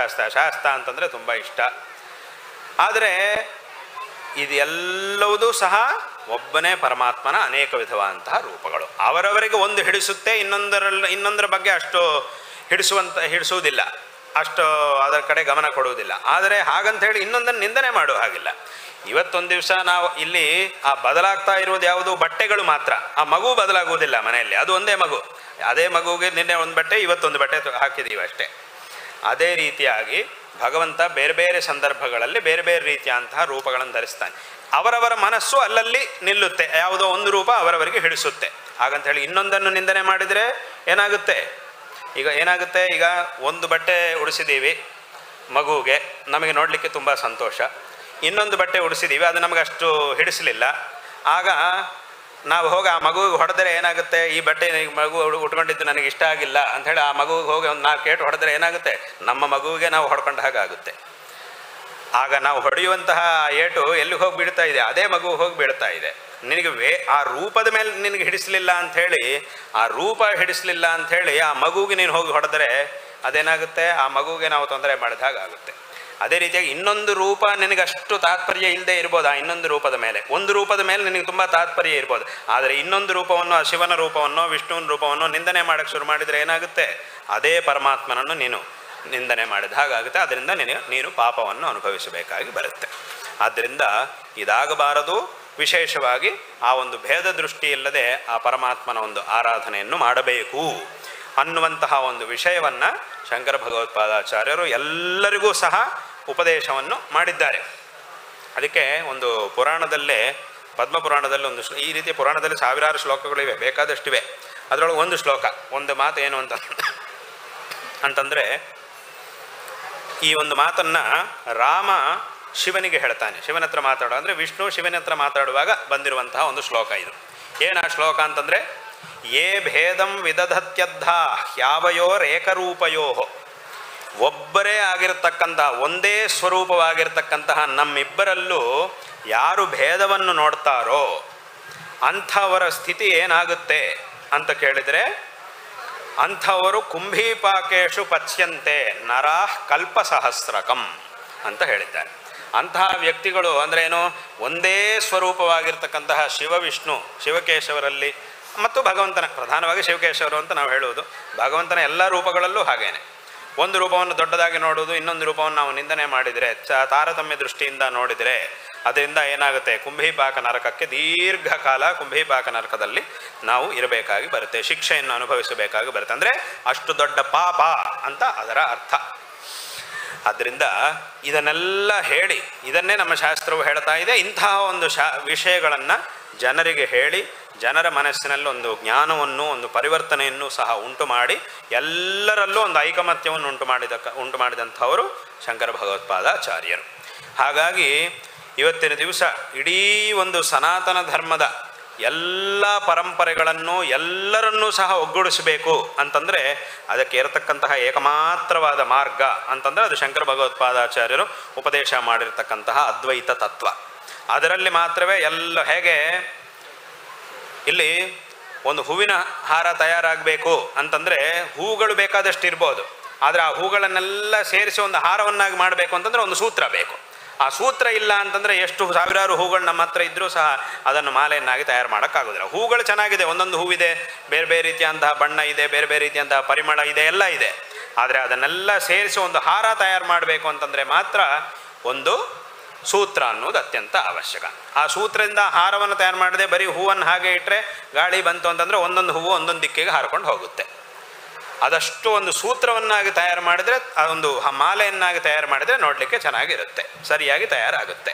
ಶಾಸ್ತ್ರ ಅಂತಂದರೆ ತುಂಬ ಇಷ್ಟ. ಆದರೆ ಇದೆಲ್ಲವೂ ಸಹ ಒಬ್ಬನೇ ಪರಮಾತ್ಮನ ಅನೇಕ ವಿಧವಾದಂತಹ ರೂಪಗಳು. ಅವರವರಿಗೆ ಒಂದು ಹಿಡಿಸುತ್ತೆ, ಇನ್ನೊಂದರ ಬಗ್ಗೆ ಅಷ್ಟು ಹಿಡಿಸುವುದಿಲ್ಲ, ಅಷ್ಟು ಅದರ ಕಡೆ ಗಮನ ಕೊಡುವುದಿಲ್ಲ. ಆದರೆ ಹಾಗಂತ ಹೇಳಿ ಇನ್ನೊಂದನ್ನು ನಿಂದನೆ ಮಾಡುವ ಹಾಗಿಲ್ಲ. ಇವತ್ತೊಂದು ದಿವಸ ನಾವು ಇಲ್ಲಿ ಬದಲಾಗ್ತಾ ಇರುವುದು ಯಾವುದು, ಬಟ್ಟೆಗಳು ಮಾತ್ರ. ಆ ಮಗು ಬದಲಾಗುವುದಿಲ್ಲ ಮನೆಯಲ್ಲಿ, ಅದು ಒಂದೇ ಮಗು. ಅದೇ ಮಗುವಿಗೆ ನಿನ್ನೆ ಒಂದು ಬಟ್ಟೆ, ಇವತ್ತೊಂದು ಬಟ್ಟೆ ಹಾಕಿದ್ದೀವಿ ಅಷ್ಟೇ. ಅದೇ ರೀತಿಯಾಗಿ ಭಗವಂತ ಬೇರೆ ಬೇರೆ ಸಂದರ್ಭಗಳಲ್ಲಿ ಬೇರೆ ಬೇರೆ ರೀತಿಯಂತಹ ರೂಪಗಳನ್ನು ಧರಿಸ್ತಾನೆ. ಅವರವರ ಮನಸ್ಸು ಅಲ್ಲಲ್ಲಿ ನಿಲ್ಲುತ್ತೆ, ಯಾವುದೋ ಒಂದು ರೂಪ ಅವರವರಿಗೆ ಹಿಡಿಸುತ್ತೆ. ಹಾಗಂತ ಹೇಳಿ ಇನ್ನೊಂದನ್ನು ನಿಂದನೆ ಮಾಡಿದರೆ ಏನಾಗುತ್ತೆ, ಈಗ ಒಂದು ಬಟ್ಟೆ ಉಡಿಸಿದ್ದೀವಿ ಮಗುವಿಗೆ, ನಮಗೆ ನೋಡಲಿಕ್ಕೆ ತುಂಬ ಸಂತೋಷ. ಇನ್ನೊಂದು ಬಟ್ಟೆ ಉಡಿಸಿದ್ದೀವಿ, ಅದು ನಮಗೆ ಅಷ್ಟು ಹಿಡಿಸಲಿಲ್ಲ. ಆಗ ನಾವು ಹೋಗಿ ಆ ಮಗುವಿಗೆ ಹೊಡೆದರೆ ಏನಾಗುತ್ತೆ, ಈ ಬಟ್ಟೆ ಮಗು ಉಟ್ಕೊಂಡಿದ್ದು ನನಗೆ ಇಷ್ಟ ಆಗಿಲ್ಲ ಅಂಥೇಳಿ ಆ ಮಗುವಿಗೆ ಹೋಗಿ ಒಂದು 4 ಏಟು ಹೊಡೆದ್ರೆ ಏನಾಗುತ್ತೆ, ನಮ್ಮ ಮಗುವಿಗೆ ನಾವು ಹೊಡ್ಕೊಂಡ ಹಾಗಾಗುತ್ತೆ. ಆಗ ನಾವು ಹೊಡೆಯುವಂತಹ ಏಟು ಎಲ್ಲಿಗೆ ಹೋಗಿ ಬೀಳ್ತಾ ಇದೆ, ಅದೇ ಮಗು ಹೋಗಿ ಬೀಳ್ತಾ ಇದೆ. ನಿನಗೆ ಆ ರೂಪದ ಮೇಲೆ ನಿನಗೆ ಹಿಡಿಸಲಿಲ್ಲ ಅಂಥೇಳಿ, ಆ ರೂಪ ಹಿಡಿಸಲಿಲ್ಲ ಅಂಥೇಳಿ ಆ ಮಗುವಿಗೆ ನೀನು ಹೋಗಿ ಹೊಡೆದರೆ ಅದೇನಾಗುತ್ತೆ, ಆ ಮಗುವಿಗೆ ನಾವು ತೊಂದರೆ ಮಾಡಿದ ಹಾಗಾಗುತ್ತೆ. ಅದೇ ರೀತಿಯಾಗಿ ಇನ್ನೊಂದು ರೂಪ ನಿನಗಷ್ಟು ತಾತ್ಪರ್ಯ ಇಲ್ಲದೆ ಇರ್ಬೋದು, ಆ ಇನ್ನೊಂದು ರೂಪದ ಮೇಲೆ. ಒಂದು ರೂಪದ ಮೇಲೆ ನಿನಗೆ ತುಂಬ ತಾತ್ಪರ್ಯ ಇರ್ಬೋದು, ಆದರೆ ಇನ್ನೊಂದು ರೂಪವನ್ನು, ಆ ಶಿವನ ರೂಪವನ್ನು, ವಿಷ್ಣುವಿನ ರೂಪವನ್ನು ನಿಂದನೆ ಮಾಡೋಕ್ಕೆ ಶುರು ಮಾಡಿದರೆ ಏನಾಗುತ್ತೆ, ಅದೇ ಪರಮಾತ್ಮನನ್ನು ನೀನು ನಿಂದನೆ ಮಾಡಿದ ಹಾಗಾಗುತ್ತೆ. ಅದರಿಂದ ನೀನು ಪಾಪವನ್ನು ಅನುಭವಿಸಬೇಕಾಗಿ ಬರುತ್ತೆ. ಆದ್ದರಿಂದ ಇದಾಗಬಾರದು. ವಿಶೇಷವಾಗಿ ಆ ಒಂದು ಭೇದ ದೃಷ್ಟಿ ಇಲ್ಲದೆ ಆ ಪರಮಾತ್ಮನ ಒಂದು ಆರಾಧನೆಯನ್ನು ಮಾಡಬೇಕು ಅನ್ನುವಂತಹ ಒಂದು ವಿಷಯವನ್ನು ಶಂಕರ ಭಗವತ್ಪಾದಾಚಾರ್ಯರು ಎಲ್ಲರಿಗೂ ಸಹ ಉಪದೇಶವನ್ನು ಮಾಡಿದ್ದಾರೆ. ಅದಕ್ಕೆ ಒಂದು ಪುರಾಣದಲ್ಲೇ, ಪದ್ಮಪುರಾಣದಲ್ಲಿ ಈ ರೀತಿಯ ಪುರಾಣದಲ್ಲಿ ಸಾವಿರಾರು ಶ್ಲೋಕಗಳಿವೆ, ಬೇಕಾದಷ್ಟಿವೆ. ಅದರೊಳಗೆ ಒಂದು ಶ್ಲೋಕ, ಒಂದು ಮಾತು ಏನು ಅಂತಂದರೆ, ಈ ಒಂದು ಮಾತನ್ನು ರಾಮ ಶಿವನಿಗೆ ಹೇಳ್ತಾನೆ. ಶಿವನ ಹತ್ರ ಮಾತಾಡುವ, ಅಂದರೆ ವಿಷ್ಣು ಶಿವನ ಹತ್ರ ಮಾತಾಡುವಾಗ ಬಂದಿರುವಂತಹ ಒಂದು ಶ್ಲೋಕ ಇದು. ಏನು ಆ ಶ್ಲೋಕ ಅಂತಂದರೆ, ಯೇ ಭೇದಂ ವಿದಧತ್ಯದ್ಧ ಹ್ಯಾವಯೋರೇಕರೂಪಯೋ, ಒಬ್ಬರೇ ಆಗಿರತಕ್ಕಂತಹ, ಒಂದೇ ಸ್ವರೂಪವಾಗಿರ್ತಕ್ಕಂತಹ ನಮ್ಮಿಬ್ಬರಲ್ಲೂ ಯಾರು ಭೇದವನ್ನು ನೋಡ್ತಾರೋ ಅಂಥವರ ಸ್ಥಿತಿ ಏನಾಗುತ್ತೆ ಅಂತ ಕೇಳಿದರೆ, ಅಂಥವರು ಕುಂಭೀಪಾಕೇಶು ಪಚ್ಯಂತೆ ನರಾಃ ಕಲ್ಪಸಹಸ್ರಕಂ ಅಂತ ಹೇಳಿದ್ದಾರೆ. ಅಂತಹ ವ್ಯಕ್ತಿಗಳು ಅಂದರೆ ಏನು, ಒಂದೇ ಸ್ವರೂಪವಾಗಿರ್ತಕ್ಕಂತಹ ಶಿವ ವಿಷ್ಣು ಶಿವಕೇಶವರಲ್ಲಿ ಮತ್ತು ಭಗವಂತನ, ಪ್ರಧಾನವಾಗಿ ಶಿವಕೇಶವರು ಅಂತ ನಾವು ಹೇಳುವುದು, ಭಗವಂತನ ಎಲ್ಲ ರೂಪಗಳಲ್ಲೂ ಹಾಗೇನೆ. ಒಂದು ರೂಪವನ್ನು ದೊಡ್ಡದಾಗಿ ನೋಡುವುದು, ಇನ್ನೊಂದು ರೂಪವನ್ನು ನಾವು ನಿಂದನೆ ಮಾಡಿದರೆ, ತಾರತಮ್ಯ ದೃಷ್ಟಿಯಿಂದ ನೋಡಿದರೆ ಅದರಿಂದ ಏನಾಗುತ್ತೆ, ಕುಂಭೀಪಾಕ ನರಕಕ್ಕೆ ದೀರ್ಘಕಾಲ ಕುಂಭೀಪಾಕ ನರಕದಲ್ಲಿ ನಾವು ಇರಬೇಕಾಗಿ ಬರುತ್ತೆ, ಶಿಕ್ಷೆಯನ್ನು ಅನುಭವಿಸಬೇಕಾಗಿ ಬರುತ್ತೆ. ಅಂದರೆ ಅಷ್ಟು ದೊಡ್ಡ ಪಾಪ ಅಂತ ಅದರ ಅರ್ಥ. ಆದ್ದರಿಂದ ಇದನ್ನೆಲ್ಲ ಹೇಳಿ, ಇದನ್ನೇ ನಮ್ಮ ಶಾಸ್ತ್ರವು ಹೇಳ್ತಾ ಇದೆ. ಇಂತಹ ಒಂದು ವಿಷಯಗಳನ್ನು ಜನರಿಗೆ ಹೇಳಿ, ಜನರ ಮನಸ್ಸಿನಲ್ಲಿ ಒಂದು ಜ್ಞಾನವನ್ನು, ಒಂದು ಪರಿವರ್ತನೆಯನ್ನು ಸಹ ಉಂಟು ಮಾಡಿ, ಎಲ್ಲರಲ್ಲೂ ಒಂದು ಐಕಮತ್ಯವನ್ನು ಉಂಟು ಮಾಡಿದಂಥವರು ಶಂಕರ ಭಗವತ್ಪಾದಾಚಾರ್ಯರು. ಹಾಗಾಗಿ ಇವತ್ತಿನ ದಿವಸ ಇಡೀ ಒಂದು ಸನಾತನ ಧರ್ಮದ ಎಲ್ಲ ಪರಂಪರೆಗಳನ್ನು ಎಲ್ಲರನ್ನೂ ಸಹ ಒಗ್ಗೂಡಿಸಬೇಕು ಅಂತಂದರೆ ಅದಕ್ಕೆ ಇರತಕ್ಕಂತಹ ಏಕಮಾತ್ರವಾದ ಮಾರ್ಗ ಅಂತಂದರೆ ಅದು ಶಂಕರ ಭಗವತ್ಪಾದಾಚಾರ್ಯರು ಉಪದೇಶ ಮಾಡಿರ್ತಕ್ಕಂತಹ ಅದ್ವೈತ ತತ್ವ. ಅದರಲ್ಲಿ ಮಾತ್ರವೇ ಹೇಗೆ ಇಲ್ಲಿ ಒಂದು ಹೂವಿನ ಹಾರ ತಯಾರಾಗಬೇಕು ಅಂತಂದರೆ ಹೂಗಳು ಬೇಕಾದಷ್ಟು ಇರ್ಬೋದು, ಆದರೆ ಆ ಹೂಗಳನ್ನೆಲ್ಲ ಸೇರಿಸಿ ಒಂದು ಹಾರವನ್ನಾಗಿ ಮಾಡಬೇಕು ಅಂತಂದರೆ ಒಂದು ಸೂತ್ರ ಬೇಕು. ಆ ಸೂತ್ರ ಇಲ್ಲ ಅಂತಂದರೆ ಎಷ್ಟು ಸಾವಿರಾರು ಹೂಗಳು ನಮ್ಮ ಹತ್ರ ಇದ್ದರೂ ಸಹ ಅದನ್ನು ಮಾಲೆಯನ್ನಾಗಿ ತಯಾರು ಮಾಡೋಕ್ಕಾಗೋದಿಲ್ಲ. ಹೂಗಳು ಚೆನ್ನಾಗಿದೆ, ಒಂದೊಂದು ಹೂವಿದೆ, ಬೇರೆ ಬೇರೆ ರೀತಿಯಂತಹ ಬಣ್ಣ ಇದೆ, ಬೇರೆ ಬೇರೆ ರೀತಿಯಂತಹ ಪರಿಮಳ ಇದೆ, ಎಲ್ಲ ಇದೆ. ಆದರೆ ಅದನ್ನೆಲ್ಲ ಸೇರಿಸಿ ಒಂದು ಹಾರ ತಯಾರು ಮಾಡಬೇಕು ಅಂತಂದರೆ ಮಾತ್ರ ಒಂದು ಸೂತ್ರ ಅನ್ನೋದು ಅತ್ಯಂತ ಅವಶ್ಯಕ. ಆ ಸೂತ್ರದಿಂದ ಹಾರವನ್ನು ತಯಾರು ಮಾಡದೆ ಬರೀ ಹೂವನ್ನು ಹಾಗೆ ಇಟ್ಟರೆ ಗಾಳಿ ಬಂತು ಅಂತಂದರೆ ಒಂದೊಂದು ಹೂವು ಒಂದೊಂದು ದಿಕ್ಕಿಗೆ ಹಾರ್ಕೊಂಡು ಹೋಗುತ್ತೆ. ಅದಷ್ಟು ಒಂದು ಸೂತ್ರವನ್ನಾಗಿ ತಯಾರು ಮಾಡಿದರೆ, ಅದೊಂದು ಮಾಲೆಯನ್ನಾಗಿ ತಯಾರು ಮಾಡಿದರೆ ನೋಡಲಿಕ್ಕೆ ಚೆನ್ನಾಗಿರುತ್ತೆ, ಸರಿಯಾಗಿ ತಯಾರಾಗುತ್ತೆ.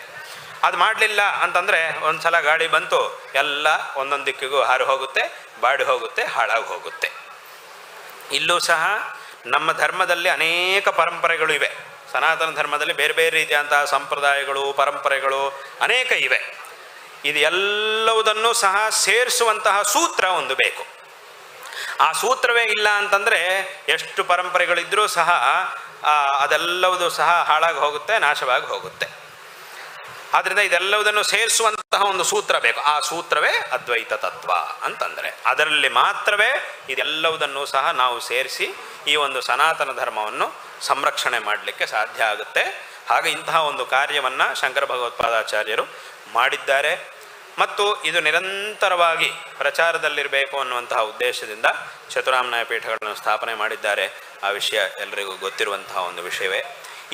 ಅದು ಮಾಡಲಿಲ್ಲ ಅಂತಂದರೆ ಒಂದು ಸಲ ಗಾಳಿ ಬಂತು, ಎಲ್ಲ ಒಂದೊಂದು ದಿಕ್ಕಿಗೂ ಹಾರಿ ಹೋಗುತ್ತೆ, ಬಾಡಿ ಹೋಗುತ್ತೆ, ಹಾಳಾಗಿ ಹೋಗುತ್ತೆ. ಇಲ್ಲೂ ಸಹ ನಮ್ಮ ಧರ್ಮದಲ್ಲಿ ಅನೇಕ ಪರಂಪರೆಗಳು ಇವೆ. ಸನಾತನ ಧರ್ಮದಲ್ಲಿ ಬೇರೆ ಬೇರೆ ರೀತಿಯಾದಂತಹ ಸಂಪ್ರದಾಯಗಳು, ಪರಂಪರೆಗಳು ಅನೇಕ ಇವೆ. ಇದು ಎಲ್ಲವುದನ್ನು ಸಹ ಸೇರಿಸುವಂತಹ ಸೂತ್ರ ಒಂದು ಬೇಕು. ಆ ಸೂತ್ರವೇ ಇಲ್ಲ ಅಂತಂದರೆ ಎಷ್ಟು ಪರಂಪರೆಗಳಿದ್ದರೂ ಸಹ ಅದೆಲ್ಲವುದು ಸಹ ಹಾಳಾಗಿ ಹೋಗುತ್ತೆ, ನಾಶವಾಗಿ ಹೋಗುತ್ತೆ. ಆದ್ದರಿಂದ ಇದೆಲ್ಲವುದನ್ನು ಸೇರಿಸುವಂತಹ ಒಂದು ಸೂತ್ರ ಬೇಕು. ಆ ಸೂತ್ರವೇ ಅದ್ವೈತ ತತ್ವ ಅಂತಂದರೆ ಅದರಲ್ಲಿ ಮಾತ್ರವೇ ಇದೆಲ್ಲವುದನ್ನು ಸಹ ನಾವು ಸೇರಿಸಿ ಈ ಒಂದು ಸನಾತನ ಧರ್ಮವನ್ನು ಸಂರಕ್ಷಣೆ ಮಾಡಲಿಕ್ಕೆ ಸಾಧ್ಯ ಆಗುತ್ತೆ. ಹಾಗೆ ಇಂತಹ ಒಂದು ಕಾರ್ಯವನ್ನು ಶಂಕರ ಭಗವತ್ಪಾದಾಚಾರ್ಯರು ಮಾಡಿದ್ದಾರೆ ಮತ್ತು ಇದು ನಿರಂತರವಾಗಿ ಪ್ರಚಾರದಲ್ಲಿರಬೇಕು ಅನ್ನುವಂತಹ ಉದ್ದೇಶದಿಂದ ಚತುರಾಮ್ನಾಯ ಪೀಠಗಳನ್ನು ಸ್ಥಾಪನೆ ಮಾಡಿದ್ದಾರೆ. ಆ ವಿಷಯ ಎಲ್ಲರಿಗೂ ಗೊತ್ತಿರುವಂತಹ ಒಂದು ವಿಷಯವೇ.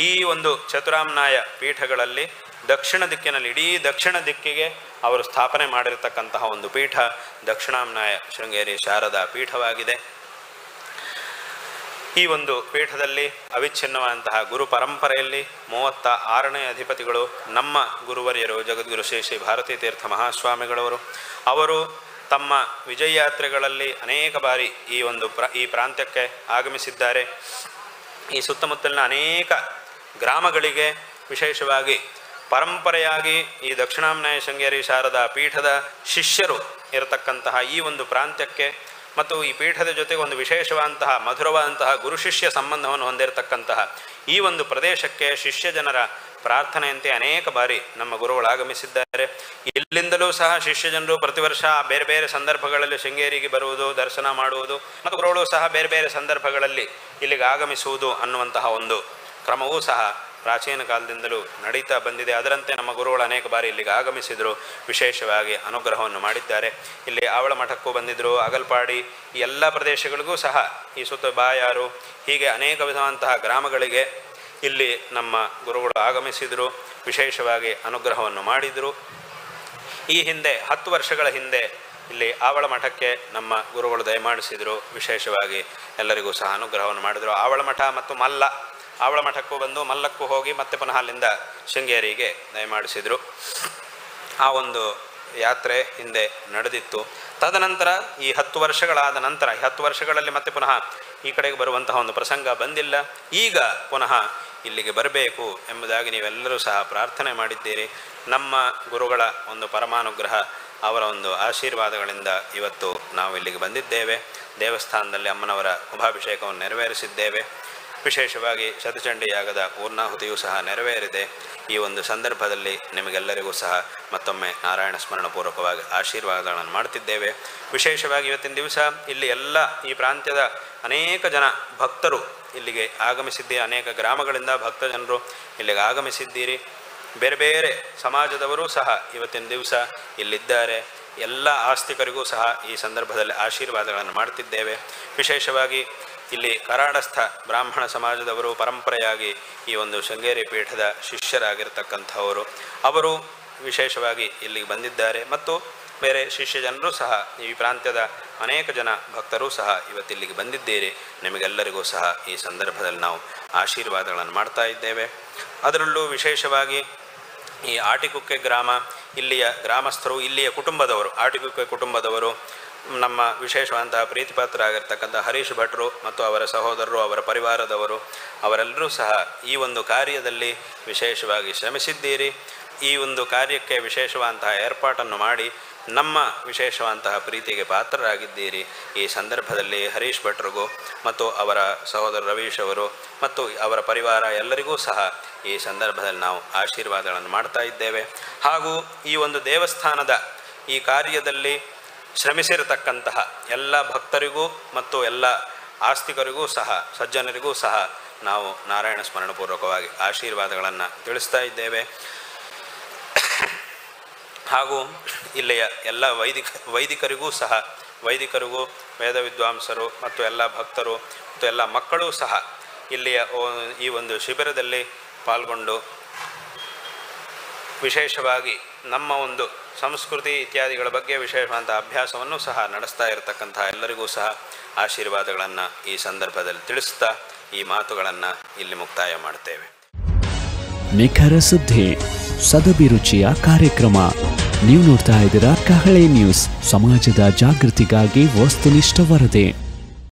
ಈ ಒಂದು ಚತುರಾಮ್ನಾಯ ಪೀಠಗಳಲ್ಲಿ ದಕ್ಷಿಣ ದಿಕ್ಕಿನಲ್ಲಿ, ಇಡೀ ದಕ್ಷಿಣ ದಿಕ್ಕಿಗೆ ಅವರು ಸ್ಥಾಪನೆ ಮಾಡಿರತಕ್ಕಂತಹ ಒಂದು ಪೀಠ ದಕ್ಷಿಣಾಮ್ನಾಯ ಶೃಂಗೇರಿ ಶಾರದಾ ಪೀಠವಾಗಿದೆ. ಈ ಒಂದು ಪೀಠದಲ್ಲಿ ಅವಿಚ್ಛಿನ್ನವಾದಂತಹ ಗುರು ಪರಂಪರೆಯಲ್ಲಿ 36ನೇ ಅಧಿಪತಿಗಳು ನಮ್ಮ ಗುರುವರ್ಯರು ಜಗದ್ಗುರು ಶ್ರೀ ಶ್ರೀ ಭಾರತೀ ತೀರ್ಥ ಮಹಾಸ್ವಾಮಿಗಳವರು. ಅವರು ತಮ್ಮ ವಿಜಯ ಯಾತ್ರೆಗಳಲ್ಲಿ ಅನೇಕ ಬಾರಿ ಈ ಪ್ರಾಂತ್ಯಕ್ಕೆ ಆಗಮಿಸಿದ್ದಾರೆ. ಈ ಸುತ್ತಮುತ್ತಲಿನ ಅನೇಕ ಗ್ರಾಮಗಳಿಗೆ ವಿಶೇಷವಾಗಿ ಪರಂಪರೆಯಾಗಿ ಈ ದಕ್ಷಿಣಾಮ್ನಾಯ ಶೃಂಗೇರಿ ಶಾರದಾ ಪೀಠದ ಶಿಷ್ಯರು ಇರತಕ್ಕಂತಹ ಈ ಒಂದು ಪ್ರಾಂತ್ಯಕ್ಕೆ ಮತ್ತು ಈ ಪೀಠದ ಜೊತೆಗೆ ಒಂದು ವಿಶೇಷವಾದಂತಹ ಮಧುರವಾದಂತಹ ಗುರು ಶಿಷ್ಯ ಸಂಬಂಧವನ್ನು ಹೊಂದಿರತಕ್ಕಂತಹ ಈ ಒಂದು ಪ್ರದೇಶಕ್ಕೆ ಶಿಷ್ಯ ಜನರ ಪ್ರಾರ್ಥನೆಯಂತೆ ಅನೇಕ ಬಾರಿ ನಮ್ಮ ಗುರುಗಳು ಆಗಮಿಸಿದ್ದಾರೆ. ಇಲ್ಲಿಂದಲೂ ಸಹ ಶಿಷ್ಯ ಜನರು ಪ್ರತಿ ವರ್ಷ ಬೇರೆ ಬೇರೆ ಸಂದರ್ಭಗಳಲ್ಲಿ ಶೃಂಗೇರಿಗೆ ಬರುವುದು, ದರ್ಶನ ಮಾಡುವುದು ಮತ್ತು ಗುರುಗಳು ಸಹ ಬೇರೆ ಬೇರೆ ಸಂದರ್ಭಗಳಲ್ಲಿ ಇಲ್ಲಿಗೆ ಆಗಮಿಸುವುದು ಅನ್ನುವಂತಹ ಒಂದು ಕ್ರಮವೂ ಸಹ ಪ್ರಾಚೀನ ಕಾಲದಿಂದಲೂ ನಡೀತಾ ಬಂದಿದೆ. ಅದರಂತೆ ನಮ್ಮ ಗುರುಗಳು ಅನೇಕ ಬಾರಿ ಇಲ್ಲಿಗೆ ಆಗಮಿಸಿದರು, ವಿಶೇಷವಾಗಿ ಅನುಗ್ರಹವನ್ನು ಮಾಡಿದ್ದಾರೆ. ಇಲ್ಲಿ ಆವಳ ಮಠಕ್ಕೂ ಬಂದಿದ್ದರು, ಅಗಲ್ಪಾಡಿ, ಈ ಎಲ್ಲ ಪ್ರದೇಶಗಳಿಗೂ ಸಹ ಈ ಸುತ್ತ ಬಾಯಾರು, ಹೀಗೆ ಅನೇಕ ವಿಧವಾದಂತಹ ಗ್ರಾಮಗಳಿಗೆ ಇಲ್ಲಿ ನಮ್ಮ ಗುರುಗಳು ಆಗಮಿಸಿದರು, ವಿಶೇಷವಾಗಿ ಅನುಗ್ರಹವನ್ನು ಮಾಡಿದರು. ಈ ಹಿಂದೆ 10 ವರ್ಷಗಳ ಹಿಂದೆ ಇಲ್ಲಿ ಆವಳ ಮಠಕ್ಕೆ ನಮ್ಮ ಗುರುಗಳು ದಯಮಾಡಿಸಿದರು, ವಿಶೇಷವಾಗಿ ಎಲ್ಲರಿಗೂ ಸಹ ಅನುಗ್ರಹವನ್ನು ಮಾಡಿದರು. ಆವಳ ಮಠ ಮತ್ತು ಆವಳ ಮಠಕ್ಕೂ ಬಂದು ಮಲ್ಲಕ್ಕೂ ಹೋಗಿ ಮತ್ತೆ ಪುನಃ ಅಲ್ಲಿಂದ ಶೃಂಗೇರಿಗೆ ದಯಮಾಡಿಸಿದರು. ಆ ಒಂದು ಯಾತ್ರೆ ಹಿಂದೆ ನಡೆದಿತ್ತು. ತದನಂತರ ಈ 10 ವರ್ಷಗಳಾದ ನಂತರ 10 ವರ್ಷಗಳಲ್ಲಿ ಮತ್ತೆ ಪುನಃ ಈ ಕಡೆಗೆ ಬರುವಂತಹ ಒಂದು ಪ್ರಸಂಗ ಬಂದಿಲ್ಲ. ಈಗ ಪುನಃ ಇಲ್ಲಿಗೆ ಬರಬೇಕು ಎಂಬುದಾಗಿ ನೀವೆಲ್ಲರೂ ಸಹ ಪ್ರಾರ್ಥನೆ ಮಾಡಿದ್ದೀರಿ. ನಮ್ಮ ಗುರುಗಳ ಒಂದು ಪರಮಾನುಗ್ರಹ, ಅವರ ಒಂದು ಆಶೀರ್ವಾದಗಳಿಂದ ಇವತ್ತು ನಾವು ಇಲ್ಲಿಗೆ ಬಂದಿದ್ದೇವೆ. ದೇವಸ್ಥಾನದಲ್ಲಿ ಅಮ್ಮನವರ ಕುಂಭಾಭಿಷೇಕವನ್ನು ನೆರವೇರಿಸಿದ್ದೇವೆ. ವಿಶೇಷವಾಗಿ ಶತಚಂಡಿ ಯಾಗದ ಪೂರ್ಣಾಹುತಿಯೂ ಸಹ ನೆರವೇರಿದೆ. ಈ ಒಂದು ಸಂದರ್ಭದಲ್ಲಿ ನಿಮಗೆಲ್ಲರಿಗೂ ಸಹ ಮತ್ತೊಮ್ಮೆ ನಾರಾಯಣ ಸ್ಮರಣಪೂರ್ವಕವಾಗಿ ಆಶೀರ್ವಾದಗಳನ್ನು ಮಾಡ್ತಿದ್ದೇವೆ. ವಿಶೇಷವಾಗಿ ಇವತ್ತಿನ ದಿವಸ ಇಲ್ಲಿ ಈ ಪ್ರಾಂತ್ಯದ ಅನೇಕ ಜನ ಭಕ್ತರು ಇಲ್ಲಿಗೆ ಆಗಮಿಸಿದ್ದೀರಿ. ಅನೇಕ ಗ್ರಾಮಗಳಿಂದ ಭಕ್ತ ಜನರು ಇಲ್ಲಿಗೆ ಆಗಮಿಸಿದ್ದೀರಿ. ಬೇರೆ ಬೇರೆ ಸಮಾಜದವರೂ ಸಹ ಇವತ್ತಿನ ದಿವಸ ಇಲ್ಲಿದ್ದಾರೆ. ಎಲ್ಲ ಆಸ್ತಿಕರಿಗೂ ಸಹ ಈ ಸಂದರ್ಭದಲ್ಲಿ ಆಶೀರ್ವಾದಗಳನ್ನು ಮಾಡ್ತಿದ್ದೇವೆ. ವಿಶೇಷವಾಗಿ ಇಲ್ಲಿ ಕರಾಡಸ್ಥ ಬ್ರಾಹ್ಮಣ ಸಮಾಜದವರು ಪರಂಪರೆಯಾಗಿ ಈ ಒಂದು ಶೃಂಗೇರಿ ಪೀಠದ ಶಿಷ್ಯರಾಗಿರ್ತಕ್ಕಂಥವರು, ಅವರು ವಿಶೇಷವಾಗಿ ಇಲ್ಲಿಗೆ ಬಂದಿದ್ದಾರೆ. ಮತ್ತು ಬೇರೆ ಶಿಷ್ಯ ಜನರು ಸಹ, ಈ ಪ್ರಾಂತ್ಯದ ಅನೇಕ ಜನ ಭಕ್ತರೂ ಸಹ ಇವತ್ತಿಲ್ಲಿಗೆ ಬಂದಿದ್ದೀರಿ. ನಿಮಗೆಲ್ಲರಿಗೂ ಸಹ ಈ ಸಂದರ್ಭದಲ್ಲಿ ನಾವು ಆಶೀರ್ವಾದಗಳನ್ನು ಮಾಡ್ತಾ ಇದ್ದೇವೆ. ಅದರಲ್ಲೂ ವಿಶೇಷವಾಗಿ ಈ ಆಟಿಕುಕ್ಕೆ ಗ್ರಾಮ, ಇಲ್ಲಿಯ ಗ್ರಾಮಸ್ಥರು, ಇಲ್ಲಿಯ ಕುಟುಂಬದವರು, ಆಟಿಕುಕ್ಕೆ ಕುಟುಂಬದವರು, ನಮ್ಮ ವಿಶೇಷವಾದಂತಹ ಪ್ರೀತಿಪಾತ್ರರಾಗಿರ್ತಕ್ಕಂಥ ಹರೀಶ್ ಭಟ್ರು ಮತ್ತು ಅವರ ಸಹೋದರರು, ಅವರ ಪರಿವಾರದವರು, ಅವರೆಲ್ಲರೂ ಸಹ ಈ ಒಂದು ಕಾರ್ಯದಲ್ಲಿ ವಿಶೇಷವಾಗಿ ಶ್ರಮಿಸಿದ್ದೀರಿ. ಈ ಒಂದು ಕಾರ್ಯಕ್ಕೆ ವಿಶೇಷವಾದಂತಹ ಏರ್ಪಾಟನ್ನು ಮಾಡಿ ನಮ್ಮ ವಿಶೇಷವಾದಂತಹ ಪ್ರೀತಿಗೆ ಪಾತ್ರರಾಗಿದ್ದೀರಿ. ಈ ಸಂದರ್ಭದಲ್ಲಿ ಹರೀಶ್ ಭಟ್ರಿಗೂ ಮತ್ತು ಅವರ ಸಹೋದರ ರವೀಶ್ ಅವರು ಮತ್ತು ಅವರ ಪರಿವಾರ ಎಲ್ಲರಿಗೂ ಸಹ ಈ ಸಂದರ್ಭದಲ್ಲಿ ನಾವು ಆಶೀರ್ವಾದಗಳನ್ನು ಮಾಡ್ತಾ ಇದ್ದೇವೆ. ಹಾಗೂ ಈ ಒಂದು ದೇವಸ್ಥಾನದ ಈ ಕಾರ್ಯದಲ್ಲಿ ಶ್ರಮಿಸಿರತಕ್ಕಂತಹ ಎಲ್ಲ ಭಕ್ತರಿಗೂ ಮತ್ತು ಎಲ್ಲ ಆಸ್ತಿಕರಿಗೂ ಸಹ ಸಜ್ಜನರಿಗೂ ಸಹ ನಾವು ನಾರಾಯಣ ಸ್ಮರಣಪೂರ್ವಕವಾಗಿ ಆಶೀರ್ವಾದಗಳನ್ನು ತಿಳಿಸ್ತಾ ಇದ್ದೇವೆ. ಹಾಗೂ ಇಲ್ಲಿಯ ಎಲ್ಲ ವೈದಿಕರಿಗೂ ಸಹ ವೈದಿಕರಿಗೂ ವೇದ ವಿದ್ವಾಂಸರು ಮತ್ತು ಎಲ್ಲ ಭಕ್ತರು ಮತ್ತು ಎಲ್ಲ ಮಕ್ಕಳೂ ಸಹ ಇಲ್ಲಿಯ ಈ ಒಂದು ಶಿಬಿರದಲ್ಲಿ ಪಾಲ್ಗೊಂಡು ವಿಶೇಷವಾಗಿ ನಮ್ಮ ಒಂದು ಸಂಸ್ಕೃತಿ ಇತ್ಯಾದಿಗಳ ಬಗ್ಗೆ ವಿಶೇಷವಾದ ಅಭ್ಯಾಸವನ್ನು ಸಹ ನಡೆಸ್ತಾ ಇರತಕ್ಕಂತಹ ಎಲ್ಲರಿಗೂ ಸಹ ಆಶೀರ್ವಾದಗಳನ್ನು ಈ ಸಂದರ್ಭದಲ್ಲಿ ತಿಳಿಸ್ತಾ ಈ ಮಾತುಗಳನ್ನು ಇಲ್ಲಿ ಮುಕ್ತಾಯ ಮಾಡ್ತೇವೆ. ನಿಖರ ಸುದ್ದಿ, ಸದಭಿರುಚಿಯ ಕಾರ್ಯಕ್ರಮ. ನೀವು ನೋಡ್ತಾ ಇದ್ದೀರಾ ಕಹಳೆ ನ್ಯೂಸ್, ಸಮಾಜದ ಜಾಗೃತಿಗಾಗಿ ವಸ್ತುನಿಷ್ಠ ವರದಿ.